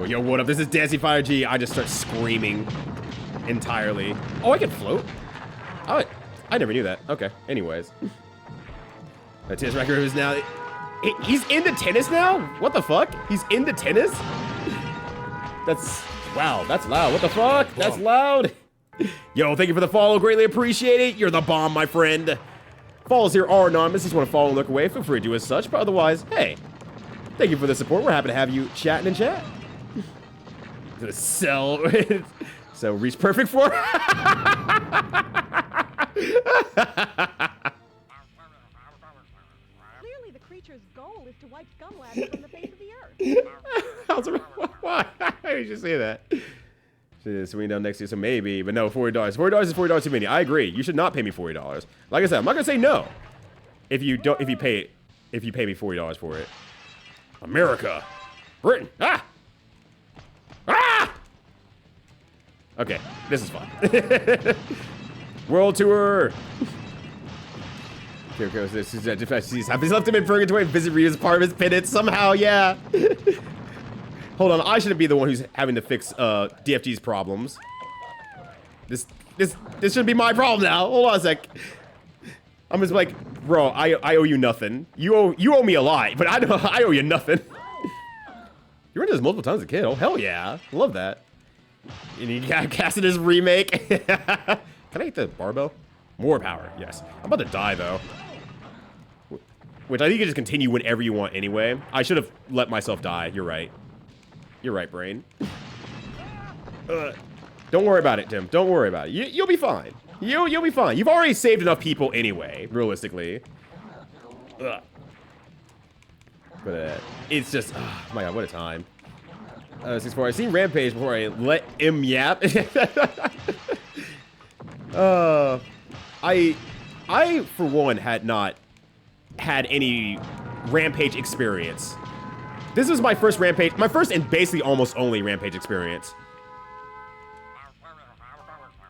Yo, what up? This is Dancing Fire G. I just start screaming entirely. Oh, I can float? Oh, I I never knew that. Okay. Anyways. The tennis record is now... He's into tennis now? What the fuck? He's into tennis? That's... Wow, that's loud. What the fuck? That's loud. Yo, thank you for the follow. Greatly appreciate it. You're the bomb, my friend. Follows here are anonymous. Just want to follow and look away. Feel free to do as such. But otherwise, hey, thank you for the support. We're happy to have you chatting in chat. To sell... So, reach perfect for...
Clearly, the creature's goal is to wipe scum labs from the face of the earth.
Why? Why did you say that? Swing down next year, so maybe, but no, $40. $40 is $40 too many. I agree. You should not pay me $40. Like I said, I'm not gonna say no. If you pay me $40 for it. America, Britain, Okay, this is fun. World Tour. Okay, this is he's left him in purgatory. Visit Ryu as part of his penance somehow. Yeah. Hold on, I shouldn't be the one who's having to fix DFG's problems. This shouldn't be my problem now. Hold on a sec. I'm just like, bro, I owe you nothing. You owe me a lot, but I owe you nothing. You were into this multiple times as a kid. Oh hell yeah, love that. And he got casted his remake. Can I hit the barbell? More power, yes. I'm about to die though. Which I think you can just continue whenever you want anyway. I should have let myself die. You're right. You're right, brain. Don't worry about it, Tim. Don't worry about it. You'll be fine. You'll be fine. You've already saved enough people anyway, realistically. But it's just, oh my god, what a time. 6-4. I've seen Rampage before I let him yap. I for one had not had any Rampage experience. This was my first Rampage, my first and basically almost only Rampage experience.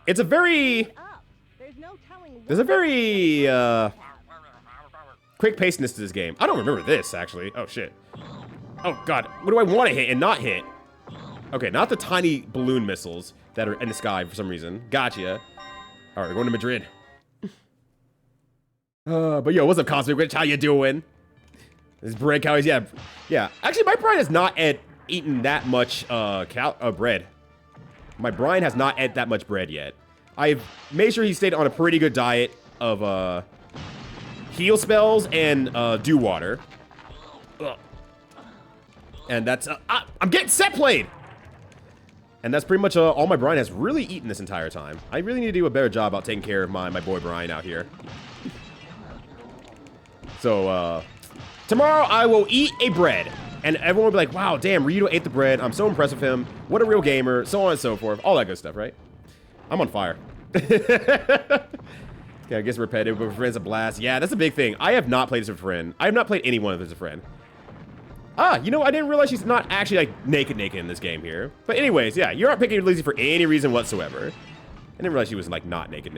It's a very, there's a very quick pacedness to this game. I don't remember this actually. Oh shit. Oh god, what do I want to hit and not hit? Okay, not the tiny balloon missiles that are in the sky for some reason. Gotcha. All right, we're going to Madrid. But yo, what's up, Cosmic Witch? How you doing? This bread cows, yeah. Actually, my brine has not eaten that much bread. My brine has not ate that much bread yet. I've made sure he stayed on a pretty good diet of heal spells and dew water. And that's I'm getting set played. And that's pretty much all my brine has really eaten this entire time. I really need to do a better job about taking care of my boy Brian out here. So, tomorrow I will eat a bread. And everyone will be like, wow, damn, Ryu ate the bread. I'm so impressed with him. What a real gamer. So on and so forth. All that good stuff, right? I'm on fire. Okay, I guess repetitive, but friends a blast. Yeah, that's a big thing. I have not played as a friend. I have not played anyone as a friend. You know, I didn't realize she's not actually, like, naked in this game here. But anyways, yeah, you're not picking Lizzie for any reason whatsoever. I didn't realize she was, like, not naked.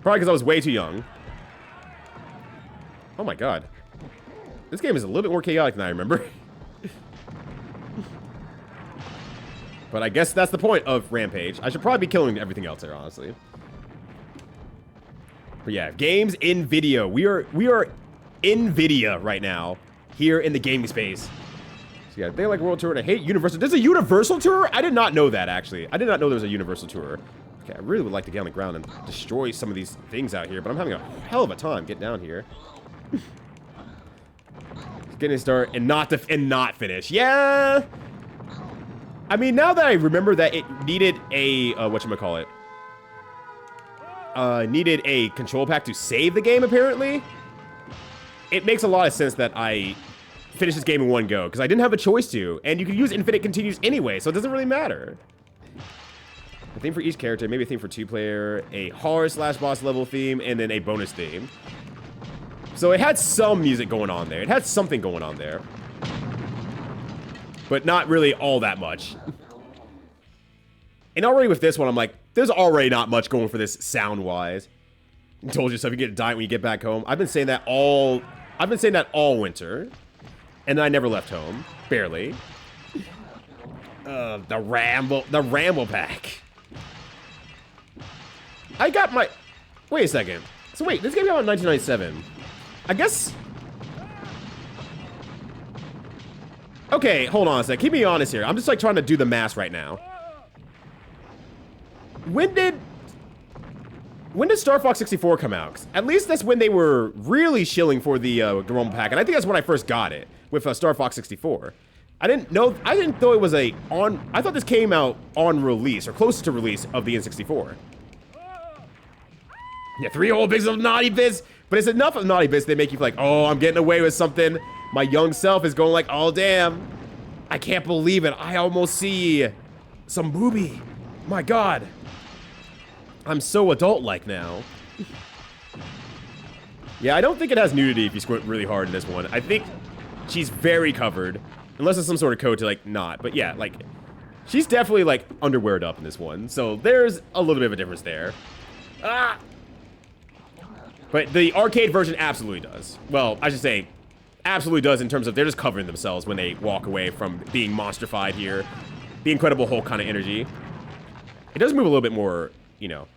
Probably because I was way too young. Oh my god. This game is a little bit more chaotic than I remember. But I guess that's the point of Rampage. I should probably be killing everything else there, honestly. But yeah, games in video. We are in video right now. Here in the gaming space. So yeah, they like World Tour and I hate Universal. There's a Universal Tour? I did not know that, actually. I did not know there was a Universal Tour. Okay, I really would like to get on the ground and destroy some of these things out here, but I'm having a hell of a time getting down here. Getting started and not finish. Yeah. I mean, now that I remember that it needed a whatchamacallit. Needed a control pack to save the game, apparently. It makes a lot of sense that I finish this game in one go, because I didn't have a choice to, and you can use infinite continues anyway, so it doesn't really matter. A theme for each character, maybe a theme for 2-player, a horror/boss level theme, and then a bonus theme. So it had some music going on there. It had something going on there. But not really all that much. And already with this one, I'm like, there's already not much going for this sound-wise. I told you so, if you get a diet when you get back home. I've been saying that all winter. And I never left home. Barely. The ramble pack. I got my... Wait a second. So wait, this game came out in 1997. I guess... Okay, hold on a sec. Keep me honest here. I'm just like trying to do the math right now. When did Star Fox 64 come out? 'Cause at least that's when they were really shilling for the Rumble Pack, and I think that's when I first got it with Star Fox 64. I didn't know it was I thought this came out on release or close to release of the N64. Yeah, 3 whole bits of naughty bits, but it's enough of naughty bits they make you feel like, oh, I'm getting away with something. My young self is going like, oh damn, I can't believe it. I almost see some boobie. My God. I'm so adult-like now. Yeah, I don't think it has nudity if you squint really hard in this one. I think she's very covered. Unless it's some sort of code to, like, not. But yeah, like, she's definitely, like, underweared up in this one. So there's a little bit of a difference there. Ah! But the arcade version absolutely does. Well, I should say, absolutely does in terms of they're just covering themselves when they walk away from being monstrified here. The Incredible Hulk kind of energy. It does move a little bit more, you know,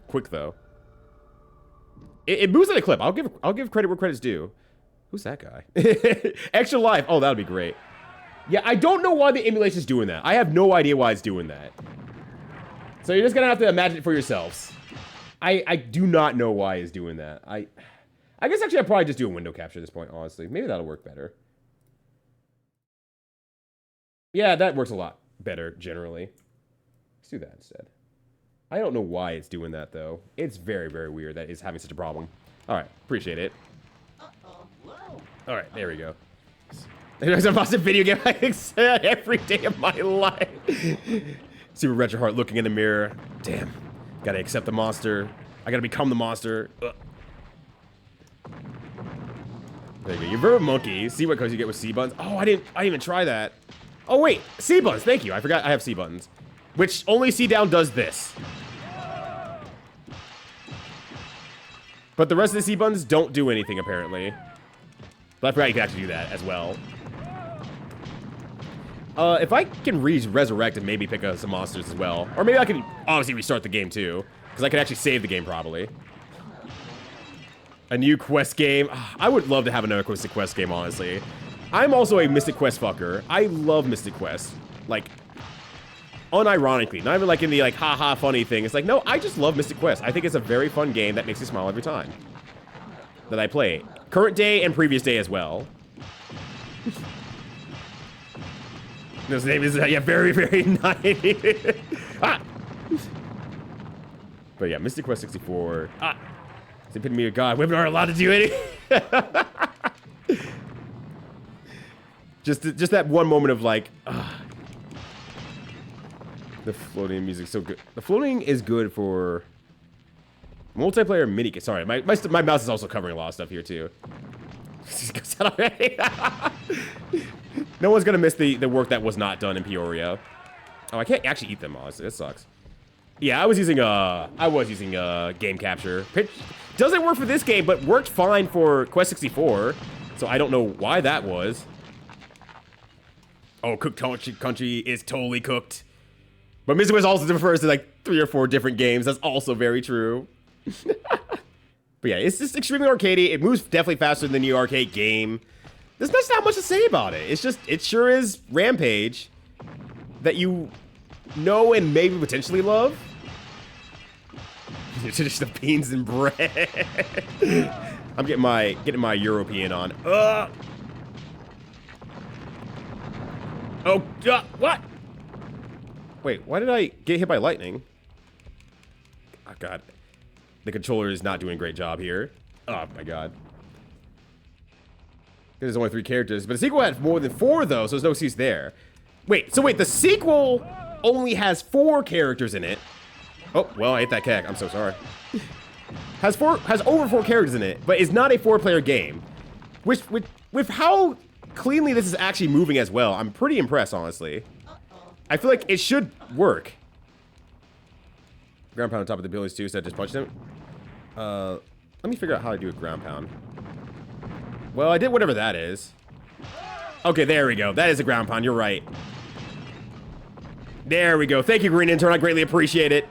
quick though. It moves at a clip. I'll give credit where credit's due. Who's that guy? Extra life. Oh, that would be great. Yeah, I don't know why the emulation's doing that. I have no idea why it's doing that. So you're just gonna have to imagine it for yourselves. I do not know why it's doing that. I guess actually I'd probably just do a window capture at this point, honestly. Maybe that'll work better. Yeah, that works a lot better, generally. Let's do that instead. I don't know why it's doing that, though. It's very, very weird that it's having such a problem. Alright, appreciate it. Alright, there we go. There's a massive video game I said every day of my life. Super Retro Heart looking in the mirror. Damn. Gotta accept the monster. I gotta become the monster. Ugh. There you go. You're very monkey. See what you get with C buttons. Oh, I didn't even try that. Oh wait, C buttons. Thank you. I forgot I have C buttons. Which only C down does this. But the rest of the C buttons don't do anything apparently. But I forgot you can actually do that as well. If I can resurrect and maybe pick up some monsters as well. Or maybe I can obviously restart the game too. Because I can actually save the game properly. A new quest game. I would love to have another Mystic Quest game, honestly. I'm also a Mystic Quest fucker. I love Mystic Quest. Like, unironically. Not even like in the like, haha funny thing. It's like, no, I just love Mystic Quest. I think it's a very fun game that makes me smile every time that I play it. Current day and previous day as well. His name is, yeah, very, very nice. Ah! But yeah, Mystic Quest 64. Ah! It's the epitome of God. Women aren't allowed to do anything. just that one moment of like, the floating music's so good. The floating is good for multiplayer mini. Sorry, my mouse is also covering a lot of stuff here too. No one's gonna miss the work that was not done in Peoria. Oh, I can't actually eat them, honestly. That sucks. Yeah, I was using game capture. Pitch doesn't work for this game, but worked fine for Quest 64. So I don't know why that was. Oh, cooked country is totally cooked. But Mystic Quest also refers to like 3 or 4 different games. That's also very true. But yeah, it's just extremely arcadey. It moves definitely faster than the new arcade game. There's not much to say about it. It's just, it sure is Rampage that you know and maybe potentially love. Just the beans and bread. I'm getting my European on. Oh, what? Wait, why did I get hit by lightning? Oh, God. The controller is not doing a great job here. Oh, my God. There's only 3 characters, but the sequel had more than 4, though, so there's no excuse there. Wait, the sequel only has 4 characters in it. Oh, well, I hit that keg. I'm so sorry. Has over 4 characters in it, but is not a 4-player game. Which, with how cleanly this is actually moving as well, I'm pretty impressed, honestly. I feel like it should work. Ground pound on top of the abilities too, instead of just punching him. Let me figure out how to do a ground pound. Well, I did whatever that is. Okay, there we go. That is a ground pound. You're right. There we go. Thank you, Green Intern. I greatly appreciate it.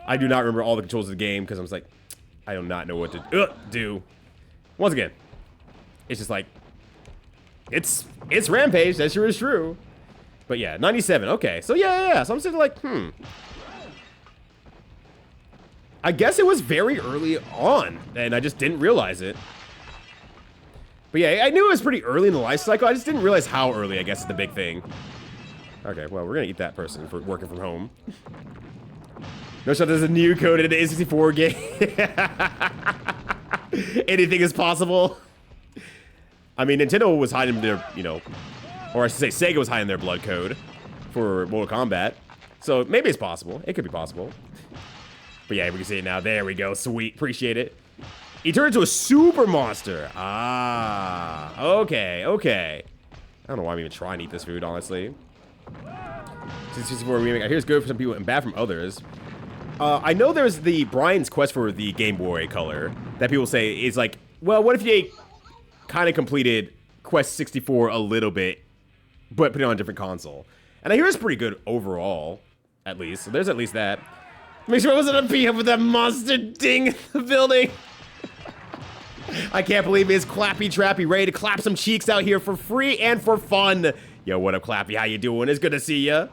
I do not remember all the controls of the game because I was like, I do not know what to do. Once again, it's just like, it's Rampage. That sure is true. But yeah, 97. Okay, so yeah. So I'm sitting like, I guess it was very early on, and I just didn't realize it. But yeah, I knew it was pretty early in the life cycle. I just didn't realize how early, I guess, is the big thing. Okay, well, we're gonna eat that person for working from home. No shot, there's a new code in an A64 game. Anything is possible. I mean, Nintendo was hiding their, or I should say Sega was hiding their blood code for Mortal Kombat. So maybe it's possible. It could be possible. But yeah, we can see it now. There we go. Sweet. Appreciate it. He turned into a super monster. Ah. Okay. I don't know why I'm even trying to eat this food, honestly. 64 remake. I hear it's good for some people and bad from others. I know there's the Brian's Quest for the Game Boy Color that people say is like, well, what if you kind of completed Quest 64 a little bit, but put it on a different console? And I hear it's pretty good overall, at least. So there's at least that. Make sure I wasn't a PM with that monster ding in the building. I can't believe it's Clappy Trappy ready to clap some cheeks out here for free and for fun. Yo, what up, Clappy? How you doing? It's good to see ya.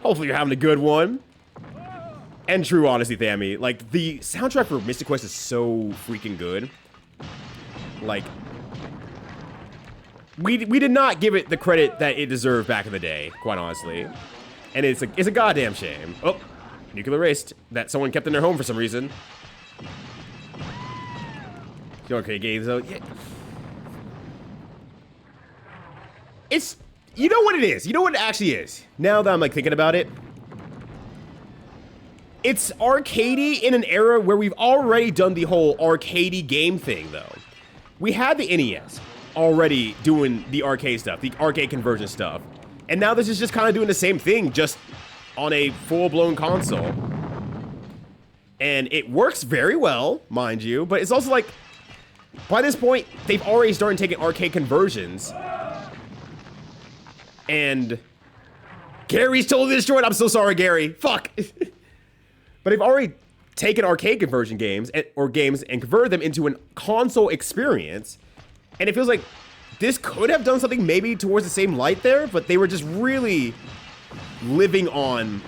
Hopefully you're having a good one. And true honesty, Thammy, like, the soundtrack for Mystic Quest is so freaking good. Like, we did not give it the credit that it deserved back in the day, quite honestly. And it's a goddamn shame. Oh, nuclear waste that someone kept in their home for some reason. Okay, games though. Yeah. It's, you know what it is. You know what it actually is. Now that I'm like thinking about it. It's arcadey in an era where we've already done the whole arcadey game thing, though. We had the NES already doing the arcade stuff, the arcade conversion stuff. And now this is just kind of doing the same thing, just on a full-blown console. And it works very well, mind you, but it's also like, by this point, they've already started taking arcade conversions. And Gary's totally destroyed. I'm so sorry, Gary. Fuck. But they've already taken arcade conversion games and converted them into a console experience. And it feels like this could have done something maybe towards the same light there, but they were just really living on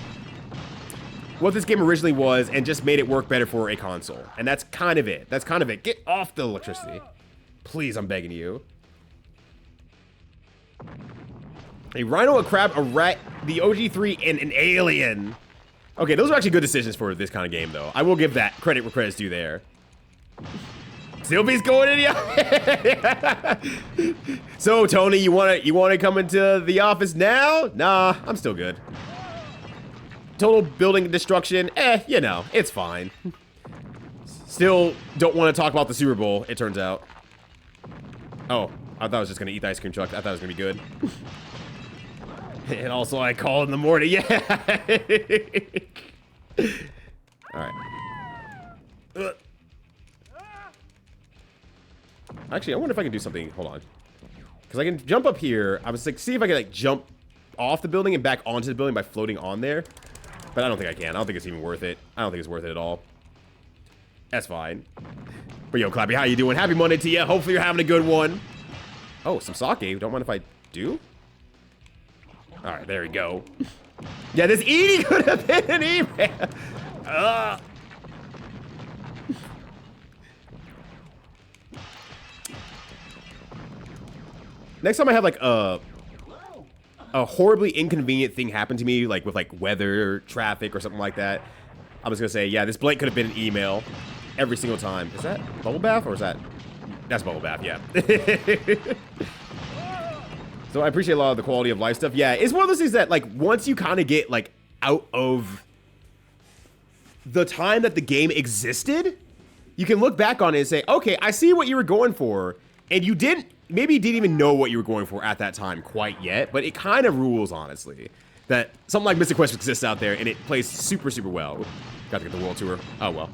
what this game originally was and just made it work better for a console. And that's kind of it. That's kind of it. Get off the electricity. Please, I'm begging you. A rhino, a crab, a rat, the OG3, and an alien. Okay, those are actually good decisions for this kind of game, though. I will give that credit where credit's due there. Sylvie's going in, yeah. So, Tony, you wanna come into the office now? Nah, I'm still good. Total building destruction, it's fine. Still don't want to talk about the Super Bowl, it turns out. Oh, I thought I was just gonna eat the ice cream truck. I thought it was gonna be good. And also I called in the morning, yeah. Alright. Actually, I wonder if I can do something. Hold on. Because I can jump up here. I was like, see if I can like jump off the building and back onto the building by floating on there. But I don't think I can. I don't think it's even worth it. I don't think it's worth it at all. That's fine. But yo, Clappy, how you doing? Happy Monday to you. Hopefully you're having a good one. Oh, some sake. Don't mind if I do? Alright, there we go. Yeah, this eating could have been an email. Next time I have like a horribly inconvenient thing happen to me, like with like weather, traffic, or something like that, I'm just gonna say, yeah, this blank could have been an email every single time. Is that bubble bath or is that? That's bubble bath, yeah. So I appreciate a lot of the quality of life stuff. Yeah, it's one of those things that like once you kind of get like out of the time that the game existed, you can look back on it and say, okay, I see what you were going for, and you maybe didn't even know what you were going for at that time quite yet, but it kind of rules, honestly, that something like Mystic Quest exists out there and it plays super, super well. Got to get the World Tour. Oh, well.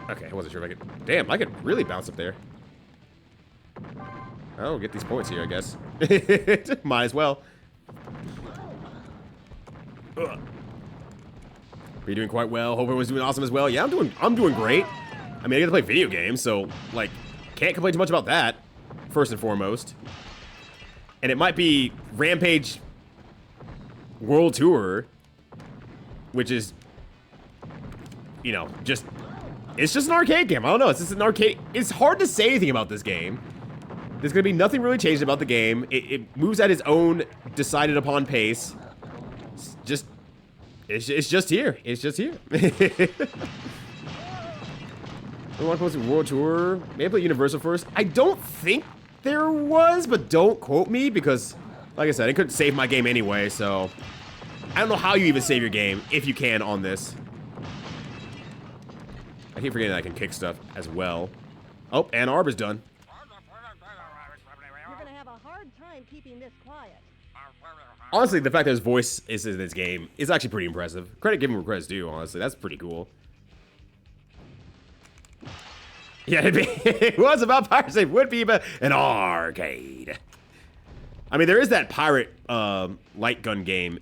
Okay, I wasn't sure if I could. Damn, I could really bounce up there. Oh, get these points here, I guess. Might as well. Are you doing quite well? Hope everyone's doing awesome as well. Yeah, I'm doing great. I mean, I get to play video games, so like, can't complain too much about that. First and foremost, and it might be Rampage World Tour, which is, you know, it's just an arcade game. I don't know. It's just an arcade. It's hard to say anything about this game. There's gonna be nothing really changed about the game. It moves at its own decided upon pace. It's just here. It's just here. We want to post a World Tour. Maybe play Universal first. I don't think there was, but don't quote me because, like I said, it couldn't save my game anyway. So I don't know how you even save your game if you can on this. I keep forgetting that I can kick stuff as well. Oh, Ann Arbor's done.
You're gonna have a hard time keeping this quiet.
Honestly, the fact that his voice is in this game is actually pretty impressive. Credit given where credit's due, honestly. That's pretty cool. Yeah, it was about pirates. It would be about an arcade. I mean, there is that pirate light gun game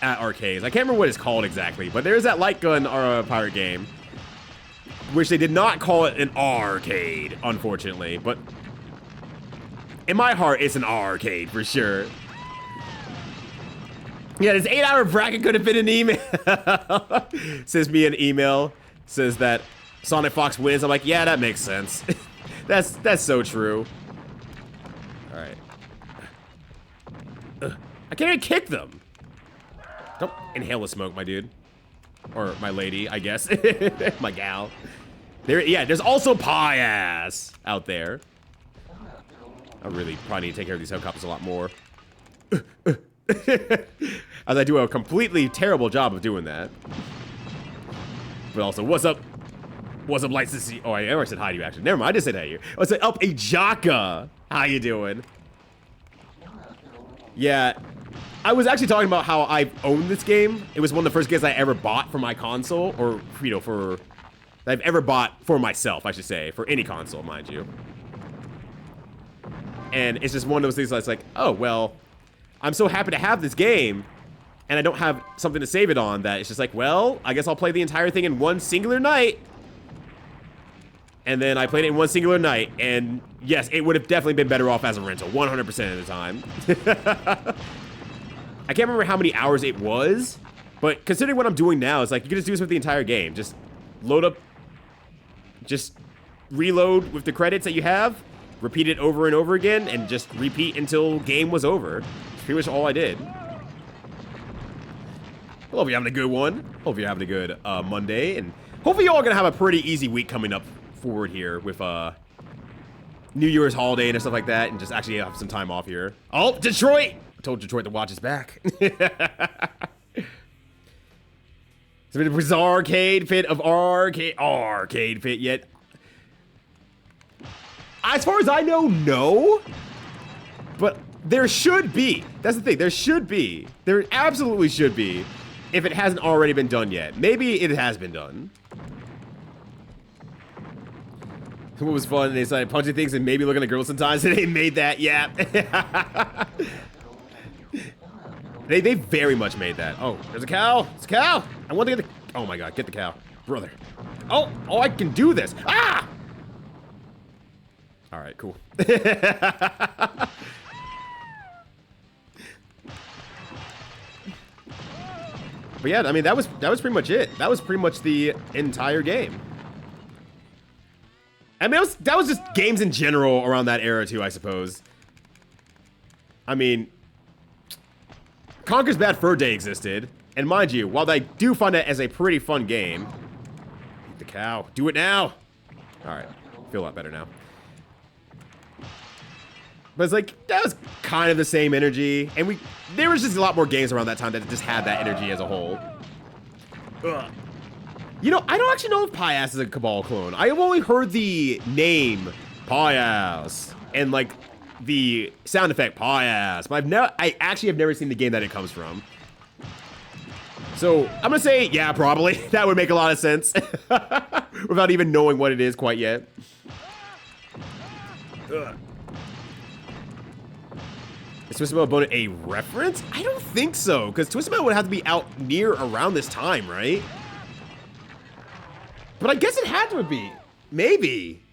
at arcades. I can't remember what it's called exactly, but there is that light gun pirate game, which they did not call it an arcade, unfortunately. But in my heart, it's an arcade for sure. Yeah, this 8-hour bracket could have been an email. Sends me an email. Says that Sonic Fox wins. I'm like, yeah, that makes sense. That's so true. All right. I can't even kick them. Don't inhale the smoke, my dude. Or my lady, I guess. My gal. Yeah, there's also pie ass out there. I really probably need to take care of these helicopters a lot more. As I do a completely terrible job of doing that. But also, what's up? What's up, lights to see? Oh, I never said hi to you, actually. Never mind, I just said hi to you. I said, up, a Jaka. How you doing? Yeah, I was actually talking about how I've owned this game. It was one of the first games I ever bought for my console, or, you know, that I've ever bought for myself, I should say, for any console, mind you. And it's just one of those things that's like, oh, well, I'm so happy to have this game, and I don't have something to save it on, that it's just like, well, I guess I'll play the entire thing in one singular night. And then I played it in one singular night, and yes, it would have definitely been better off as a rental, 100% of the time. I can't remember how many hours it was, but considering what I'm doing now, it's like, you can just do this with the entire game. Just load up, just reload with the credits that you have, repeat it over and over again, and just repeat until game was over. That's pretty much all I did. I hope you're having a good one. Hope you're having a good Monday, and hopefully you're all gonna have a pretty easy week coming up forward here with New Year's holiday and stuff like that, and just actually have some time off here. Oh, Detroit! I told Detroit to watch his back. It's been a bizarre arcade pit of arcade pit yet. As far as I know, no. But there should be. That's the thing. There should be. There absolutely should be. If it hasn't already been done yet. Maybe it has been done. What was fun? They started punching things and maybe looking at girls sometimes. And they made that. Yeah. They very much made that. Oh, there's a cow. It's a cow. I want to get the... Oh my god, get the cow. Brother. Oh, I can do this. Ah! All right, cool. But yeah, I mean, that was pretty much it. That was pretty much the entire game. I mean, that was just games in general around that era too, I suppose. I mean, Conker's Bad Fur Day existed, and mind you, while I do find that as a pretty fun game, eat the cow, do it now. All right, feel a lot better now. But it's like, that was kind of the same energy, and there was just a lot more games around that time that just had that energy as a whole. Ugh. You know, I don't actually know if Pie-Ass is a Cabal clone. I have only heard the name Pie-Ass and like the sound effect Pie-Ass, but I actually have never seen the game that it comes from. So I'm gonna say, yeah, probably. That would make a lot of sense without even knowing what it is quite yet. Ugh. Is Twisted Metal bonus a reference? I don't think so, because Twisted Metal would have to be out near around this time, right? But I guess it had to be. Maybe.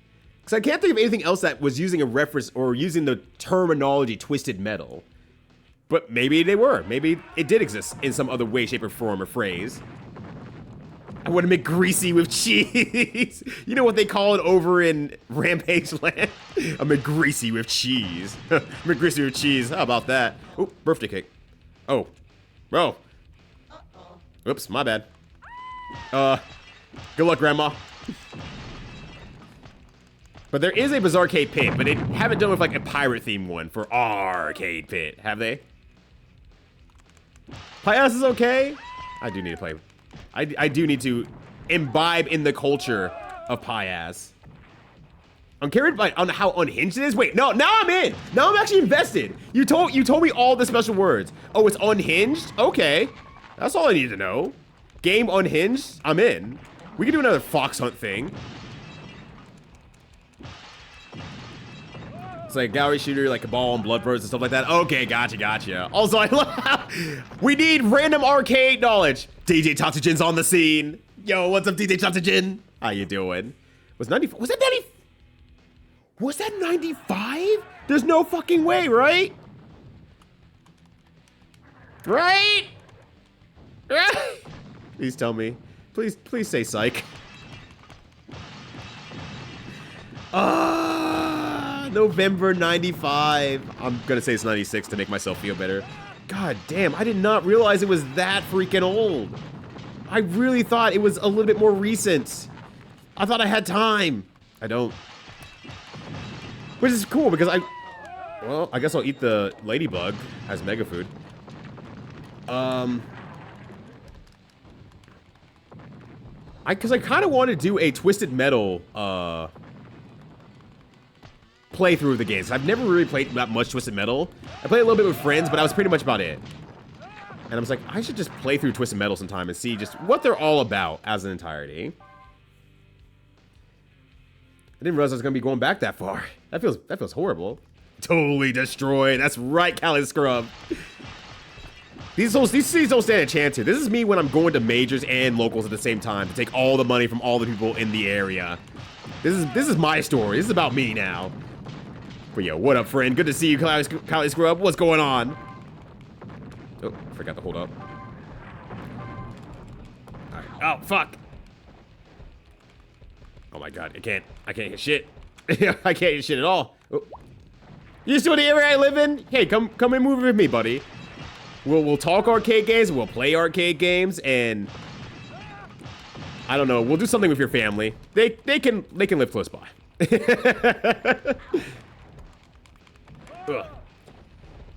Because I can't think of anything else that was using a reference or using the terminology Twisted Metal. But maybe they were. Maybe it did exist in some other way, shape, or form or phrase. I want to make greasy with cheese. You know what they call it over in Rampage Land? I'm greasy with cheese. I'm greasy with cheese. How about that? Oh, birthday cake. Oh. Oh. Oops, my bad. Good luck, Grandma. But there is a Bizarcade Pit, but they haven't done with like a pirate themed one for Arcade Pit, have they? Payas is okay. I do need to play. I do need to imbibe in the culture of Payas. I'm carried by on how unhinged it is. Wait, no, now I'm in. Now I'm actually invested. You told me all the special words. Oh, it's unhinged? Okay. That's all I need to know. Game unhinged? I'm in. We can do another fox hunt thing. It's like gallery shooter, like Cabal and Blood Bros and stuff like that. Okay, gotcha. Also, we need random arcade knowledge. DJ Tatsujin's on the scene. Yo, what's up, DJ Tatsujin? How you doing? Was that 90? Was that 95? There's no fucking way, right? Right? Please tell me. Please say psych. November 95. I'm gonna say it's 96 to make myself feel better. God damn, I did not realize it was that freaking old. I really thought it was a little bit more recent. I thought I had time. I don't. Which is cool because well, I guess I'll eat the ladybug as mega food. Because I kind of want to do a Twisted Metal, playthrough of the games. I've never really played that much Twisted Metal. I played a little bit with friends, but that was pretty much about it. And I was like, I should just play through Twisted Metal sometime and see just what they're all about as an entirety. I didn't realize I was gonna be going back that far. That feels horrible. Totally destroyed. That's right, Cali Scrub. These cities don't stand a chance here. This is me when I'm going to majors and locals at the same time to take all the money from all the people in the area. This is my story. This is about me now. But yo, what up, friend? Good to see you, Cali Scrub. What's going on? Oh, forgot to hold up. All right. Oh, fuck. Oh my god, I can't hit shit. I can't hit shit at all. Oh. You used to the area I live in? Hey, come and move with me, buddy. We'll talk arcade games, we'll play arcade games, and I don't know, we'll do something with your family. They can live close by.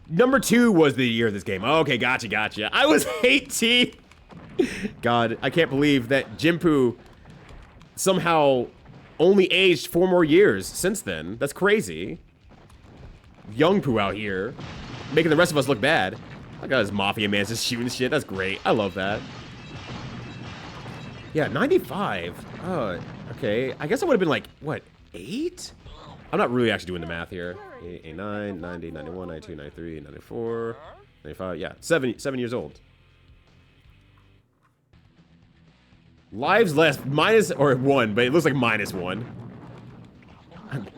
Number 2 was the year of this game. Okay, gotcha. I was 18. God, I can't believe that Jinpu somehow only aged 4 more years since then. That's crazy. Young Poo out here, making the rest of us look bad. I got his mafia man just shooting shit. That's great. I love that. Yeah, 95. Oh, okay. I guess I would have been like, what, 8? I'm not really actually doing the math here. 89, 90, 91, 92, 93, 94, 95. Yeah, 7 years old. Lives left minus or 1, but it looks like -1.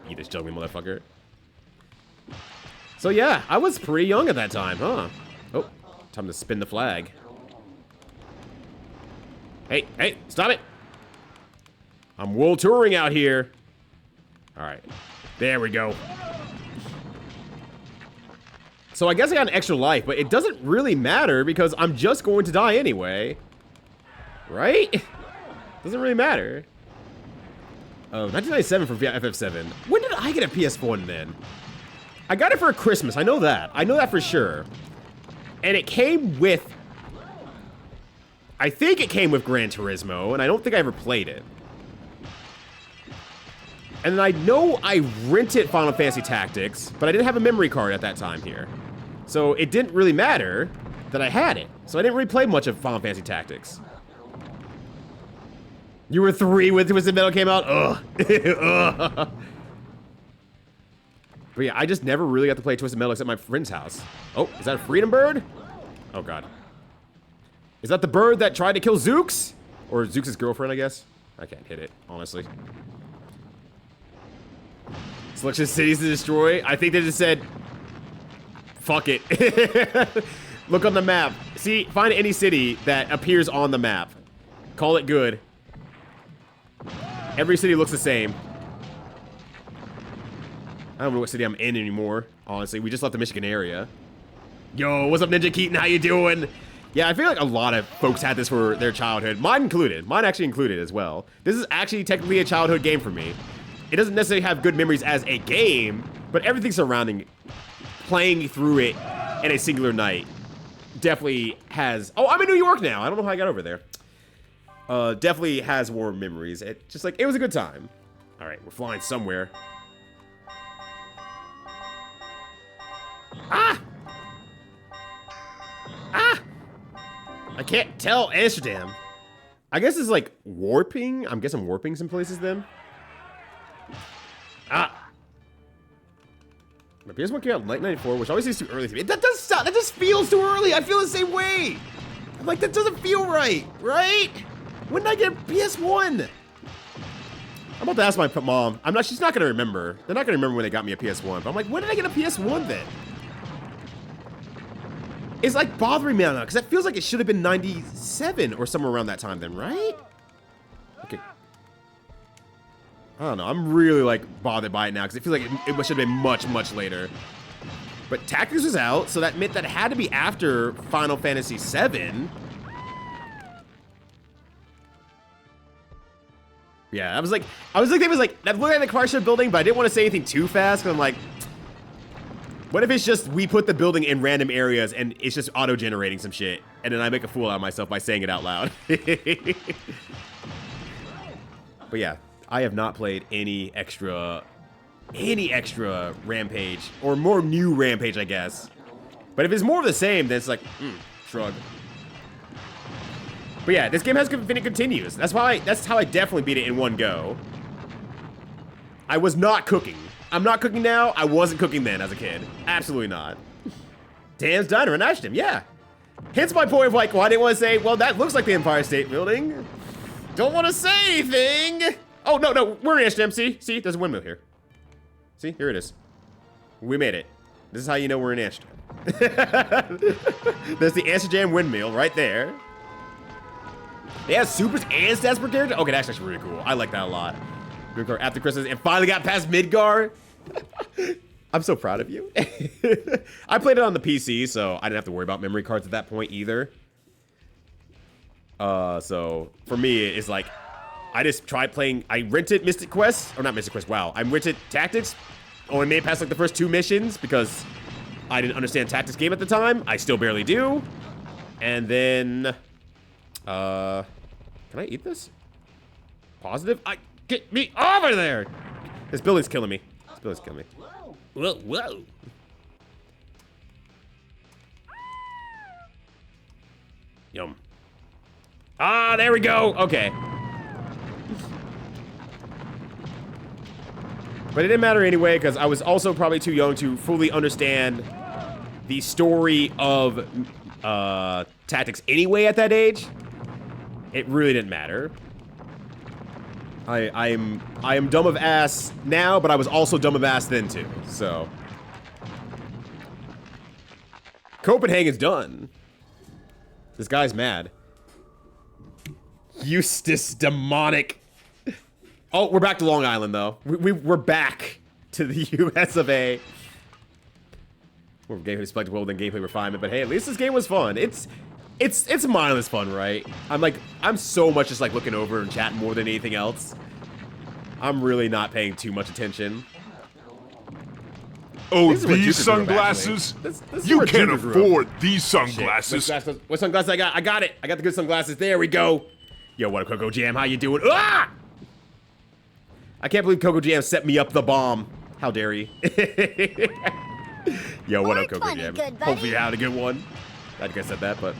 You just juggling motherfucker. So yeah, I was pretty young at that time, huh? Oh, time to spin the flag. Hey, stop it! I'm world touring out here. All right, there we go. So I guess I got an extra life, but it doesn't really matter because I'm just going to die anyway. Right? Doesn't really matter. 1997 for FF7. When did I get a PS1 then? I got it for Christmas. I know that. I know that for sure. And it came with... I think it came with Gran Turismo, and I don't think I ever played it. And I know I rented Final Fantasy Tactics, but I didn't have a memory card at that time here. So it didn't really matter that I had it. So I didn't really play much of Final Fantasy Tactics. You were 3 when Twisted Metal came out? Ugh. Ugh. But yeah, I just never really got to play Twisted Metal except my friend's house. Oh, is that a freedom bird? Oh, God. Is that the bird that tried to kill Zooks? Or Zooks' girlfriend, I guess? I can't hit it, honestly. Selection cities to destroy. I think they just said, fuck it. Look on the map. See, find any city that appears on the map. Call it good. Every city looks the same. I don't know what city I'm in anymore, honestly. We just left the Michigan area. Yo, what's up, Ninja Keaton? How you doing? Yeah, I feel like a lot of folks had this for their childhood. Mine included. Mine actually included as well. This is actually technically a childhood game for me. It doesn't necessarily have good memories as a game, but everything surrounding playing through it in a singular night definitely has... Oh, I'm in New York now. I don't know how I got over there. Definitely has warm memories. It just like, it was a good time. All right, we're flying somewhere. Ah! Ah! I can't tell Amsterdam. I guess it's like warping. I'm guessing warping some places then. Ah! My PS1 came out in late 94, which always seems too early to me. That does sound, that just feels too early. I feel the same way. I'm like, that doesn't feel right, right? When did I get a PS1? I'm about to ask my mom. She's not gonna remember. They're not gonna remember when they got me a PS1. But I'm like, when did I get a PS1 then? It's like bothering me now, because that feels like it should have been 97 or somewhere around that time then, right? Okay. I don't know. I'm really like bothered by it now because it feels like it should have been much, much later. But Tactics was out, so that meant that it had to be after Final Fantasy VII. Yeah, I was like, that looked like the commercial building, but I didn't want to say anything too fast because I'm like, what if it's just we put the building in random areas and it's just auto-generating some shit, and then I make a fool out of myself by saying it out loud. But yeah, I have not played any extra Rampage, or more new Rampage, I guess. But if it's more of the same, then it's like, shrug. But yeah, this game has been continuous. That's how I definitely beat it in one go. I was not cooking. I'm not cooking now. I wasn't cooking then as a kid. Absolutely not. Dan's Diner in Ashton, yeah. Hence my point of like, well, I didn't want to say, well, that looks like the Empire State Building. Don't want to say anything. Oh, no, we're in Amsterdam. See, there's a windmill here. See, here it is. We made it. This is how you know we're in Amsterdam. There's the Amsterdam windmill right there. They have supers and stats per character? Okay, that's actually really cool. I like that a lot. Midgar after Christmas and finally got past Midgar. I'm so proud of you. I played it on the PC, so I didn't have to worry about memory cards at that point either. So for me, it's like, I just tried playing, I rented Mystic Quest, or not Mystic Quest, wow. I rented Tactics, only made it past like the first 2 missions because I didn't understand Tactics game at the time. I still barely do. And then, can I eat this? Positive? Get me over there! This building's killing me. This building's killing me. Whoa. Yum. Ah, there we go. Okay. But it didn't matter anyway, because I was also probably too young to fully understand the story of Tactics anyway at that age. It really didn't matter. I am dumb of ass now, but I was also dumb of ass then too, so. Copenhagen's done. This guy's mad. Eustace demonic. Oh, we're back to Long Island though. We're back to the US of A. More gameplay spectacle than gameplay refinement, but hey, at least this game was fun. It's mindless fun, right? I'm so much just like looking over and chatting more than anything else. I'm really not paying too much attention.
Oh, these sunglasses? You can't afford these sunglasses.
What sunglasses I got? I got it. I got the good sunglasses. There we go. Yo, what up, Coco Jam? How you doing? Ah! I can't believe Coco Jam set me up the bomb. How dare you? Yo, what up, Coco Jam? Hopefully you had a good one. I think I said that, but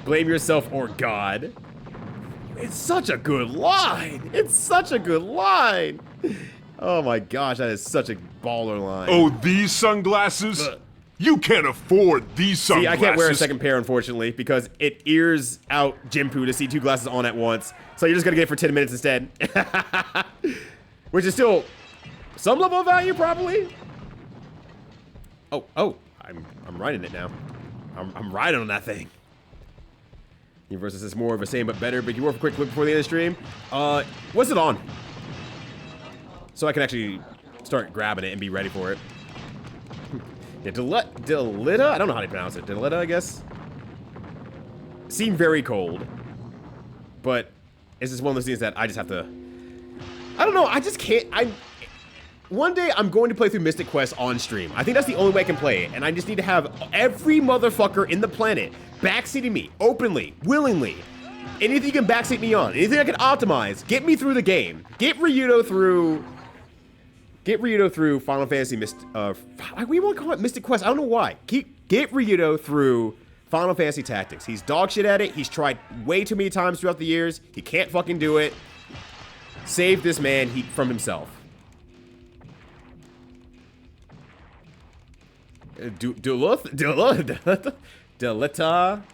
blame yourself or God. It's such a good line. It's such a good line. Oh my gosh, that is such a baller line.
Oh, these sunglasses? You can't afford these
See,
sunglasses.
I can't wear a second pair, unfortunately, because it ears out Jimpu to see 2 glasses on at once. So you're just gonna get it for 10 minutes instead. Which is still some level of value, probably. Oh, I'm riding it now. I'm riding on that thing. Universe is more of a same but better, but you work for a quick clip before the end of the stream. What's it on? So I can actually start grabbing it and be ready for it. Yeah, Delita? I don't know how to pronounce it. Delita, I guess? Seem very cold. But it's just one of those things that I just have to... I don't know, I just can't... One day, I'm going to play through Mystic Quest on stream. I think that's the only way I can play it. And I just need to have every motherfucker in the planet backseating me, openly, willingly. Anything you can backseat me on. Anything I can optimize. Get me through the game. Get Ryudo through Final Fantasy we won't call it Mystic Quest. I don't know why. Get Ryudo through Final Fantasy Tactics. He's dog shit at it. He's tried way too many times throughout the years. He can't fucking do it. Save this man from himself. Delita?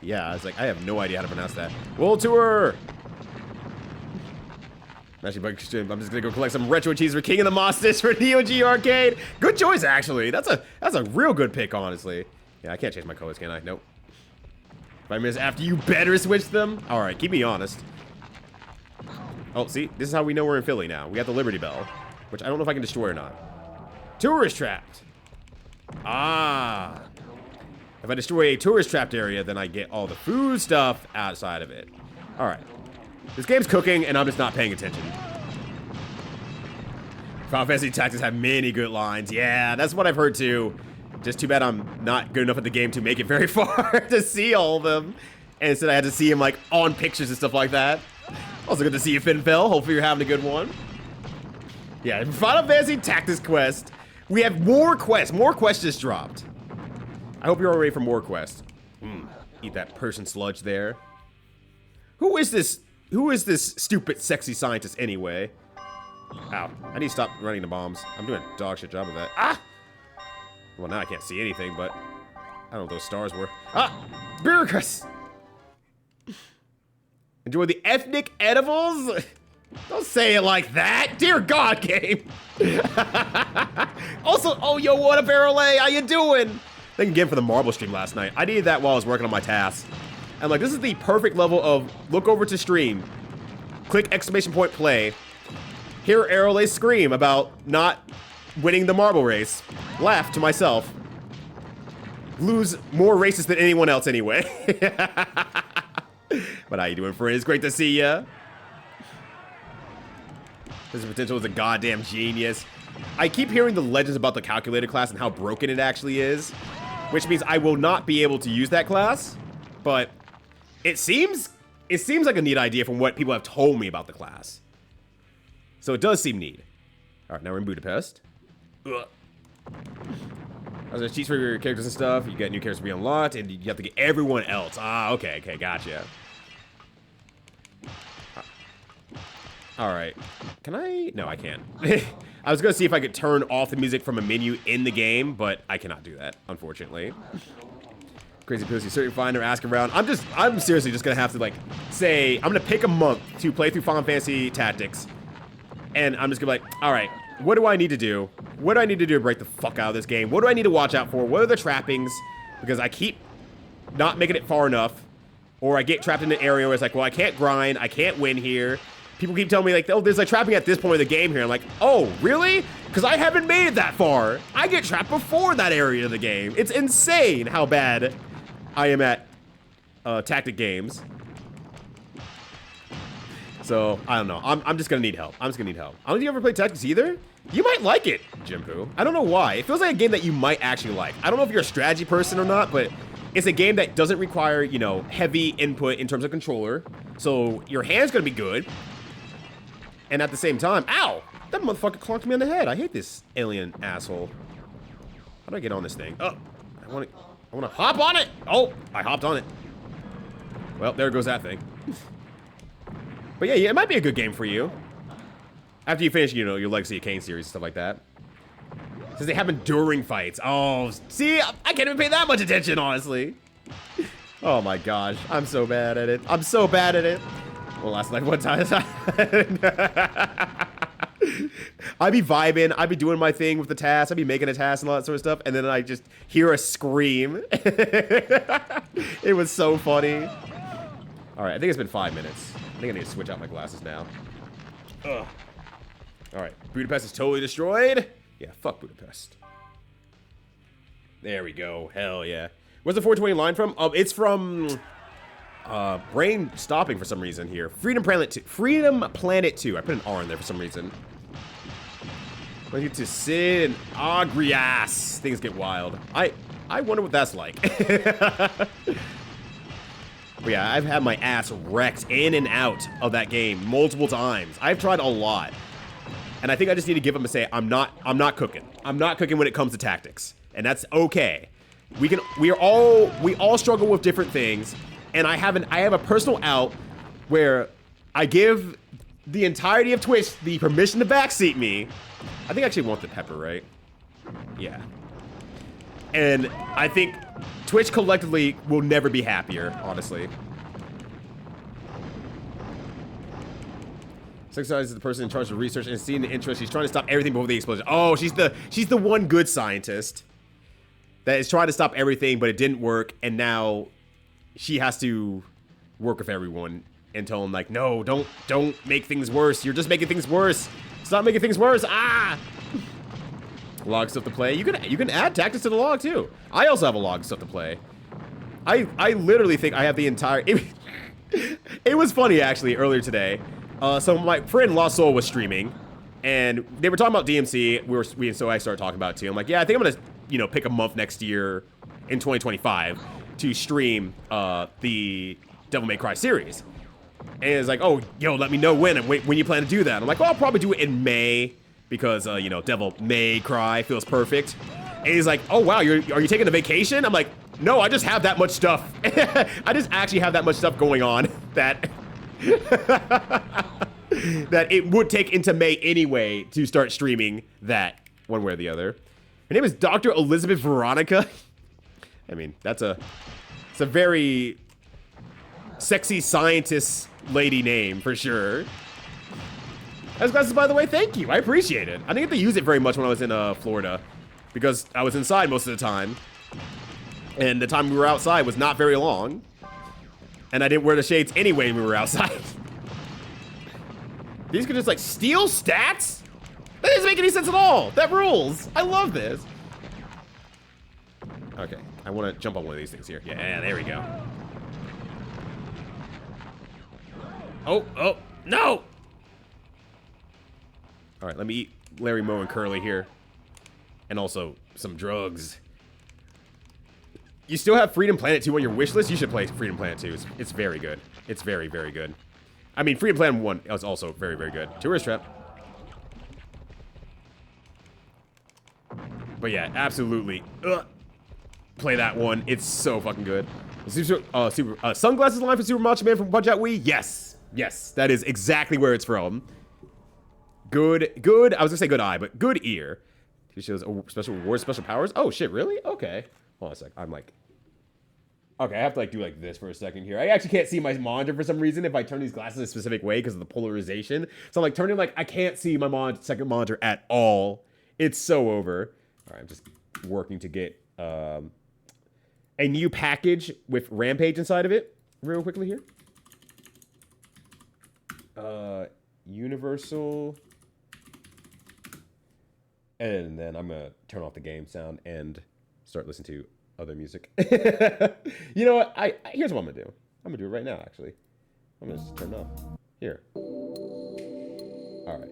Yeah, I was like, I have no idea how to pronounce that. World Tour! Actually, I'm just gonna go collect some retro cheese for King of the Monsters for Neo Geo Arcade. Good choice, actually. That's a real good pick, honestly. Yeah, I can't change my colors, can I? Nope. 5 minutes after, you better switch them. All right, keep me honest. Oh, see, this is how we know we're in Philly now. We got the Liberty Bell, which I don't know if I can destroy or not. Tourist trapped. Ah. If I destroy a tourist trapped area, then I get all the food stuff outside of it. All right. This game's cooking, and I'm just not paying attention. Final Fantasy Tactics have many good lines. Yeah, that's what I've heard too. Just too bad I'm not good enough at the game to make it very far to see all of them. And instead I had to see him like on pictures and stuff like that. Also good to see you, Finfell. Hopefully you're having a good one. Yeah, Final Fantasy Tactics Quest. We have more quests. More quests just dropped. I hope you're all ready for more quests. Eat that person sludge there. Who is this stupid, sexy scientist anyway? Ow. I need to stop running the bombs. I'm doing a dog shit job of that. Ah! Well, now I can't see anything, but I don't know what those stars were. Ah! Bureaucrats! Enjoy the ethnic edibles? Don't say it like that. Dear God, game. Also, oh, yo, what up, Barrel A? How you doing? Thank you again for the marble stream last night. I needed that while I was working on my tasks. I'm like, this is the perfect level of look over to stream, click exclamation point play, hear Arrowlay scream about not winning the marble race, laugh to myself, lose more races than anyone else anyway. But how you doing, friend? It's great to see ya. This potential is a goddamn genius. I keep hearing the legends about the calculator class and how broken it actually is, which means I will not be able to use that class, but it seems like a neat idea from what people have told me about the class. So it does seem neat. All right, now we're in Budapest. Ugh. There's cheats for your characters and stuff. You get new characters to be unlocked, and you have to get everyone else. Ah, okay, gotcha. All right. Can I? No, I can't. I was gonna see if I could turn off the music from a menu in the game, but I cannot do that, unfortunately. Crazy Pussy, certain finder, ask around. I'm seriously just gonna have to like say, I'm gonna pick a month to play through Final Fantasy Tactics. And I'm just gonna be like, all right, what do I need to do? What do I need to do to break the fuck out of this game? What do I need to watch out for? What are the trappings? Because I keep not making it far enough. Or I get trapped in an area where it's like, well, I can't grind, I can't win here. People keep telling me like, oh, there's like trapping at this point of the game here. I'm like, oh, really? Because I haven't made it that far. I get trapped before that area of the game. It's insane how bad I am at tactic games. So, I don't know. I'm just gonna need help. I don't think you ever played Tactics either? You might like it, Jimpu. I don't know why. It feels like a game that you might actually like. I don't know if you're a strategy person or not, but it's a game that doesn't require, you know, heavy input in terms of controller. So, your hand's gonna be good. And at the same time, ow! That motherfucker clunked me on the head. I hate this alien asshole. How do I get on this thing? Oh, I wanna hop on it! Oh, I hopped on it. Well, there goes that thing. But yeah, it might be a good game for you. After you finish, you know, your Legacy of Kain series, stuff like that. Since they happen during fights. Oh, see, I can't even pay that much attention, honestly. Oh my gosh, I'm so bad at it. I'm so bad at it. Well, last night one time, I'd be vibing, I'd be doing my thing with the task, I'd be making a task and all that sort of stuff, and then I just hear a scream. It was so funny. All right, I think it's been 5 minutes. I think I need to switch out my glasses now. Ugh. All right, Budapest is totally destroyed. Yeah, fuck Budapest. There we go. Hell yeah. Where's the 420 line from? It's from brain stopping for some reason here. Freedom Planet 2. Freedom Planet 2. I put an R in there for some reason. I get to sit and Agrias. Things get wild. I wonder what that's like. But yeah, I've had my ass wrecked in and out of that game multiple times. I've tried a lot. And I think I just need to give them a say, I'm not cooking. I'm not cooking when it comes to tactics. And that's okay. We all struggle with different things. And I have a personal out where I give the entirety of Twitch the permission to backseat me. I think I actually want the pepper, right? Yeah. And I think Twitch collectively will never be happier, honestly. Sexualizes the person in charge of research and seeing the interest. She's trying to stop everything before the explosion. Oh, she's the one good scientist that is trying to stop everything, but it didn't work, and now she has to work with everyone and tell them like, no, don't make things worse. You're just making things worse. Stop making things worse. Ah. Log stuff to play. You can add tactics to the log too. I also have a log stuff to play. I literally think I have the entire. It was funny actually earlier today. So my friend Lost Soul was streaming, and they were talking about DMC. So I started talking about it too. I'm like, yeah, I think I'm gonna pick a month next year in 2025 to stream the Devil May Cry series. And it's like, oh, yo, let me know when you plan to do that. I'm like, well, I'll probably do it in May. Because, Devil May Cry feels perfect. And he's like, oh, wow, are you taking a vacation? I'm like, no, I just have that much stuff. I just actually have that much stuff going on that that it would take into May anyway to start streaming that one way or the other. Her name is Dr. Elizabeth Veronica. I mean, it's a very sexy scientist lady name for sure. Those glasses, by the way, thank you. I appreciate it. I didn't get to use it very much when I was in Florida because I was inside most of the time. And the time we were outside was not very long. And I didn't wear the shades anyway when we were outside. These could just, like, steal stats? That doesn't make any sense at all. That rules. I love this. Okay, I want to jump on one of these things here. Yeah, there we go. Oh, no! All right, let me eat Larry, Moe, and Curly here. And also some drugs. You still have Freedom Planet 2 on your wish list? You should play Freedom Planet 2. It's very good. It's very, very good. I mean, Freedom Planet 1 is also very, very good. Tourist Trap. But yeah, absolutely. Play that one. It's so fucking good. Sunglasses line for Super Macho Man from Punch Out Wii? Yes. Yes, that is exactly where it's from. Good. I was gonna say good eye, but good ear. He shows special rewards, special powers. Oh shit, really? Okay. Hold on a sec. I'm like, okay, I have to like do like this for a second here. I actually can't see my monitor for some reason if I turn these glasses a specific way because of the polarization. So I'm like turning like I can't see my second monitor at all. It's so over. All right, I'm just working to get a new package with Rampage inside of it real quickly here. Universal. And then I'm gonna turn off the game sound and start listening to other music. You know what? Here's what I'm gonna do. I'm gonna do it right now, actually. I'm gonna just turn it off. Here. All right.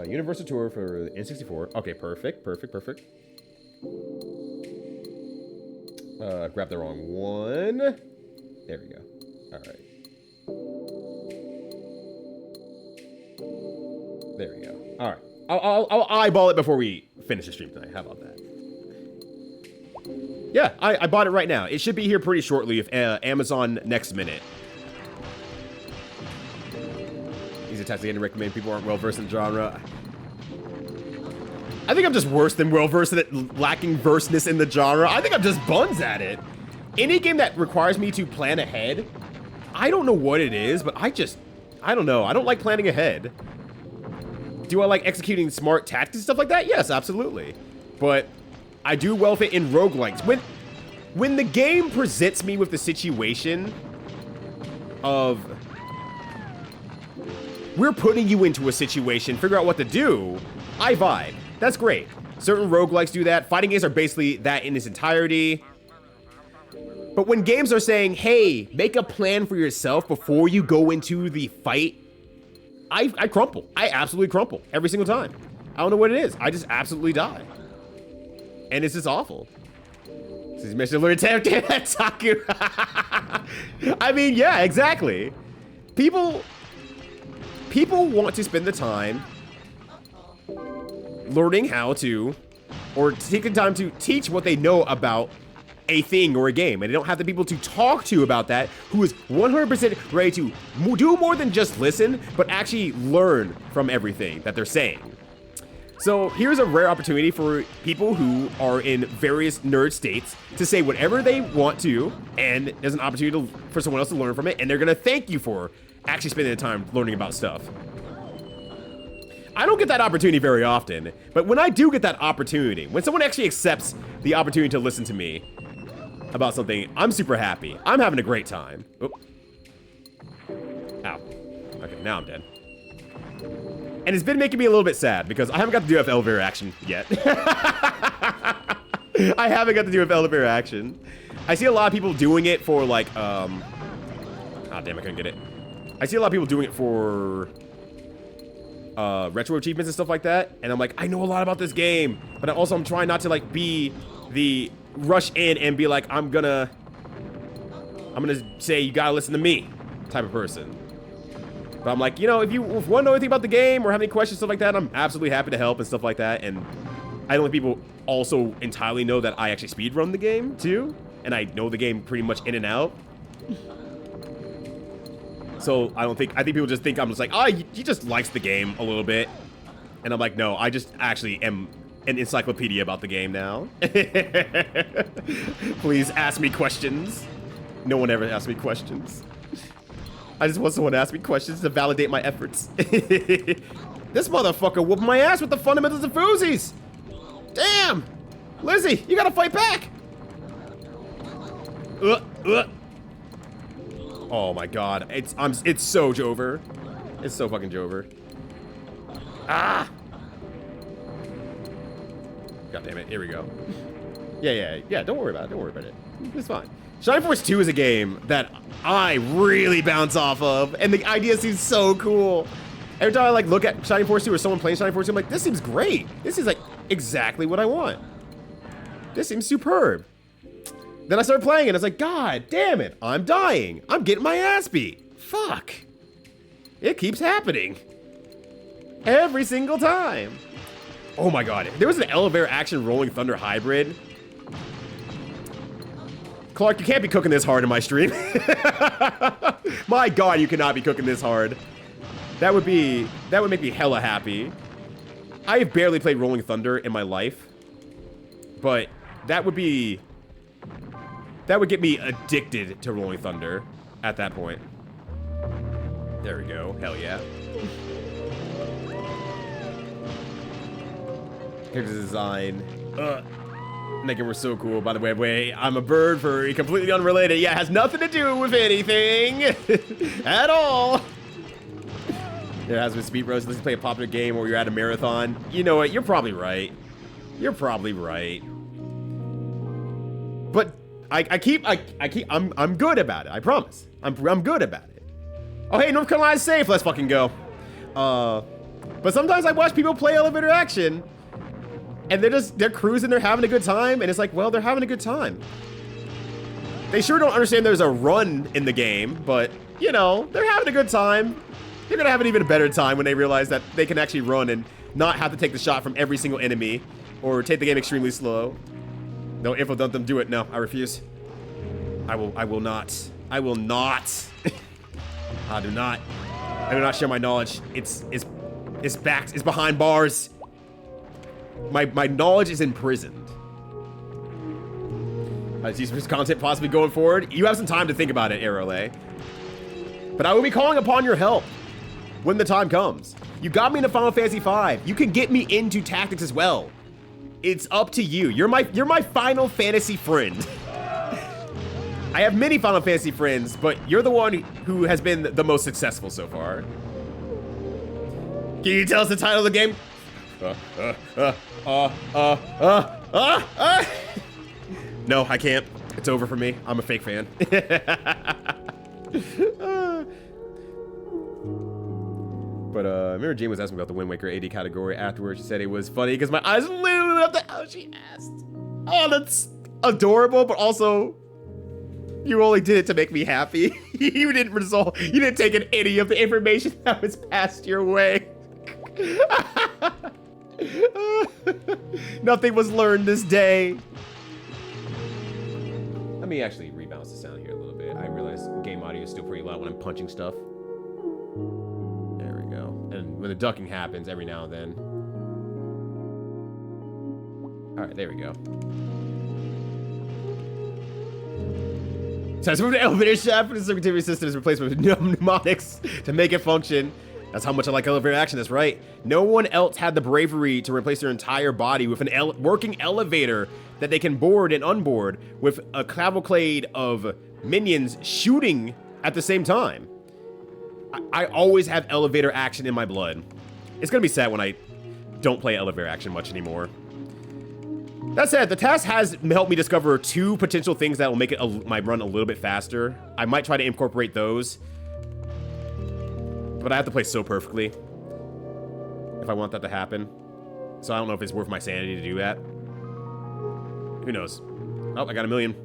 Universal Tour for N64. Okay, perfect. Grab the wrong one. There we go. All right. There we go. All right. I'll eyeball it before we finish the stream tonight. How about that? Yeah, I bought it right now. It should be here pretty shortly if Amazon next minute. These attacks again to recommend people aren't well versed in the genre. I think I'm just worse than well versed in it, lacking versedness in the genre. I think I'm just buns at it. Any game that requires me to plan ahead, I don't know what it is, but I don't know. I don't like planning ahead. Do I like executing smart tactics and stuff like that? Yes, absolutely. But I do well fit in roguelikes. When the game presents me with the situation of we're putting you into a situation, figure out what to do, I vibe. That's great. Certain roguelikes do that. Fighting games are basically that in its entirety. But when games are saying, hey, make a plan for yourself before you go into the fight, I crumple. I absolutely crumple every single time. I don't know what it is. I just absolutely die. And it's just awful. This is Mr. Lord Taku. I mean, yeah, exactly. People want to spend the time learning how to, or taking time to teach what they know about a thing or a game, and they don't have the people to talk to about that who is 100% ready to do more than just listen, but actually learn from everything that they're saying. So here's a rare opportunity for people who are in various nerd states to say whatever they want to, and there's an opportunity for someone else to learn from it, and they're gonna thank you for actually spending the time learning about stuff. I don't get that opportunity very often, but when I do get that opportunity, when someone actually accepts the opportunity to listen to me about something, I'm super happy. I'm having a great time. Oh. Ow. Okay, now I'm dead. And it's been making me a little bit sad because I haven't got to do elevator action yet. I haven't got to do elevator action. I see a lot of people doing it for like, ah, damn, I couldn't get it. I see a lot of people doing it for retro achievements and stuff like that, and I'm like, I know a lot about this game, but I'm trying not to like be the rush in and be like, I'm gonna say you gotta listen to me type of person. But I'm like, you know, if you want to know anything about the game or have any questions, stuff like that, I'm absolutely happy to help and stuff like that. And I don't think people also entirely know that I actually speedrun the game too, and I know the game pretty much in and out. So I think people just think I'm just like, oh, he just likes the game a little bit. And I'm like, no, I just actually am an encyclopedia about the game now. Please ask me questions. No one ever asks me questions. I just want someone to ask me questions to validate my efforts. This motherfucker whooped my ass with the fundamentals of Foozies. Damn! Lizzie, you gotta fight back! Oh my god, it's so Jover. It's so fucking Jover. Ah! God damn it, here we go. Yeah, don't worry about it. It's fine. Shining Force 2 is a game that I really bounce off of, and the idea seems so cool. Every time I like look at Shining Force 2 or someone playing Shining Force 2, I'm like, this seems great. This is like exactly what I want. This seems superb. Then I started playing it, and I was like, God damn it, I'm dying. I'm getting my ass beat. Fuck. It keeps happening. Every single time. Oh my god, there was an elevator action Rolling Thunder hybrid. Clark, you can't be cooking this hard in my stream. My god, you cannot be cooking this hard. That would make me hella happy. I have barely played Rolling Thunder in my life, but that would get me addicted to Rolling Thunder at that point. There we go. Hell yeah. Character design. Making we're so cool. By the way, I'm a bird furry, completely unrelated. Yeah, it has nothing to do with anything at all. It has with speed bros. Let's play a popular game where you're at a marathon. You know what? You're probably right. You're probably right. But I'm good about it. I promise. I'm good about it. Oh hey, North Carolina's safe. Let's fucking go. But sometimes I watch people play elevator action. And they're cruising, they're having a good time, and it's like, well, they're having a good time. They sure don't understand there's a run in the game, but, you know, they're having a good time. They're gonna have an even better time when they realize that they can actually run and not have to take the shot from every single enemy, or take the game extremely slow. No, info dump them, do it. No, I refuse. I will not. I will not. I do not. I do not share my knowledge. It's behind bars. My knowledge is imprisoned. I see some content possibly going forward. You have some time to think about it, Arole. But I will be calling upon your help when the time comes. You got me into Final Fantasy V. You can get me into tactics as well. It's up to you. You're my Final Fantasy friend. I have many Final Fantasy friends, but you're the one who has been the most successful so far. Can you tell us the title of the game? No, I can't. It's over for me. I'm a fake fan. But I remember Jane was asking about the Wind Waker AD category afterwards. She said it was funny because my eyes literally lit up the oh, she asked. Oh, that's adorable, but also you only did it to make me happy. You didn't take in any of the information that was passed your way. Nothing was learned this day. Let me actually rebalance the sound here a little bit. I realize game audio is still pretty loud when I'm punching stuff. There we go. And when the ducking happens every now and then. All right, there we go. So I moved the elevator shaft for the circuitry system is replaced with mnemonics to make it function. That's how much I like elevator action, that's right. No one else had the bravery to replace their entire body with an working elevator that they can board and unboard with a cavalcade of minions shooting at the same time. I always have elevator action in my blood. It's gonna be sad when I don't play elevator action much anymore. That said, the task has helped me discover 2 potential things that will make it my run a little bit faster. I might try to incorporate those. But I have to play so perfectly if I want that to happen. So I don't know if it's worth my sanity to do that. Who knows? Oh, I got 1 million.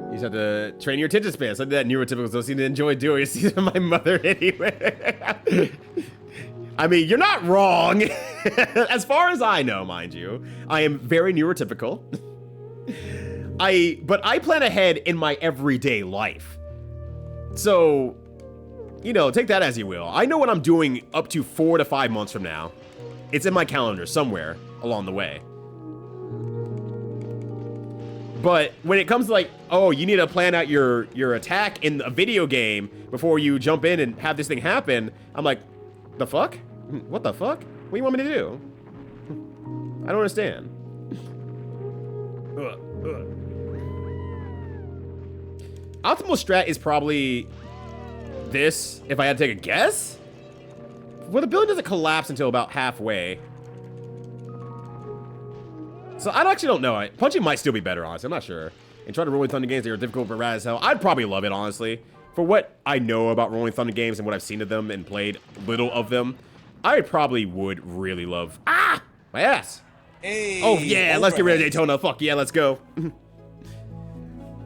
You just have to train your attention span. Something that neurotypicals don't seem to enjoy doing. See my mother anyway. I mean, you're not wrong. As far as I know, mind you, I am very neurotypical. But I plan ahead in my everyday life. So, you know, take that as you will. I know what I'm doing up to 4 to 5 months from now. It's in my calendar somewhere along the way. But when it comes to like, oh, you need to plan out your attack in a video game before you jump in and have this thing happen, I'm like, the fuck? What the fuck? What do you want me to do? I don't understand. Optimal strat is probably this, if I had to take a guess? Well, the building doesn't collapse until about halfway. So I actually don't know. Punching might still be better, honestly. I'm not sure. And trying to Rolling Thunder games, they are difficult but rad as hell. I'd probably love it, honestly. For what I know about Rolling Thunder games and what I've seen of them and played little of them, I probably would really love... Ah! My ass!
Hey,
oh, yeah, let's get rid of Daytona. Fuck yeah, let's go.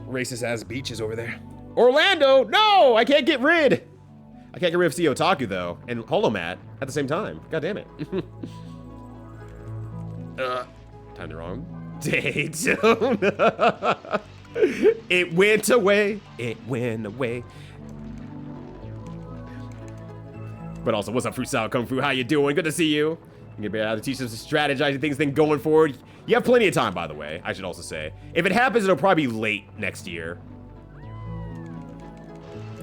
Racist ass beaches over there. Orlando! No! I can't get rid! I can't get rid of CEO Otaku, though. And Holomat at the same time. God damn it. Time to wrong. Daytona. It went away. It went away. But also, what's up, Fruit Salad Kung Fu? How you doing? Good to see you. You're gonna be able to teach us strategizing things then going forward. You have plenty of time, by the way, I should also say. If it happens, it'll probably be late next year.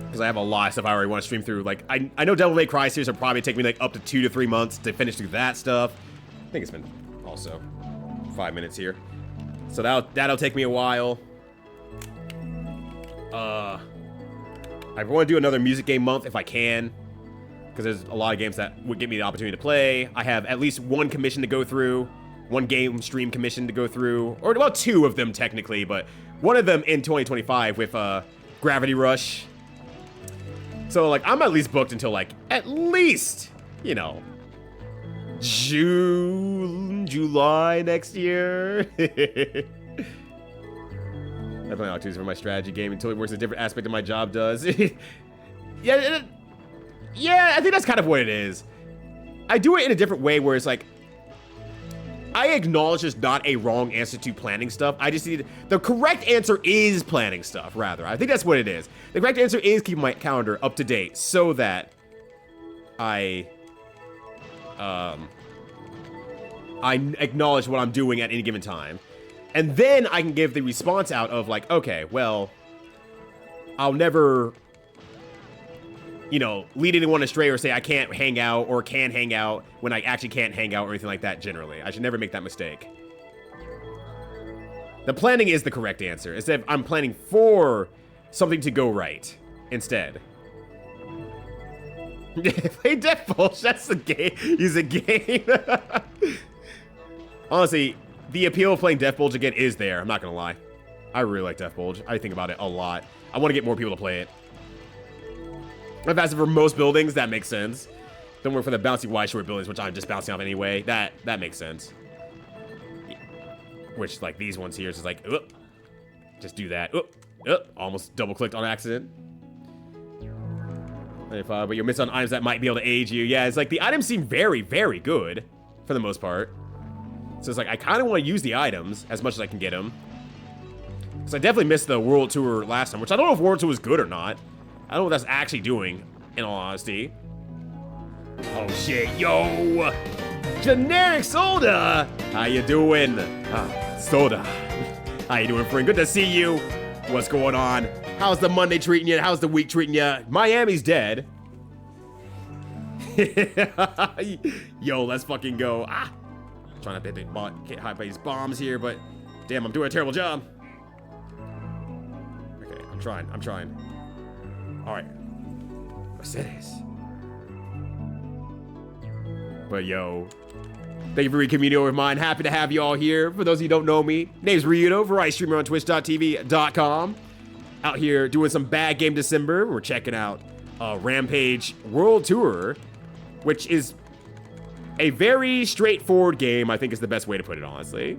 Because I have a lot of stuff I already want to stream through. Like, I know Devil May Cry series will probably take me like up to 2 to 3 months to finish through that stuff. I think it's been also 5 minutes here. So that'll take me a while. I want to do another music game month if I can. Because there's a lot of games that would give me the opportunity to play. I have at least 1 commission to go through. 1 game stream commission to go through. Or, well, 2 of them technically, but one of them in 2025 with Gravity Rush. So, like, I'm at least booked until, like, at least, you know, June, July next year. I play Octus for my strategy game until it works a different aspect of my job does. Yeah, I think that's kind of what it is. I do it in a different way where it's like, I acknowledge there's not a wrong answer to planning stuff. I just need, the correct answer is planning stuff, rather. I think that's what it is. The correct answer is keeping my calendar up to date so that I acknowledge what I'm doing at any given time. And then I can give the response out of like, okay, well, I'll never, you know, lead anyone astray or say I can't hang out or can hang out when I actually can't hang out or anything like that generally. I should never make that mistake. The planning is the correct answer. Instead, I'm planning for something to go right instead. Play Death Bulge, that's the game. Use a game. Honestly, the appeal of playing Death Bulge again is there. I'm not gonna lie. I really like Death Bulge. I think about it a lot. I want to get more people to play it. If that's for most buildings, that makes sense. Don't work for the bouncy wide short buildings, which I'm just bouncing off anyway. That makes sense. Which, like, these ones here is just like, just do that. Almost double-clicked on accident. 95, but you'll miss on items that might be able to aid you. Yeah, it's like the items seem very, very good for the most part. So it's like, I kind of want to use the items as much as I can get them. Because I definitely missed the World Tour last time, which I don't know if World Tour was good or not. I don't know what that's actually doing, in all honesty. Oh shit, yo! Generic Soda! How you doing? Soda. How you doing, friend? Good to see you. What's going on? How's the Monday treating you? How's the week treating you? Miami's dead. Yo, let's fucking go. Trying to get high by these bombs here, but damn, I'm doing a terrible job. Okay, I'm trying. Alright. Mercedes. But yo, thank you for recommuning over mine. Happy to have you all here. For those of you who don't know me, name's Ryuto, variety streamer on twitch.tv.com. Out here doing some bad game December. We're checking out Rampage World Tour, which is a very straightforward game, I think is the best way to put it, honestly.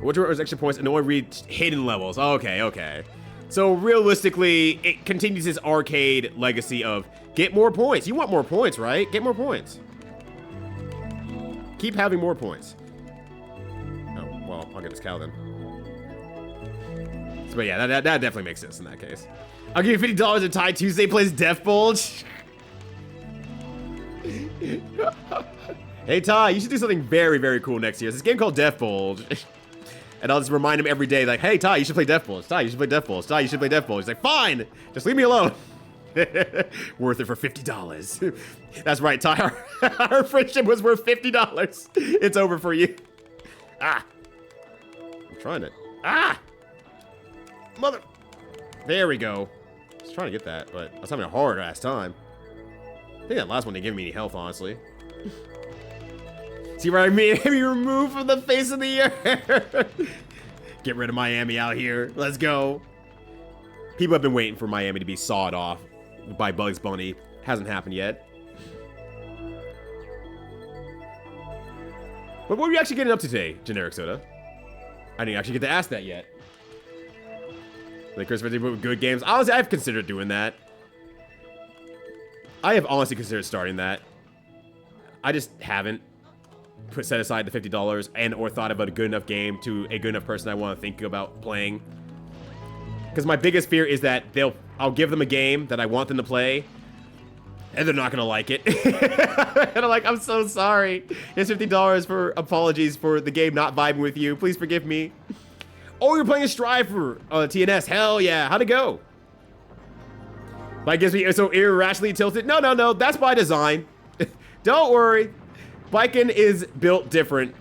Which are extra points and only read hidden levels. Okay. So realistically, it continues this arcade legacy of get more points. You want more points, right? Get more points. Keep having more points. Oh, well, I'll get this cow then. So, but yeah, that definitely makes sense in that case. I'll give you $50 if Ty Tuesday plays Death Bulge. Hey Ty, you should do something very, very cool next year. It's this game called Death Bulge. And I'll just remind him every day, like, hey Ty, you should play Death Bulge. Ty, you should play Death Bulge. Ty, you should play Death Bulge. He's like, fine, just leave me alone. Worth it for $50. That's right, Ty. Our friendship was worth $50. It's over for you. I'm trying it. Mother. There we go. I was trying to get that, but I was having a hard last time. I think that last one didn't give me any health, honestly. See what I mean? Be removed from the face of the earth. Get rid of Miami out here. Let's go. People have been waiting for Miami to be sawed off by Bugs Bunny. Hasn't happened yet. But what are you actually getting up to today, Generic Soda? I didn't actually get to ask that yet. Like Christopher did with good games. Honestly, I've considered doing that. I have honestly considered starting that. I just haven't set aside the $50 and or thought about a good enough game to a good enough person I want to think about playing. Because my biggest fear is that I'll give them a game that I want them to play, and they're not gonna like it. And I'm like, I'm so sorry. Here's $50 for apologies for the game not vibing with you. Please forgive me. Oh, you're playing a Strive for TNS. Hell yeah. How'd it go? Like, gives me so irrationally tilted. No. That's by design. Don't worry. Biken is built different.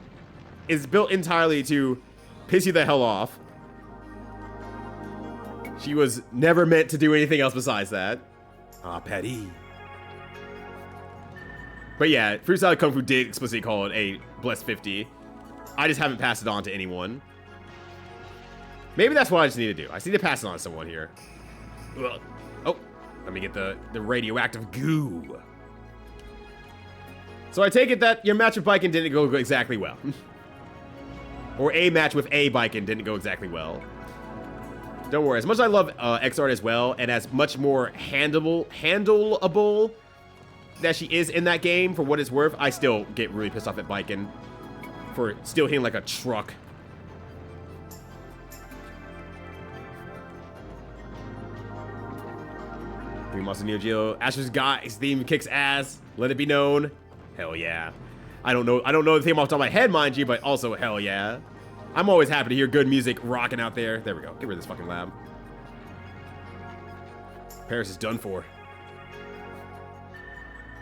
It's built entirely to piss you the hell off. She was never meant to do anything else besides that. Patty. But yeah, Fruit Salad Kung Fu did explicitly call it a Blessed 50. I just haven't passed it on to anyone. Maybe that's what I just need to do. I just need to pass it on to someone here. Ugh. Oh, let me get the radioactive goo. So I take it that your match with Biken didn't go exactly well. Or a match with a Biken didn't go exactly well. Don't worry, as much as I love Xart as well, and as much more handleable that she is in that game, for what it's worth, I still get really pissed off at Baiken for still hitting like a truck. We must Neo Geo. Asher's got his theme kicks ass. Let it be known. Hell yeah. I don't know the theme off the top of my head, mind you, but also hell yeah. I'm always happy to hear good music rocking out there. There we go. Get rid of this fucking lab. Paris is done for.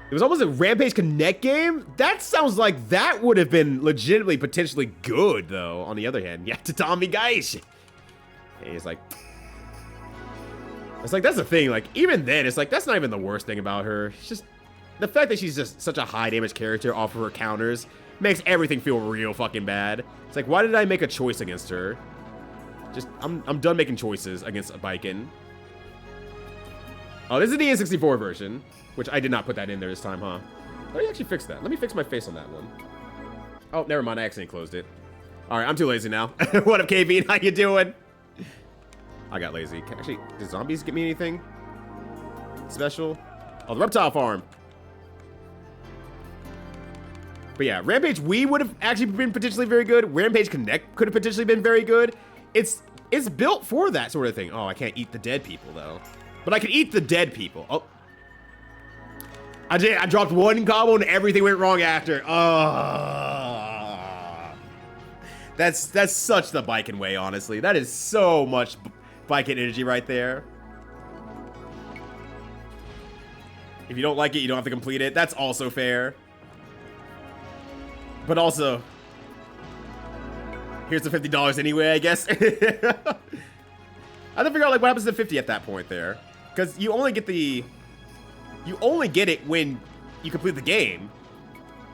It was almost a Rampage Connect game? That sounds like that would have been legitimately potentially good, though, on the other hand. Yeah, Tatami guys. And he's like... It's like, that's the thing. Like, even then, it's like, that's not even the worst thing about her. It's just... The fact that she's just such a high damage character off of her counters makes everything feel real fucking bad. It's like, why did I make a choice against her? Just, I'm done making choices against Baiken. Oh, this is the N64 version, which I did not put that in there this time, huh? Let me actually fix that. Let me fix my face on that one. Oh, never mind. I accidentally closed it. All right, I'm too lazy now. What up, KB? How you doing? I got lazy. Actually, did zombies get me anything special? Oh, the reptile farm. But yeah, Rampage Wii would have actually been potentially very good. Rampage Connect could have potentially been very good. It's built for that sort of thing. Oh, I can't eat the dead people, though. But I can eat the dead people. Oh. I dropped one combo and everything went wrong after. That's such the Baiken way, honestly. That is so much Baiken energy right there. If you don't like it, you don't have to complete it. That's also fair. But also, here's the $50 anyway, I guess. I have to figure out like what happens to 50 at that point there. Because you only get it when you complete the game.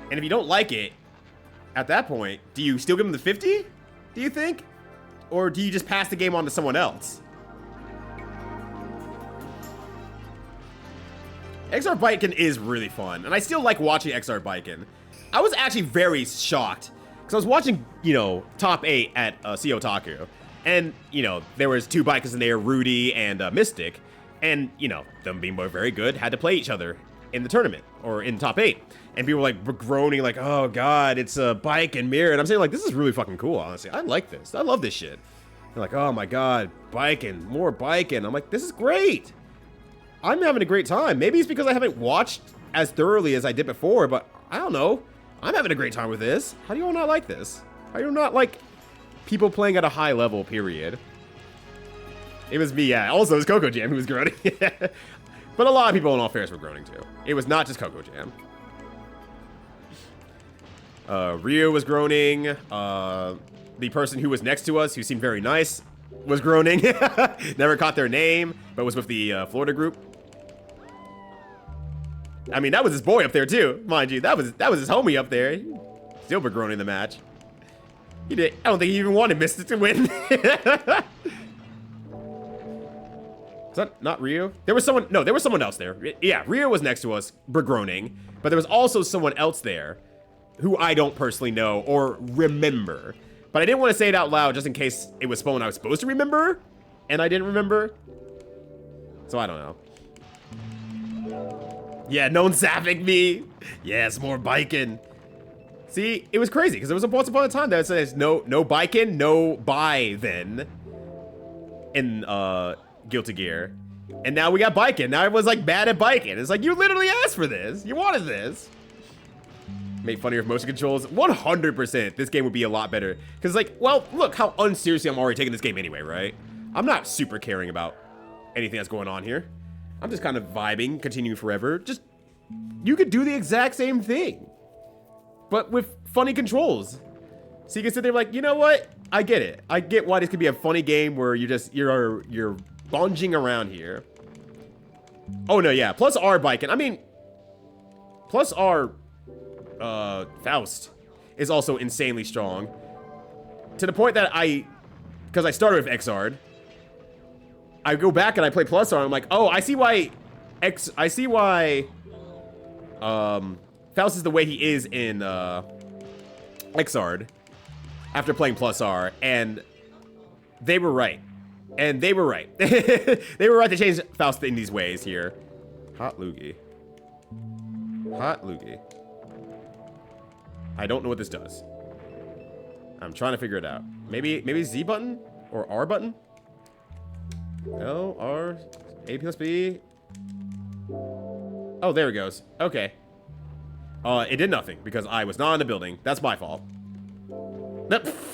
And if you don't like it, at that point, do you still give them the 50? Do you think? Or do you just pass the game on to someone else? XR Baiken is really fun. And I still like watching XR Baiken. I was actually very shocked. Because I was watching, you know, top 8 at CO Otaku. And, you know, there was 2 bikers in there, Rudy and Mystic. And, you know, them being both very good, had to play each other in the tournament, or in top 8. And people were like groaning like, oh god, it's a bike and mirror. And I'm saying like, this is really fucking cool, honestly. I like this. I love this shit. They're like, oh my god, biking, more biking. I'm like, this is great. I'm having a great time. Maybe it's because I haven't watched as thoroughly as I did before, but I don't know. I'm having a great time with this. How do you all not like this? How do you not like people playing at a high level, period? It was me, yeah. Also, it was Coco Jam who was groaning. But a lot of people in all fairness were groaning too. It was not just Coco Jam. Rio was groaning. The person who was next to us, who seemed very nice, was groaning. Never caught their name, but was with the Florida group. I mean, that was his boy up there too, mind you. That was his homie up there. Still begroaning the match. He did. I don't think he even wanted Mystic to win. Is that not Rio? There was someone. No, there was someone else there. Yeah, Rio was next to us, begroaning, but there was also someone else there, who I don't personally know or remember. But I didn't want to say it out loud just in case it was someone I was supposed to remember, and I didn't remember. So I don't know. Yeah, no one's zapping me. Yes, more biking. See, it was crazy because there was once upon a time that says no biking, no buy then in Guilty Gear, and now we got biking. Now everyone's like bad at biking. It's like, you literally asked for this. You wanted this. Make funnier of motion controls. 100%. This game would be a lot better because, like, well, look how unseriously I'm already taking this game anyway, right? I'm not super caring about anything that's going on here. I'm just kind of vibing, continuing forever. Just, you could do the exact same thing, but with funny controls. So you can sit there like, you know what? I get it. I get why this could be a funny game where you're bunging around here. Oh no, yeah. Plus R biking. I mean, plus R Faust is also insanely strong. To the point that because I started with Xrd, I go back and I play plus R, and I'm like, oh, I see why Faust is the way he is in Xrd after playing plus R, and they were right. And they were right. They were right to change Faust in these ways here. Hot loogie. Hot loogie. I don't know what this does. I'm trying to figure it out. Maybe Z button? Or R button? L, R, A plus B. Oh, there it goes. Okay. It did nothing because I was not in the building. That's my fault.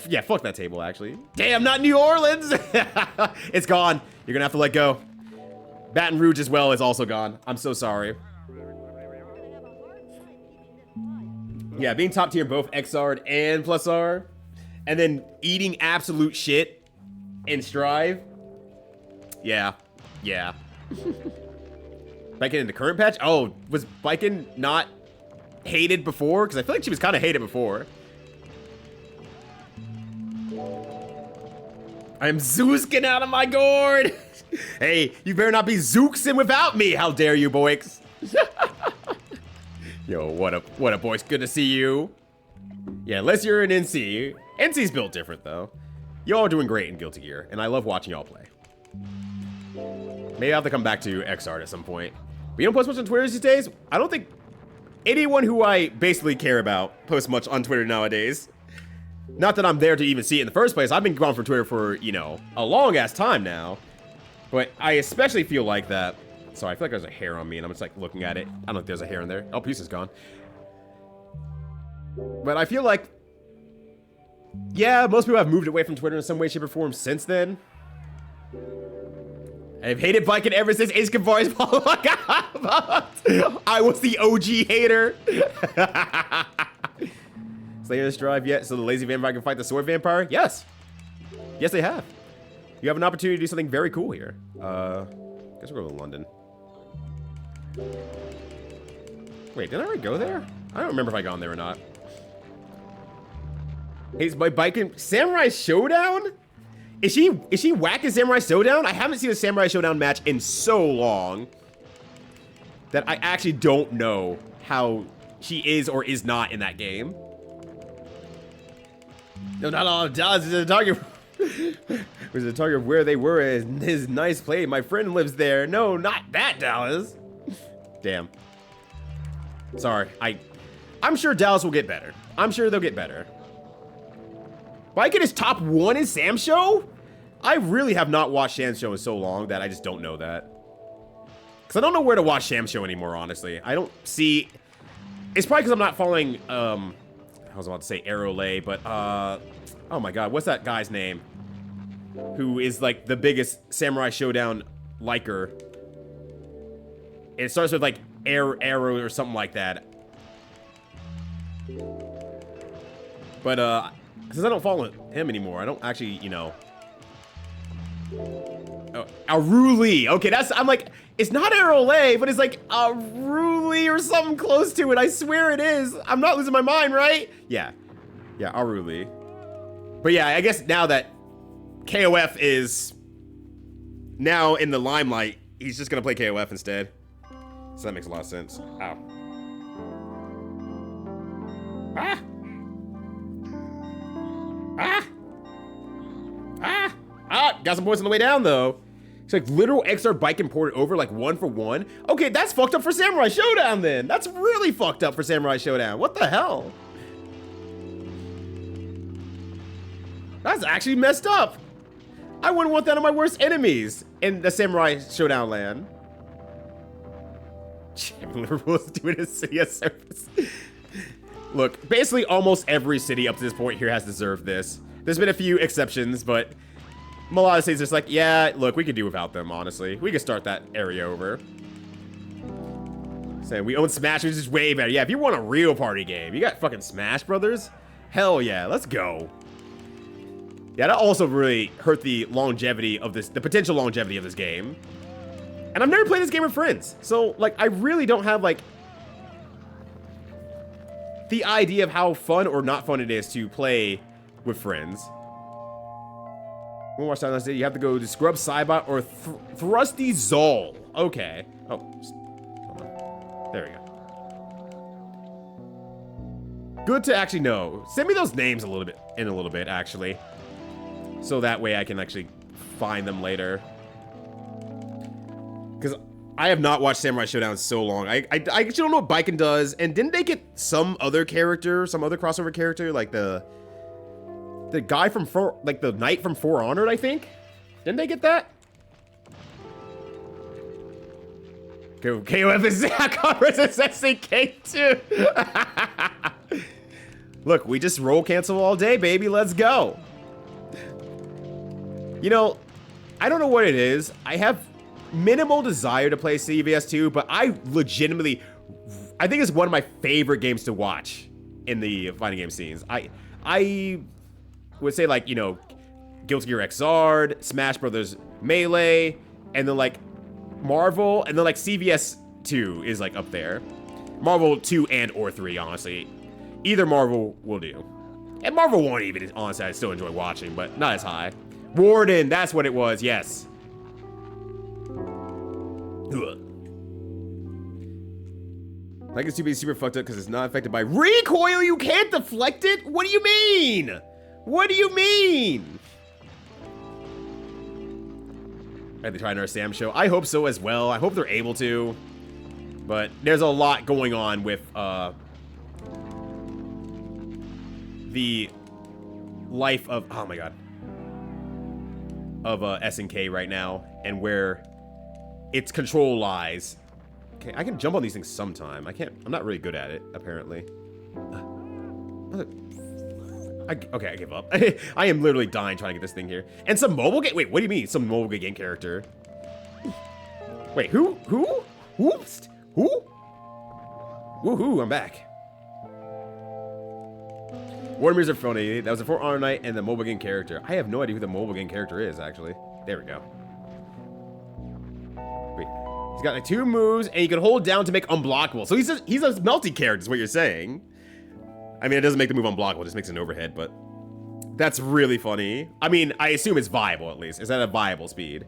Yeah, fuck that table, actually. Damn, not New Orleans! It's gone. You're gonna have to let go. Baton Rouge as well is also gone. I'm so sorry. Yeah, being top tier in both XR and plus R, and then eating absolute shit in Strive. Yeah. Yeah. Biken in the current patch? Oh, was Biken not hated before? Because I feel like she was kind of hated before. I am Zeuskin out of my gourd! Hey, you better not be Zeuxin without me! How dare you, boys? Yo, what up, boys? Good to see you. Yeah, unless you're an NC. NC's built different, though. Y'all are doing great in Guilty Gear, and I love watching y'all play. Maybe I'll have to come back to XR at some point. We don't post much on Twitter these days. I don't think anyone who I basically care about posts much on Twitter nowadays. Not that I'm there to even see it in the first place. I've been gone from Twitter for, you know, a long-ass time now. But I especially feel like that. Sorry, I feel like there's a hair on me, and I'm just, like, looking at it. I don't know if there's a hair in there. Oh, piece is gone. But I feel like, yeah, most people have moved away from Twitter in some way, shape, or form since then. I've hated Biken ever since Ace Campari's Paul. I was the OG hater. Slayer this drive yet, so the lazy vampire can fight the sword vampire? Yes. Yes, they have. You have an opportunity to do something very cool here. Guess we'll go to London. Wait, did I already go there? I don't remember if I got on there or not. Hey, is my Biken Samurai Showdown? Is she whack in Samurai Showdown? I haven't seen a Samurai Showdown match in so long that I actually don't know how she is or is not in that game. No, not all it does is a target. Was a target of where they were and his nice play. My friend lives there. No, not that, Dallas. Damn. Sorry. I'm sure Dallas will get better. I'm sure they'll get better. Biken is top 1 in Sam Show? I really have not watched Sam Show in so long that I just don't know that. Because I don't know where to watch Sam Show anymore, honestly. I don't see... It's probably because I'm not following, I was about to say Arrowlay, but, oh my god, what's that guy's name? Who is, like, the biggest Samurai Showdown liker. It starts with, like, Arrow or something like that. But, since I don't follow him anymore, I don't actually, you know... Oh, Aruli! Okay, that's... I'm like, it's not Arrowlay, but it's like Aruli or something close to it. I swear it is. I'm not losing my mind, right? Yeah. Yeah, Aruli. But yeah, I guess now that KOF is now in the limelight, he's just gonna play KOF instead. So that makes a lot of sense. Ow. Ah! Ah! Ah! Ah! Got some points on the way down, though. It's like literal XR bike imported over, like 1 for 1. Okay, that's fucked up for Samurai Showdown, then. That's really fucked up for Samurai Showdown. What the hell? That's actually messed up. I wouldn't want that on my worst enemies in the Samurai Showdown land. Rules doing a city of service. Look, basically almost every city up to this point here has deserved this. There's been a few exceptions, but a lot of cities just like, yeah, look, we could do without them, honestly. We could start that area over. Saying we own Smash, which is way better. Yeah, if you want a real party game, you got fucking Smash Brothers. Hell yeah, let's go. Yeah, that also really hurt the longevity of this, the potential longevity of this game. And I've never played this game with friends. So, like, I really don't have, like, the idea of how fun or not fun it is to play with friends. One more time, you have to go to Scrub Cybot or Thrusty Zol. Okay. Oh, hold on. There we go. Good to actually know. Send me those names a little bit, actually. So that way I can actually find them later. Because I have not watched Samurai Showdown in so long. I actually don't know what Baiken does. And didn't they get some other character, some other crossover character, like the guy from the knight from For Honored, I think? Didn't they get that? KOF is versus SNK2. Look, we just roll cancel all day, baby. Let's go. You know, I don't know what it is. I have minimal desire to play CVS2, but I think it's one of my favorite games to watch in the fighting game scenes. I would say, like, you know, Guilty Gear Xrd, Smash Brothers Melee, and then like Marvel, and then like CVS2 is like up there. Marvel 2 and or 3, honestly. Either Marvel will do. And Marvel 1 even, honestly, I still enjoy watching, but not as high. Warden, that's what it was, yes. Ugh. Like it's to be super fucked up because it's not affected by recoil. You can't deflect it? What do you mean? What do you mean? Are they trying our Sam show? I hope so as well. I hope they're able to. But there's a lot going on with the life of, oh my god, of SNK right now, and where its control lies. Okay, I can jump on these things sometime. I can't, I'm not really good at it, apparently. Okay, I give up. I am literally dying trying to get this thing here. And some mobile game, wait, what do you mean, some mobile game character? Wait, who? Whoops, who? Woohoo, I'm back. Warner's are funny. That was a For Honor Night and the mobile game character. I have no idea who the mobile game character is, actually. There we go. Wait, he's got like 2 moves, and you can hold down to make unblockable. So he's a melty character, is what you're saying. I mean, it doesn't make the move unblockable, it just makes an overhead, but that's really funny. I mean, I assume it's viable, at least. Is that a viable speed?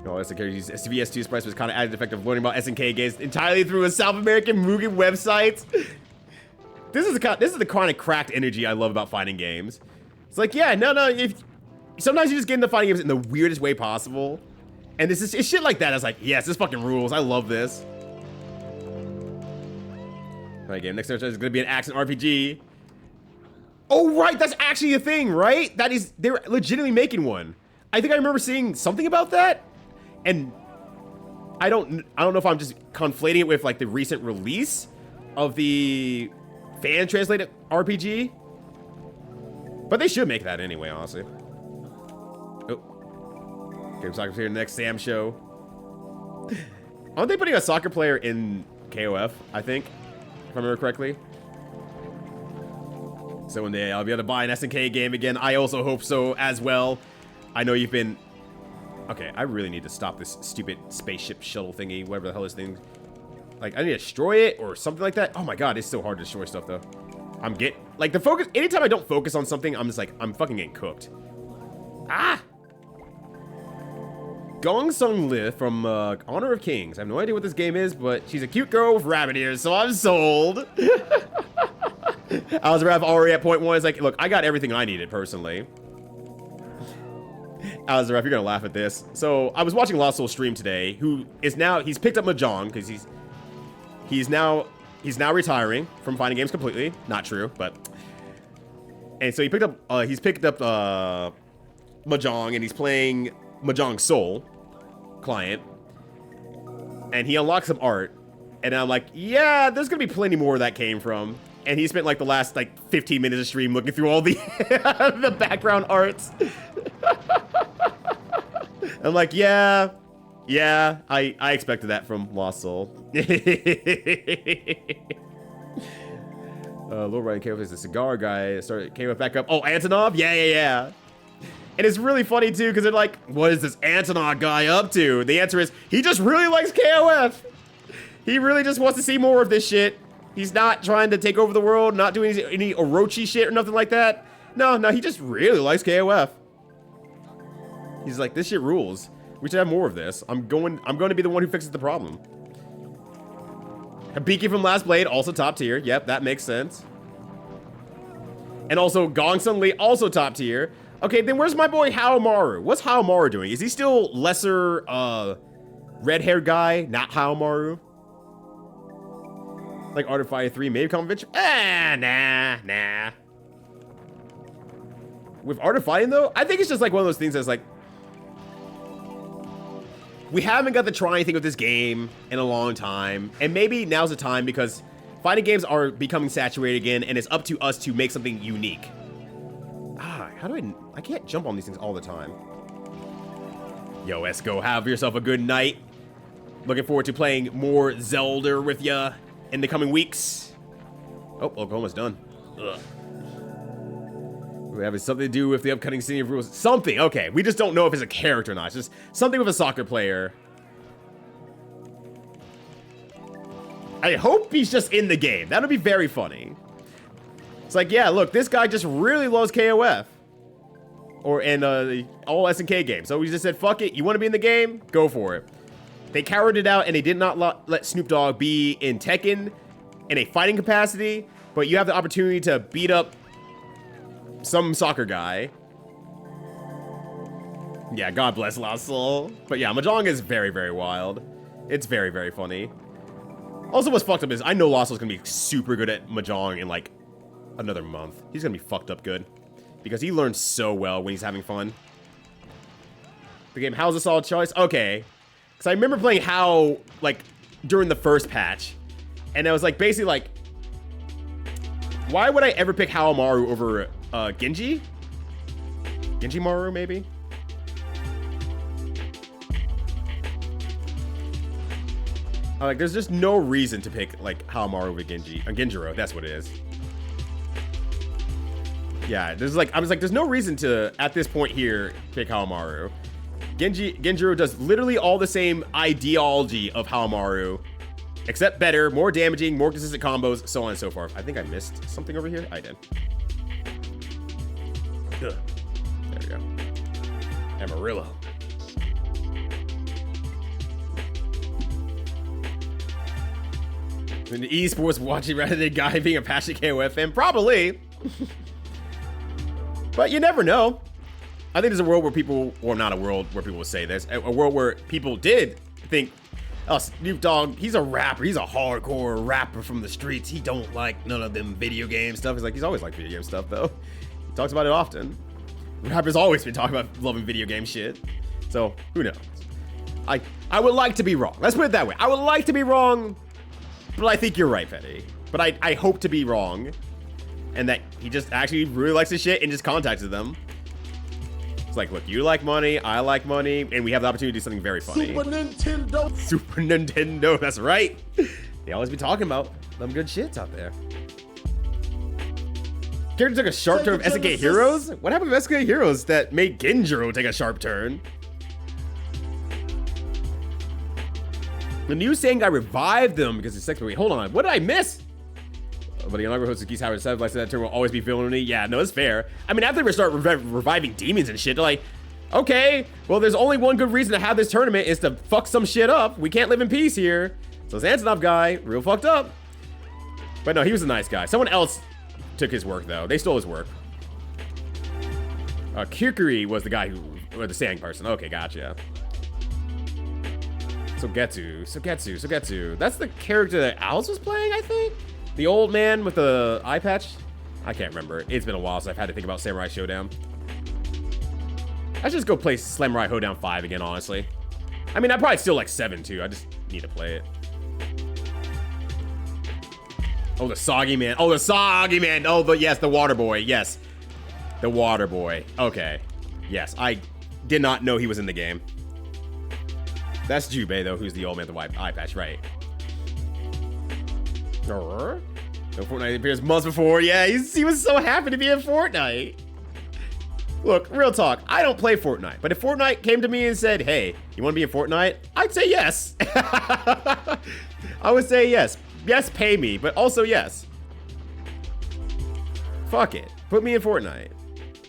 No, SNK uses SVS2's price was kind of added effect of learning about SNK games entirely through a South American Mugen website. This is the kind of cracked energy I love about fighting games. It's like, yeah, no, sometimes you just get into fighting games in the weirdest way possible. And it's shit like that. I was like, yes, this fucking rules. I love this. Alright, game. Next is going to be an action RPG. Oh, right. That's actually a thing, right? They're legitimately making one. I think I remember seeing something about that. And I don't know if I'm just conflating it with like the recent release of the fan translated RPG. But they should make that anyway, honestly. Oh. Game Soccer's here next Sam show. Aren't they putting a soccer player in KOF, I think? If I remember correctly. So one day I'll be able to buy an SNK game again. I also hope so as well. I know you've been... Okay, I really need to stop this stupid spaceship shuttle thingy, whatever the hell this thing... Like, I need to destroy it or something like that. Oh my god, it's so hard to destroy stuff, though. Like, the focus... Anytime I don't focus on something, I'm just like, I'm fucking getting cooked. Ah! Gong Sung Li from Honor of Kings. I have no idea what this game is, but she's a cute girl with rabbit ears, so I'm sold. Alzaraf already at point 1 is like, look, I got everything I needed, personally. Alzaraf, you're gonna laugh at this. So, I was watching Lost Soul stream today, he's picked up Mahjong, because he's now retiring from fighting games completely. Not true, but... And so he's picked up Mahjong, and he's playing Mahjong Soul client, and he unlocked some art, and I'm like, yeah, there's gonna be plenty more where that came from. And he spent like the last like 15 minutes of stream looking through all the the background arts. I'm like, yeah, I expected that from Lost Soul. Lord Ryan KOF is the cigar guy. Started KOF back up. Oh, Antonov? Yeah. And it's really funny, too, because they're like, what is this Antonov guy up to? The answer is, he just really likes KOF. He really just wants to see more of this shit. He's not trying to take over the world, not doing any Orochi shit or nothing like that. No, he just really likes KOF. He's like, this shit rules. We should have more of this. I'm going to be the one who fixes the problem. Habiki from Last Blade, also top tier. Yep, that makes sense. And also, Gong Sun Lee, also top tier. Okay, then where's my boy Haomaru? What's Haomaru doing? Is he still lesser, red-haired guy, not Haomaru? Like Art of Fire 3, maybe Common Adventure? Nah. With Art of Fighting, though, I think it's just like one of those things that's like, we haven't got to try anything with this game in a long time, and maybe now's the time because fighting games are becoming saturated again, and it's up to us to make something unique. How do I can't jump on these things all the time. Yo, Esco, have yourself a good night. Looking forward to playing more Zelda with ya in the coming weeks. Oh, Oklahoma's done. Ugh. We have something to do with the upcoming City of Rules. Something, okay. We just don't know if it's a character or not. It's just something with a soccer player. I hope he's just in the game. That would be very funny. It's like, yeah, look, this guy just really loves KOF. Or in all SNK games. So we just said, fuck it. You want to be in the game? Go for it. They cowered it out and they did not let Snoop Dogg be in Tekken in a fighting capacity. But you have the opportunity to beat up some soccer guy. Yeah, God bless Lost Soul. But yeah, Mahjong is very, very wild. It's very, very funny. Also, what's fucked up is I know Lost Soul's gonna be super good at Mahjong in like another month. He's gonna be fucked up good. Because he learns so well when he's having fun. The game, how's a solid choice? Okay. Because I remember playing How, like, during the first patch. And I was like, basically like, why would I ever pick Haomaru over Genji? Genji Maru, maybe? Like, there's just no reason to pick, like, Haomaru over Genji. Genjiro, that's what it is. Yeah, there's like, I was like, there's no reason to, at this point here, pick Haomaru. Genjiro does literally all the same ideology of Haomaru, except better, more damaging, more consistent combos, so on and so forth. I think I missed something over here. I did. Ugh. There we go. Amarillo. In the esports watching rather than a guy being a passionate KOF fan? Probably. But you never know. I think there's a world where people, or not a world where people will say this, a world where people did think, oh, Snoop Dogg, he's a rapper. He's a hardcore rapper from the streets. He don't like none of them video game stuff. He's like, he's always liked video game stuff, though. He talks about it often. Rappers always been talking about loving video game shit. So, who knows? I would like to be wrong. Let's put it that way. I would like to be wrong, but I think you're right, Petty. But I hope to be wrong. And that he just actually really likes his shit and just contacted them. It's like, look, you like money, I like money, and we have the opportunity to do something very funny. Super Nintendo, that's right. They always be talking about them good shits out there. Character took a sharp turn of SNK Heroes? What happened to SNK Heroes that made Genjiro take a sharp turn? The new saying guy revived them because it's sex. Wait, hold on. What did I miss? But the younger host of Geese Howard said, like that term will always be villainy. Yeah, no, it's fair. I mean, after we start reviving demons and shit, they're like, okay, well, there's only one good reason to have this tournament is to fuck some shit up. We can't live in peace here. So this Antonov guy, real fucked up. But no, he was a nice guy. Someone else took his work, though. They stole his work. Kukuri was the guy who, or the saying person. Okay, gotcha. Sogetsu. That's the character that Alice was playing, I think? The old man with the eye patch? I can't remember. It's been a while, so I've had to think about Samurai Showdown. I should just go play Samurai Showdown 5 again, honestly. I mean, I probably still like 7, too. I just need to play it. Oh, the Soggy Man. Oh, the Soggy Man. Oh, yes, the Water Boy. Yes. The Water Boy. Okay. Yes, I did not know he was in the game. That's Jubei, though, who's the old man with the white eye patch, right? No, Fortnite appears months before. Yeah, he was so happy to be in Fortnite. Look, real talk. I don't play Fortnite, but if Fortnite came to me and said, hey, you want to be in Fortnite? I'd say yes. I would say yes. Yes, pay me, but also yes. Fuck it. Put me in Fortnite.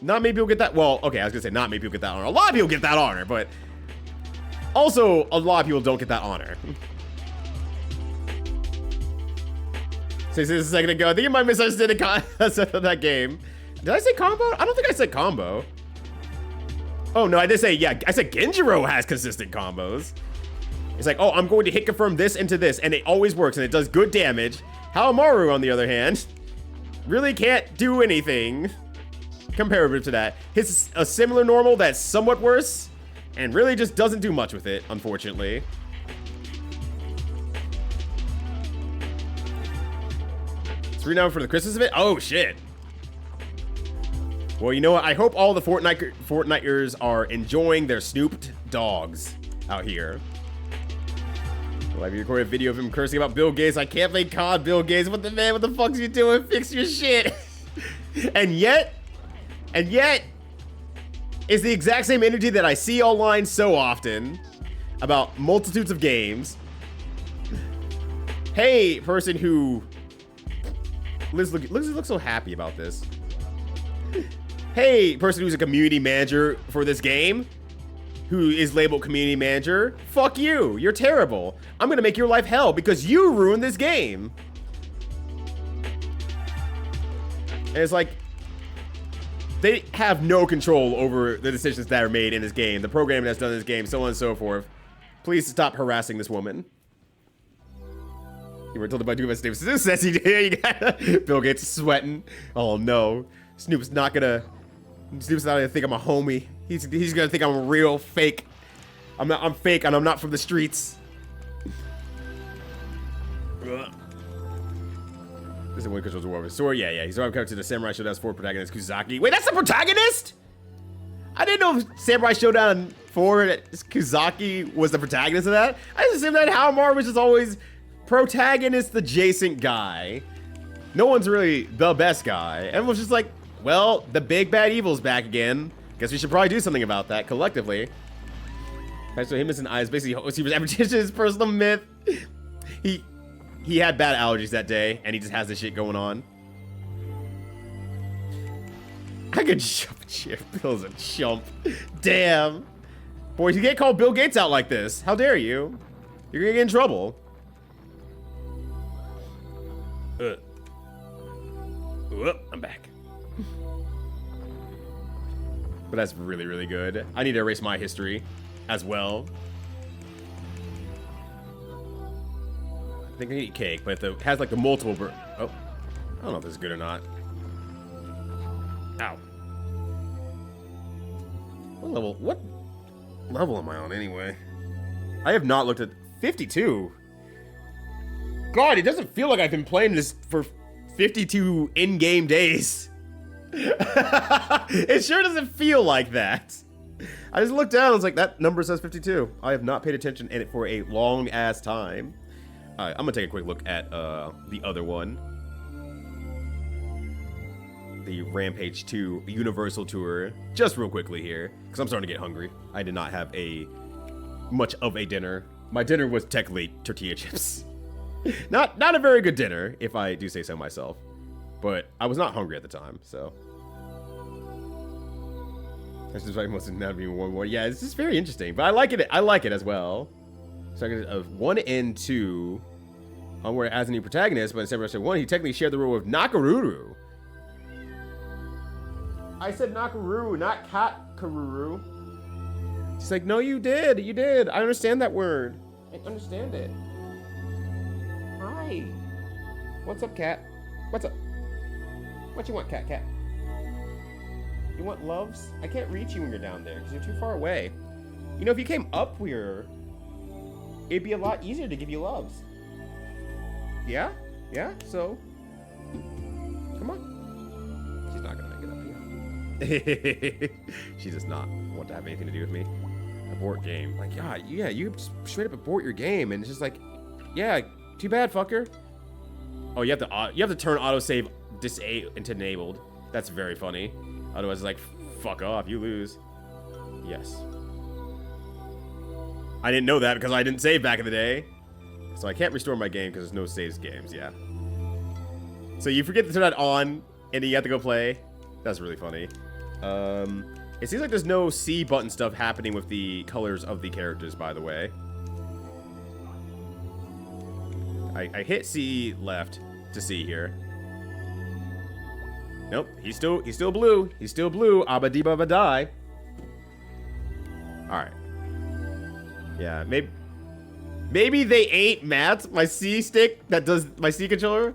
Not many people get that. Well, okay, I was going to say not many people get that honor. A lot of people get that honor, but also a lot of people don't get that honor. Say this a second ago. I think you might misunderstood that game. Did I say combo? I don't think I said combo. Oh, no, I did say, yeah, I said Genjiro has consistent combos. It's like, oh, I'm going to hit confirm this into this, and it always works, and it does good damage. Haomaru, on the other hand, really can't do anything comparative to that. Hits a similar normal that's somewhat worse, and really just doesn't do much with it, unfortunately. It's renowned for the Christmas event? Oh, shit. Well, you know what? I hope all the Fortniters are enjoying their snooped dogs out here. Well, I recorded a video of him cursing about Bill Gates. I can't play COD, Bill Gates. What the fuck's you doing? Fix your shit. and yet, it's the exact same energy that I see online so often about multitudes of games. Hey, person who... Liz looks so happy about this. Hey, person who's a community manager for this game, who is labeled community manager, fuck you. You're terrible. I'm gonna make your life hell because you ruined this game. And it's like, they have no control over the decisions that are made in this game, the programming that's done in this game, so on and so forth. Please stop harassing this woman. You were told about doing my Snoop. Snoop says he did. Bill Gates is sweating. Oh no. Snoop's not gonna think I'm a homie. He's gonna think I'm a real fake. I'm fake and I'm not from the streets. This is one controls the war with sword. Yeah. He's already to the Samurai Showdown's 4 protagonist Kuzaki. Wait, that's the protagonist? I didn't know Samurai Showdown 4 Kuzaki was the protagonist of that. I just assumed that Haomaru was just always protagonist adjacent guy. No one's really the best guy. Everyone's just like, well, the big bad evil's back again. Guess we should probably do something about that collectively. So him missing eyes basically he was his personal myth. He had bad allergies that day, and he just has this shit going on. I could jump shit. Bill's a chump. Damn. Boys, you can't call Bill Gates out like this. How dare you? You're gonna get in trouble. I'm back. But that's really, really good. I need to erase my history as well. I think I need cake, but it has like the multiple oh. I don't know if this is good or not. Ow. What level am I on anyway? I have not looked at 52. God, it doesn't feel like I've been playing this for 52 in-game days. It sure doesn't feel like that. I just looked down, I was like, that number says 52. I have not paid attention in it for a long ass time. Alright, I'm gonna take a quick look at the other one. The Rampage 2 Universal Tour. Just real quickly here, because I'm starting to get hungry. I did not have much of a dinner. My dinner was technically tortilla chips. Not a very good dinner, if I do say so myself. But I was not hungry at the time, so. That's just why most of not being one more. Yeah, it's just very interesting. But I like it as well. So I get 1 and 2. Where as a new protagonist, but in Samurai Shodown 1, he technically shared the role of Nakaruru. I said Nakaruru, not Kakaruru. She's like, no, you did. You did. I understand that word. I understand it. Hi. What's up, cat? What's up? What you want, cat? You want loves? I can't reach you when you're down there because you're too far away. You know, if you came up here, it'd be a lot easier to give you loves. Yeah? Yeah? So, come on. She's not gonna make it up here. She does not want to have anything to do with me. Abort game. Like, yeah, you straight up abort your game, and it's just like, yeah, too bad, fucker. Oh, you have to turn autosave into enabled. That's very funny. Otherwise, it's like, fuck off, you lose. Yes. I didn't know that because I didn't save back in the day. So I can't restore my game because there's no saves games, yeah. So you forget to turn that on, and then you have to go play. That's really funny. It seems like there's no C button stuff happening with the colors of the characters, by the way. I hit C left to see here. Nope, he's still blue. He's still blue. Abba-dee-ba-ba-die. Yeah, maybe they ain't Matt, my C stick that does my C controller.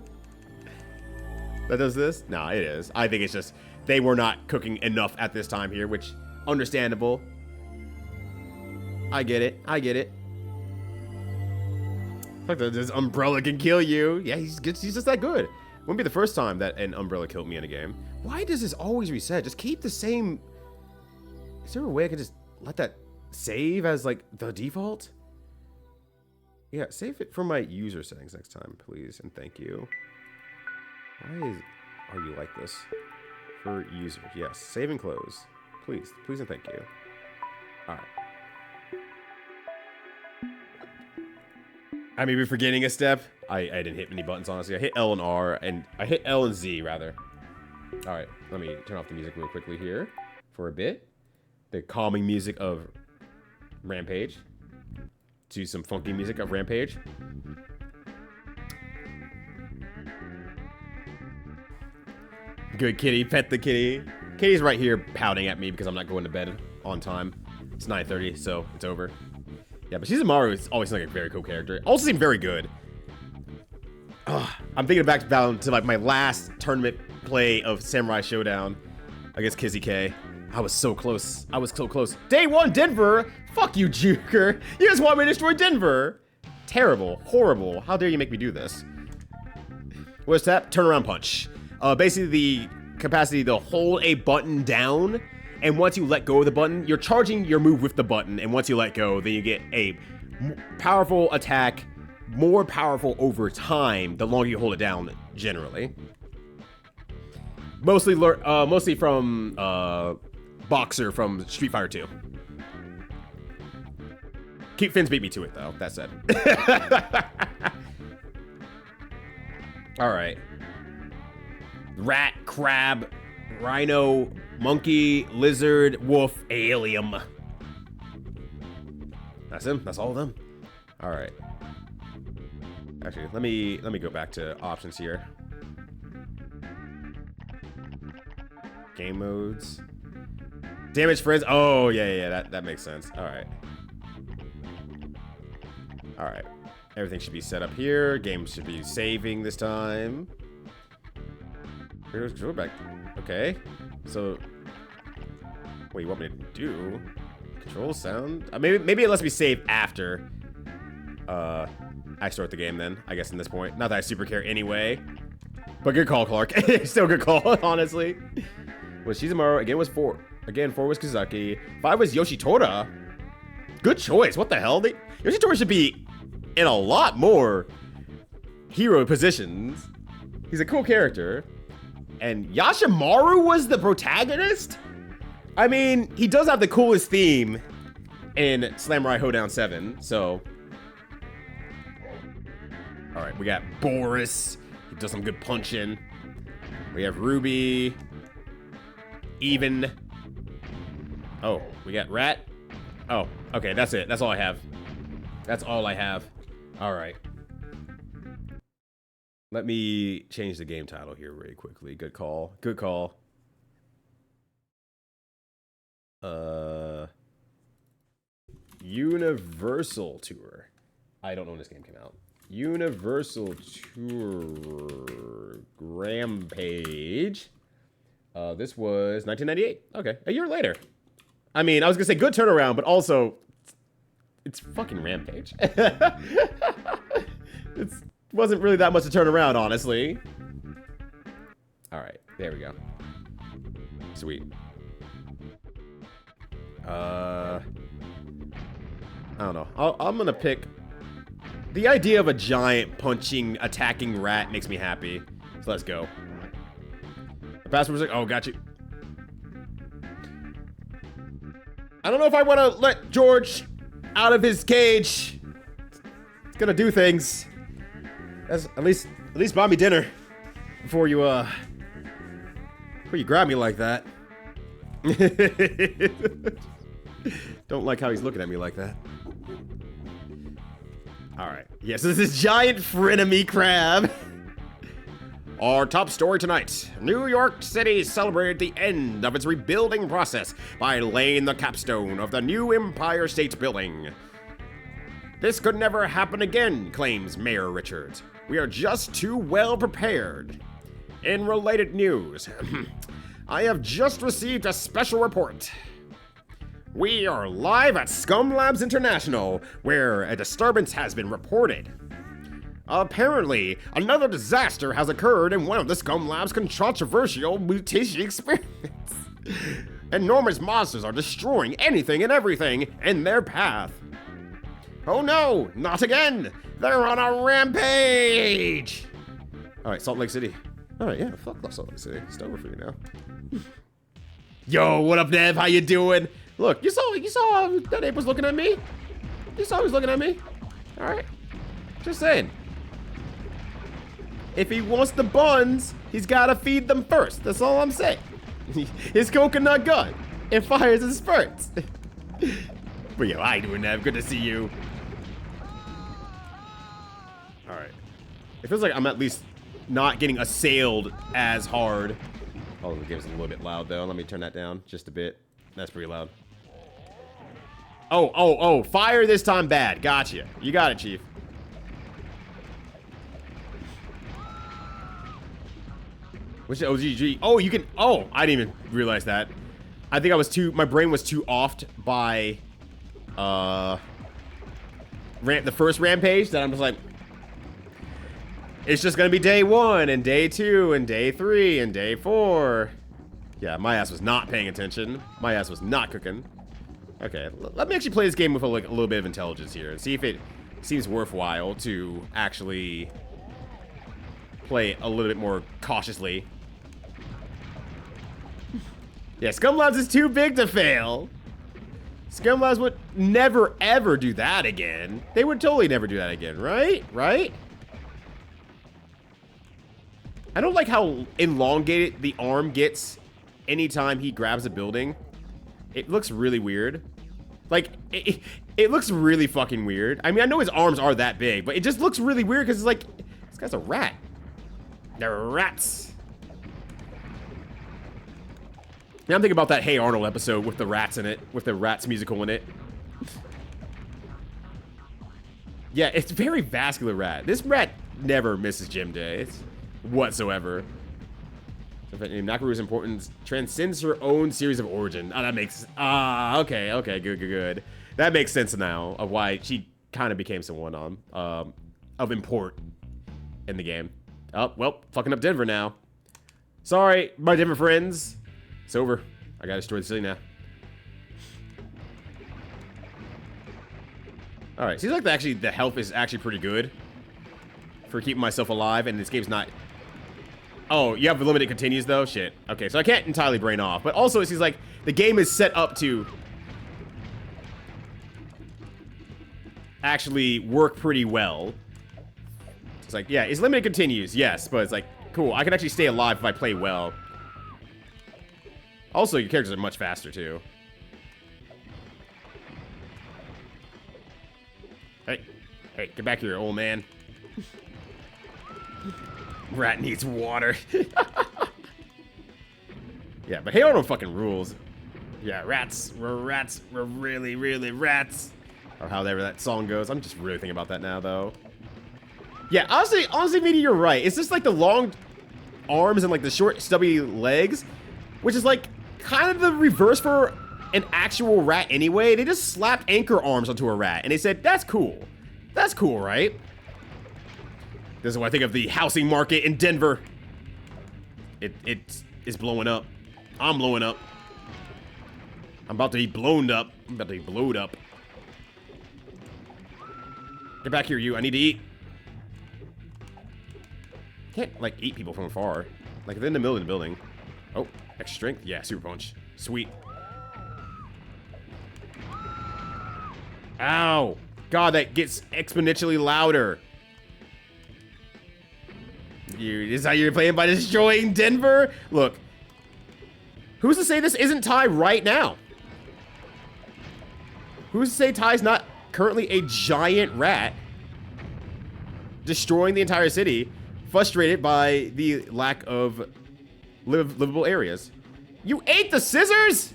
That does this? No, it is. I think it's just they were not cooking enough at this time here, which understandable. I get it. I get it. Like this umbrella can kill you. Yeah, he's good. He's just that good. Wouldn't be the first time that an umbrella killed me in a game. Why does this always reset? Just keep the same. Is there a way I can just let that save as like the default? Yeah, save it from my user settings next time, please, and thank you. Why are you like this? For user, yes. Save and close. Please, please and thank you. Alright. I may be forgetting a step. I didn't hit many buttons, honestly. I hit L and R, and I hit L and Z, rather. Alright, let me turn off the music real quickly here for a bit. The calming music of Rampage. To some funky music of Rampage. Good kitty, pet the kitty. Kitty's right here pouting at me because I'm not going to bed on time. It's 9:30, so it's over. Yeah, but Shizumaru is always like a very cool character. Also seemed very good. I'm thinking back down to like my last tournament play of Samurai Showdown against Kizzy K. I was so close. I was so close. Day 1, Denver! Fuck you, Juker! You just want me to destroy Denver! Terrible. Horrible. How dare you make me do this? What's that? Turnaround punch. Basically the capacity to hold a button down, and once you let go of the button, you're charging your move with the button, and once you let go, then you get a powerful attack, more powerful over time, the longer you hold it down, generally. Mostly from Boxer from Street Fighter 2. Keep Fins beat me to it, though, that said. Alright. Rat, crab, rhino, monkey, lizard, wolf, alien. That's him. That's all of them. Alright. Actually, let me go back to options here. Game modes. Damage friends. Oh, yeah, that makes sense. Alright. Alright. Everything should be set up here. Game should be saving this time. Here's control back. Okay. So, what do you want me to do? Control sound? Maybe it lets me save after I start the game then, I guess, in this point. Not that I super care anyway. But good call, Clark. Still good call, honestly. Was Shizumaru, again was 4. Again, 4 was Kazaki. 5 was Yoshitora. Good choice. What the hell? Yoshitora should be in a lot more hero positions. He's a cool character. And Yashimaru was the protagonist? I mean, he does have the coolest theme in Samurai Hoedown 7, so. Alright, we got Boris. He does some good punching. We have Ruby. Even. Oh, we got Rat. Oh, okay, that's it. That's all I have. That's all I have. Alright. Let me change the game title here very quickly. Good call. Good call. Universal Tour. I don't know when this game came out. Universal Tour Rampage. This was 1998. Okay, a year later. I mean, I was gonna say good turnaround, but also it's fucking Rampage. It wasn't really that much to turn around, honestly. All right, there we go. Sweet. I don't know. I'm gonna pick. The idea of a giant punching, attacking rat makes me happy. So let's go. The password's like, oh, got you. I don't know if I want to let George out of his cage. It's gonna do things. At least buy me dinner before you grab me like that. Don't like how he's looking at me like that. Alright. Yes, this is giant frenemy crab. Our top story tonight. New York City celebrated the end of its rebuilding process by laying the capstone of the new Empire State Building. This could never happen again, claims Mayor Richards. We are just too well prepared. In related news, I have just received a special report. We are live at Scum Labs International, where a disturbance has been reported. Apparently, another disaster has occurred in one of the Scum Lab's controversial mutation experiments. Enormous monsters are destroying anything and everything in their path. Oh no, not again! They're on a rampage! Alright, Salt Lake City. Alright, yeah, fuck Salt Lake City. It's over for you now. Yo, what up, Nev? How you doing? Look, you saw that ape was looking at me? You saw he was looking at me? Alright. Just saying. If he wants the buns, he's gotta feed them first. That's all I'm saying. His coconut gun. It fires in spurts. But yo, how you doing, Nev? Good to see you. Alright. It feels like I'm at least not getting assailed as hard. Oh, the game's a little bit loud, though. Let me turn that down just a bit. That's pretty loud. Oh, fire this time bad. Gotcha. You got it, Chief. Which OGG? Oh, you can. Oh, I didn't even realize that. I think I was my brain was too offed by the first rampage that I'm just like, it's just gonna be day 1 and day 2 and day 3 and day 4. Yeah, my ass was not paying attention. My ass was not cooking. Okay, let me actually play this game with like a little bit of intelligence here and see if it seems worthwhile to actually play a little bit more cautiously. Yeah, Scum Labs is too big to fail. Scum Labs would never, ever do that again. They would totally never do that again, right? Right? I don't like how elongated the arm gets anytime he grabs a building. It looks really weird. Like, it looks really fucking weird. I mean, I know his arms are that big, but it just looks really weird because it's like, this guy's a rat. They're rats. Now I'm thinking about that Hey Arnold episode with the rats in it, with the rats musical in it. Yeah, it's very vascular rat. This rat never misses gym days whatsoever. Nakaru's importance transcends her own series of origin. Oh, that makes... okay, good. That makes sense now of why she kind of became someone of import in the game. Oh, well, fucking up Denver now. Sorry, my Denver friends. It's over. I gotta destroy the city now. Alright, seems like the health is actually pretty good for keeping myself alive, and this game's not... Oh, you have limited continues, though? Shit. Okay, so I can't entirely brain off, but also it seems like the game is set up to actually work pretty well. It's like, yeah, it's limited continues, yes, but it's like, cool, I can actually stay alive if I play well. Also, your characters are much faster, too. Hey, get back here, old man. Rat needs water. Yeah, but Hey Arnold fucking rules. Yeah, rats. We're really, really rats. Or however that song goes. I'm just really thinking about that now, though. Yeah, honestly, Meaty, you're right. It's just like the long arms and like the short, stubby legs, which is like kind of the reverse for an actual rat anyway. They just slapped anchor arms onto a rat, and they said, that's cool. That's cool, right? This is what I think of the housing market in Denver. It is blowing up. I'm blowing up. I'm about to be blown up. I'm about to be blowed up. Get back here, you. I need to eat. Can't, like, eat people from afar. Like, they're in the middle of the building. Oh, extra strength? Yeah, super punch. Sweet. Ow. God, that gets exponentially louder. This is how you're playing by destroying Denver? Look. Who's to say this isn't Ty right now? Who's to say Ty's not currently a giant rat destroying the entire city, frustrated by the lack of livable areas? You ate the scissors?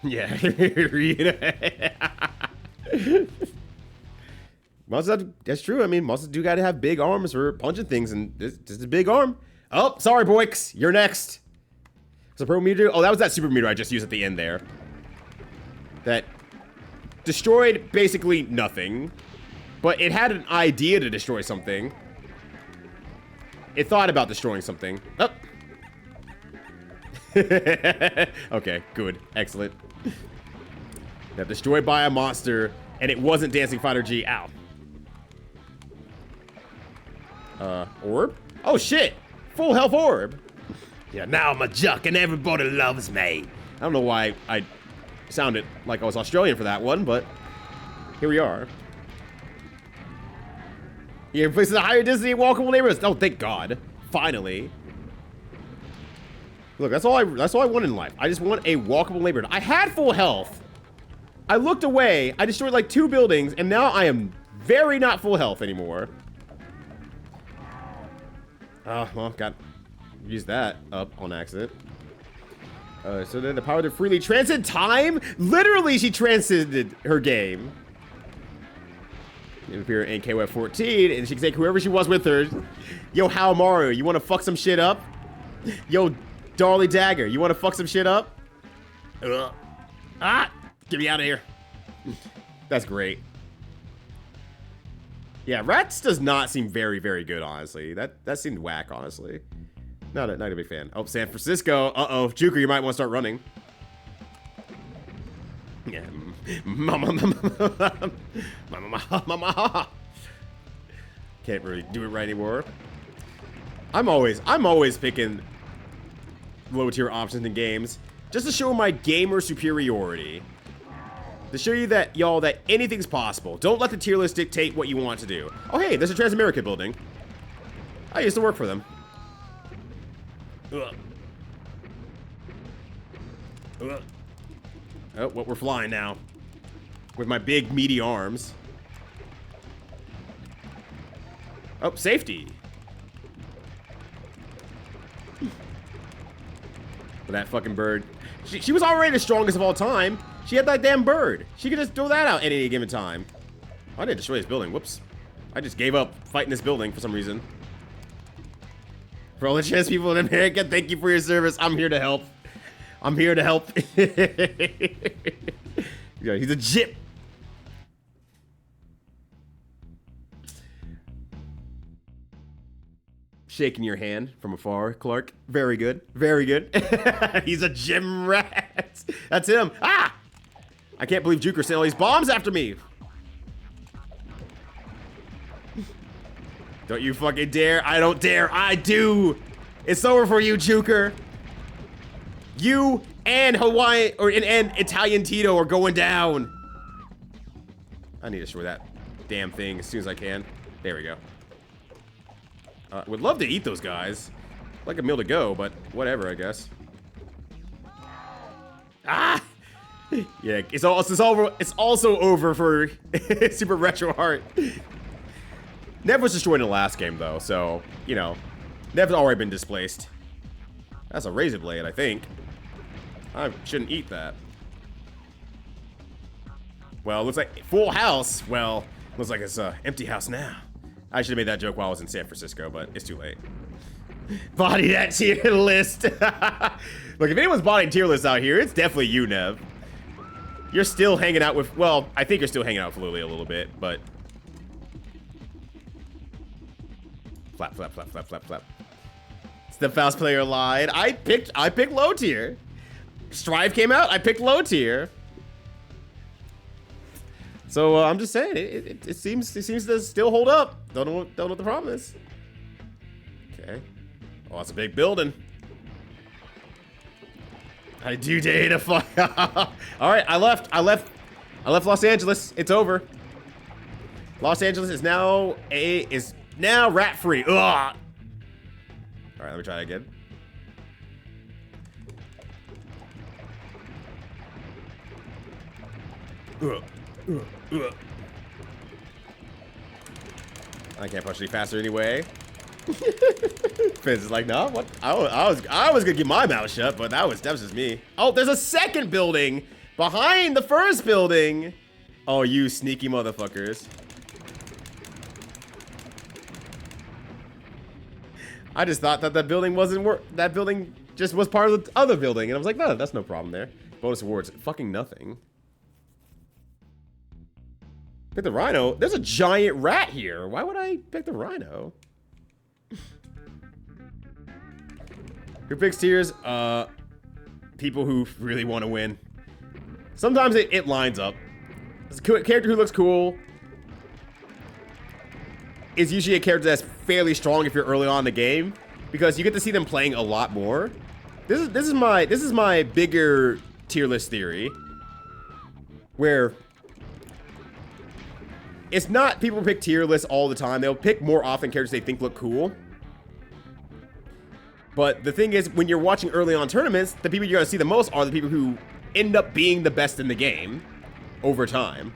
Yeah. Monsters, that's true. I mean, monsters do gotta have big arms for punching things, and this is a big arm. Oh, sorry, Boix. You're next. So pro meter. Oh, that was that super meter I just used at the end there. That destroyed basically nothing, but it had an idea to destroy something. It thought about destroying something. Oh. Okay, good. Excellent. Got destroyed by a monster, and it wasn't Dancing Fighter G. Ow. Orb? Oh, shit. Full health orb. Yeah, now I'm a jock and everybody loves me. I don't know why I sounded like I was Australian for that one, but here we are. Yeah, places a higher density walkable neighborhoods. Oh, thank God. Finally. Look, that's all I want in life. I just want a walkable neighborhood. I had full health. I looked away. I destroyed like 2 buildings, and now I am very not full health anymore. Oh, well, got use that up on accident. So then the power to freely transcend time? Literally, she transcended her game. You appear in KWF 14, and she can take whoever she was with her. Yo, How Mario, you want to fuck some shit up? Yo, Darly Dagger, you want to fuck some shit up? Get me out of here. That's great. Yeah, Rats does not seem very, very good, honestly. That seemed whack, honestly. Not a big fan. Oh, San Francisco. Uh-oh. Juker, you might want to start running. Yeah. Mama. Can't really do it right anymore. I'm always picking low tier options in games just to show my gamer superiority. To show you that, y'all, that anything's possible. Don't let the tier list dictate what you want to do. Oh, hey, there's a Transamerica building. I used to work for them. Ugh. Ugh. Oh, well, we're flying now. With my big, meaty arms. Oh, safety. That fucking bird. She was already the strongest of all time. She had that damn bird. She could just throw that out at any given time. I didn't destroy this building. Whoops. I just gave up fighting this building for some reason. For all the trans people in America, thank you for your service. I'm here to help. I'm here to help. Yeah, he's a jip. Shaking your hand from afar, Clark. Very good. Very good. He's a gym rat. That's him. Ah! I can't believe Juker sent all these bombs after me. Don't you fucking dare. I don't dare. I do. It's over for you, Juker. You and Hawaiian and Italian Tito are going down. I need to destroy that damn thing as soon as I can. There we go. Would love to eat those guys. Like a meal to go, but whatever, I guess. Ah! Yeah, it's also over for Super Retro Heart. Nev was destroyed in the last game, though, so, you know. Nev's already been displaced. That's a razor blade, I think. I shouldn't eat that. Well, looks like full house. Well, looks like it's an empty house now. I should have made that joke while I was in San Francisco, but it's too late. Body that tier list. Look, if anyone's bodying tier lists out here, it's definitely you, Nev. You're still hanging out with, well, I think you're still hanging out with Lily a little bit, but. Flap, flap, flap, flap, flap, flap. It's the fast player lied. I picked low tier. Strive came out, I picked low tier. So I'm just saying, it seems to still hold up. Don't know what the problem is. Okay. Oh, that's a big building. I do date a fuck. All right, I left Los Angeles. It's over. Los Angeles is now rat free. Ugh. All right, let me try that again. I can't push any faster anyway. Fizz is like, no, what? I was gonna keep my mouth shut, but that was just me. Oh, there's a second building Behind the first building. Oh, you sneaky motherfuckers. I just thought that building wasn't that building just was part of the other building. And I was like, no, that's no problem there. Bonus awards. Fucking nothing. Pick the rhino. There's a giant rat here. Why would I pick the rhino? Who picks tiers? People who really want to win. Sometimes it lines up. It's a character who looks cool is usually a character that's fairly strong if you're early on in the game, because you get to see them playing a lot more. This is my bigger tier list theory, where it's not people pick tier lists all the time. They'll pick more often characters they think look cool. But the thing is, when you're watching early on tournaments, the people you're going to see the most are the people who end up being the best in the game over time.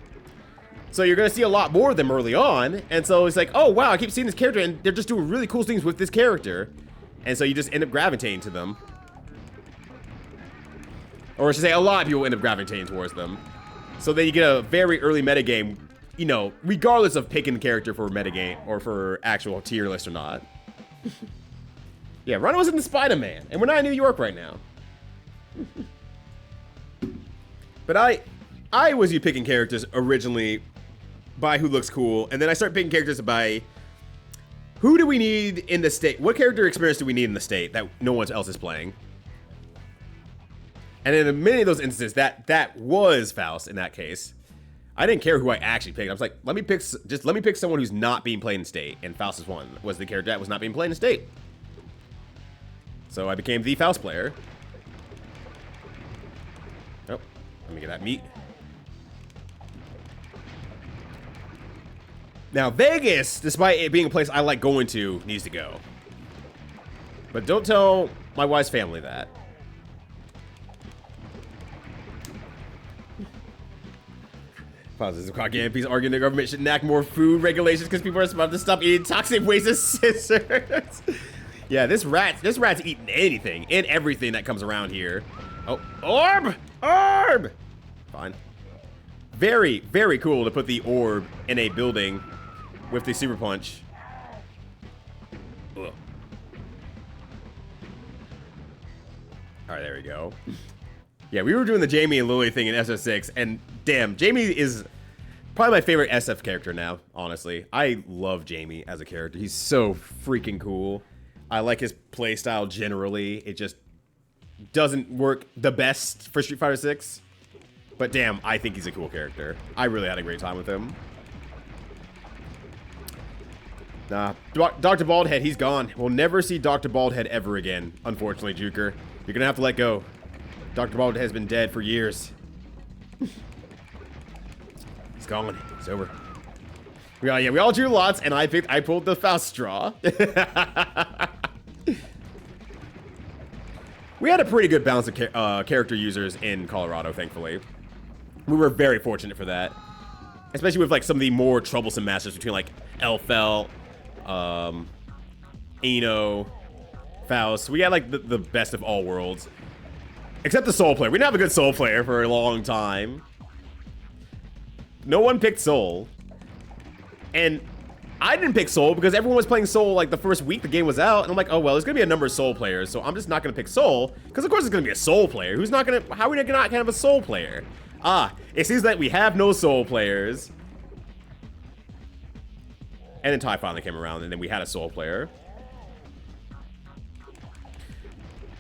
So you're going to see a lot more of them early on. And so it's like, oh, wow, I keep seeing this character and they're just doing really cool things with this character. And so you just end up gravitating to them. Or I should say, a lot of people end up gravitating towards them. So then you get a very early metagame, you know, regardless of picking the character for metagame or for actual tier list or not. Yeah, Ron was in the Spider-Man, and we're not in New York right now. But I was picking characters originally by who looks cool, and then I started picking characters by who do we need in the state? What character experience do we need in the state that no one else is playing? And in many of those instances, that was Faust in that case. I didn't care who I actually picked. I was like, let me pick someone who's not being played in state, and Faust is one. Was the character that was not being played in state. So I became the Faust player. Oh, let me get that meat. Now, Vegas, despite it being a place I like going to, needs to go. But don't tell my wife's family that. Positive MPs arguing the government should enact more food regulations because people are about to stop eating toxic waste of scissors. Yeah, this rat's eating anything and everything that comes around here. Oh, orb! Orb! Fine. Very, very cool to put the orb in a building with the super punch. Ugh. All right, there we go. Yeah, we were doing the Jamie and Lily thing in SF6, and damn, Jamie is probably my favorite SF character now, honestly. I love Jamie as a character. He's so freaking cool. I like his playstyle generally. It just doesn't work the best for Street Fighter 6. But damn, I think he's a cool character. I really had a great time with him. Nah, Dr. Baldhead, he's gone. We'll never see Dr. Baldhead ever again, unfortunately, Juker. You're gonna have to let go. Dr. Baldhead has been dead for years. He's gone. It's over. We all drew lots, and I pulled the Faust straw. We had a pretty good balance of character users in Colorado, thankfully. We were very fortunate for that. Especially with, like, some of the more troublesome masters between, like, Elfel, Eno, Faust. We had, like, the best of all worlds. Except the Soul player. We didn't have a good Soul player for a long time. No one picked Soul. And I didn't pick Soul because everyone was playing Soul like the first week the game was out. And I'm like, oh, well, there's going to be a number of Soul players. So I'm just not going to pick Soul. Because, of course, it's going to be a Soul player. Who's not going to... How are we not going to have a Soul player? Ah, it seems that we have no Soul players. And then Ty finally came around. And then we had a Soul player.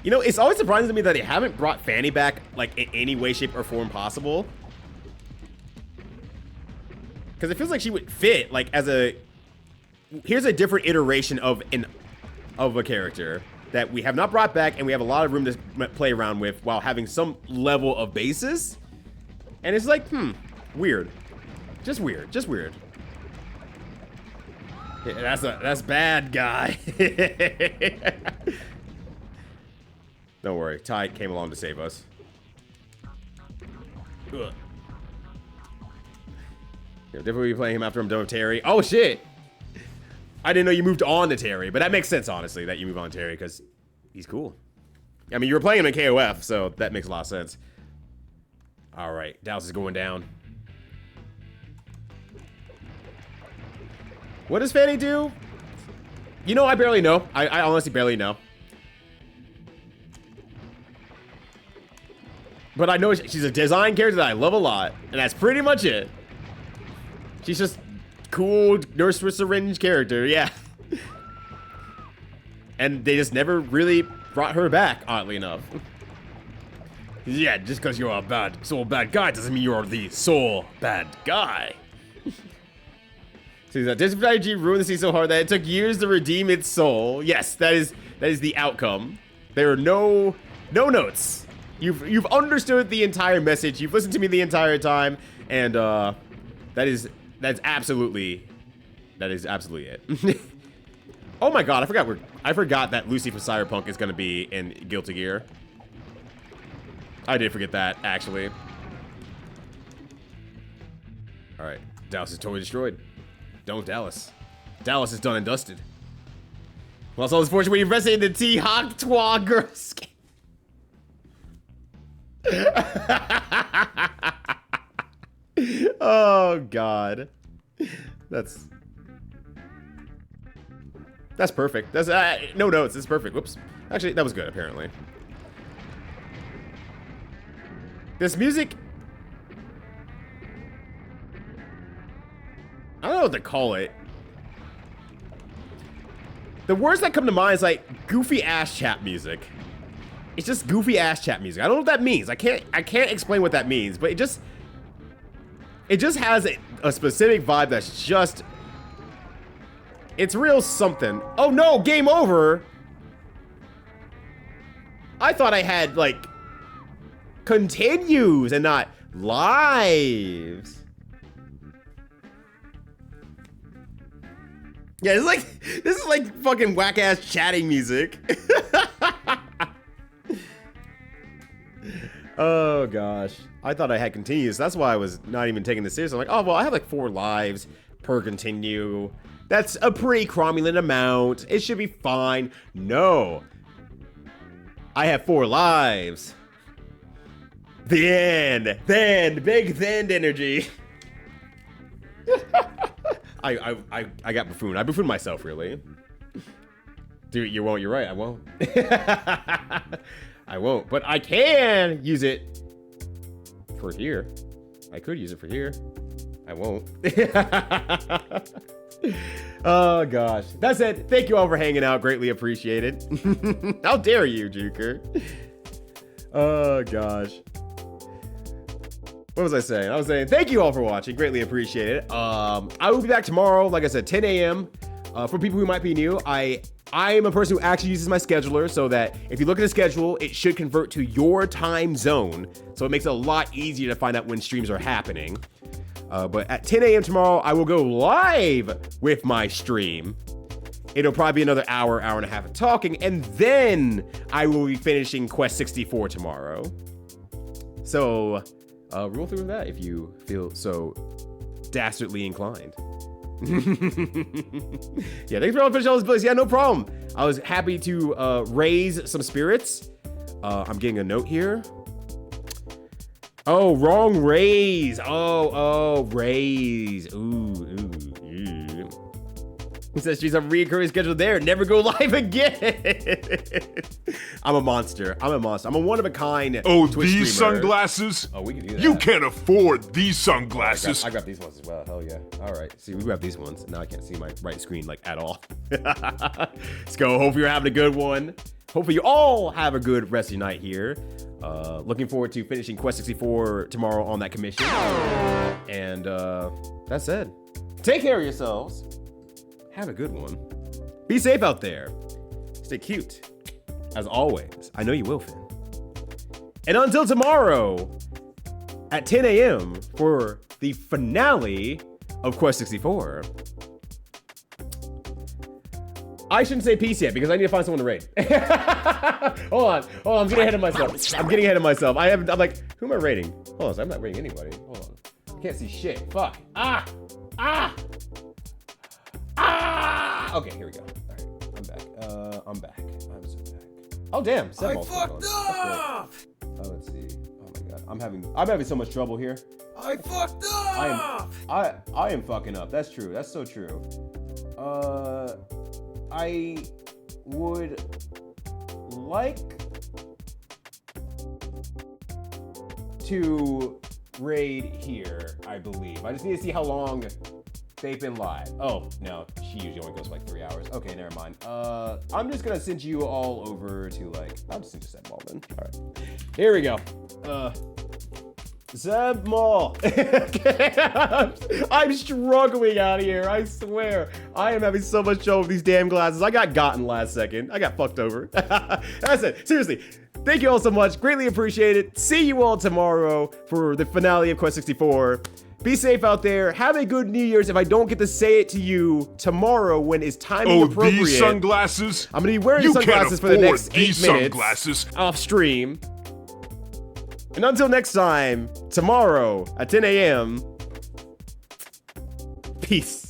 You know, it's always surprising to me that they haven't brought Fanny back, like, in any way, shape, or form possible. Because it feels like she would fit, like, as a... Here's a different iteration of a character that we have not brought back, and we have a lot of room to play around with while having some level of basis. And it's like, weird. Just weird. Just weird. Yeah, that's bad, guy. Don't worry, Ty came along to save us. Ugh. Yeah, definitely be playing him after I'm done with Terry. Oh, shit! I didn't know you moved on to Terry, but that makes sense, honestly, that you move on to Terry, because he's cool. I mean, you were playing him in KOF, so that makes a lot of sense. All right, Dallas is going down. What does Fanny do? You know, I barely know. I honestly barely know. But I know she's a design character that I love a lot, and that's pretty much it. She's just cool nurse with syringe character, yeah. And they just never really brought her back, oddly enough. Yeah, just because you're a bad guy doesn't mean you're the sole bad guy. So that this strategy ruined the scene so hard that it took years to redeem its soul. Yes, that is the outcome. There are no notes. You've understood the entire message. You've listened to me the entire time, and that's absolutely it. Oh my god, I forgot that Lucy from Cyberpunk is gonna be in Guilty Gear. I did forget that, actually. All right, Dallas is totally destroyed. Don't Dallas. Dallas is done and dusted. Well, so unfortunately, we invested in the T-Hawk Twa girl skin. Oh god, that's perfect. That's no notes. It's perfect. Whoops. Actually, that was good. Apparently, this music. I don't know what to call it. The words that come to mind is like goofy ass chat music. It's just goofy ass chat music. I don't know what that means. I can't explain what that means, but it just has a specific vibe that's just, it's real something. Oh no, game over. I thought I had like continues and not lives. Yeah, it's like, this is like fucking whack ass chatting music. Oh gosh, I thought I had continues. That's why I was not even taking this seriously. I'm like, oh well, I have like 4 lives per continue. That's a pretty cromulent amount. It should be fine. No, I have 4 lives. The end. Big then energy. I got buffooned. I buffooned myself, really. Dude, you won't. You're right. I won't. I won't. But I can use it for here. I could use it for here. I won't. Oh, gosh. That's it. Thank you all for hanging out. Greatly appreciated. How dare you, Juker? Oh, gosh. What was I saying? I was saying thank you all for watching. Greatly appreciate it. I will be back tomorrow, like I said, 10 a.m. For people who might be new, I am a person who actually uses my scheduler so that if you look at the schedule, it should convert to your time zone. So it makes it a lot easier to find out when streams are happening. But at 10 a.m. tomorrow, I will go live with my stream. It'll probably be another hour and a half of talking, and then I will be finishing Quest 64 tomorrow. So roll through that if you feel so dastardly inclined. Yeah, thanks for all the fish, all this bliss. Yeah, no problem. I was happy to raise some spirits. I'm getting a note here. Oh, wrong raise. Oh, raise. Ooh. He says she's a recurring schedule there. Never go live again. I'm a monster. I'm a one-of-a-kind
Oh,
Twitch
these
streamer.
sunglasses?
Oh, we can do that.
You can't afford these sunglasses.
I grabbed these ones as well. Hell yeah. All right. See, we grab these ones. Now I can't see my right screen like at all. Let's go. Hope you're having a good one. Hopefully you all have a good rest of your night here. Looking forward to finishing Quest 64 tomorrow on that commission. And that's it. Take care of yourselves. Have a good one. Be safe out there. Stay cute. As always, I know you will, Finn. And until tomorrow at 10 a.m. for the finale of Quest 64. I shouldn't say peace yet because I need to find someone to raid. Hold on, I'm getting ahead of myself. I'm like, who am I raiding? Hold on, I'm not raiding anybody. Hold on. I can't see shit. Fuck. Okay, here we go. All right, I'm back. I'm so back. Oh damn, I fucked up. Let's see. Oh my god, I'm having so much trouble here.
I fucked up!
I am fucking up. That's true. That's so true. I would like to raid here, I believe. I just need to see how long they've been live. Oh, no, she usually only goes for like 3 hours. Okay, never mind. I'm just gonna send you all over to like, I'll just send them all then. All right, here we go. Zeb Mall. I'm struggling out here, I swear. I am having so much trouble with these damn glasses. I got gotten last second. I got fucked over. That's it, seriously. Thank you all so much, greatly appreciate it. See you all tomorrow for the finale of Quest 64. Be safe out there. Have a good New Year's. If I don't get to say it to you tomorrow when it's timing appropriate.
These sunglasses?
I'm gonna be wearing sunglasses for the next 8 minutes
sunglasses.
off stream. And until next time, tomorrow at 10 a.m. Peace.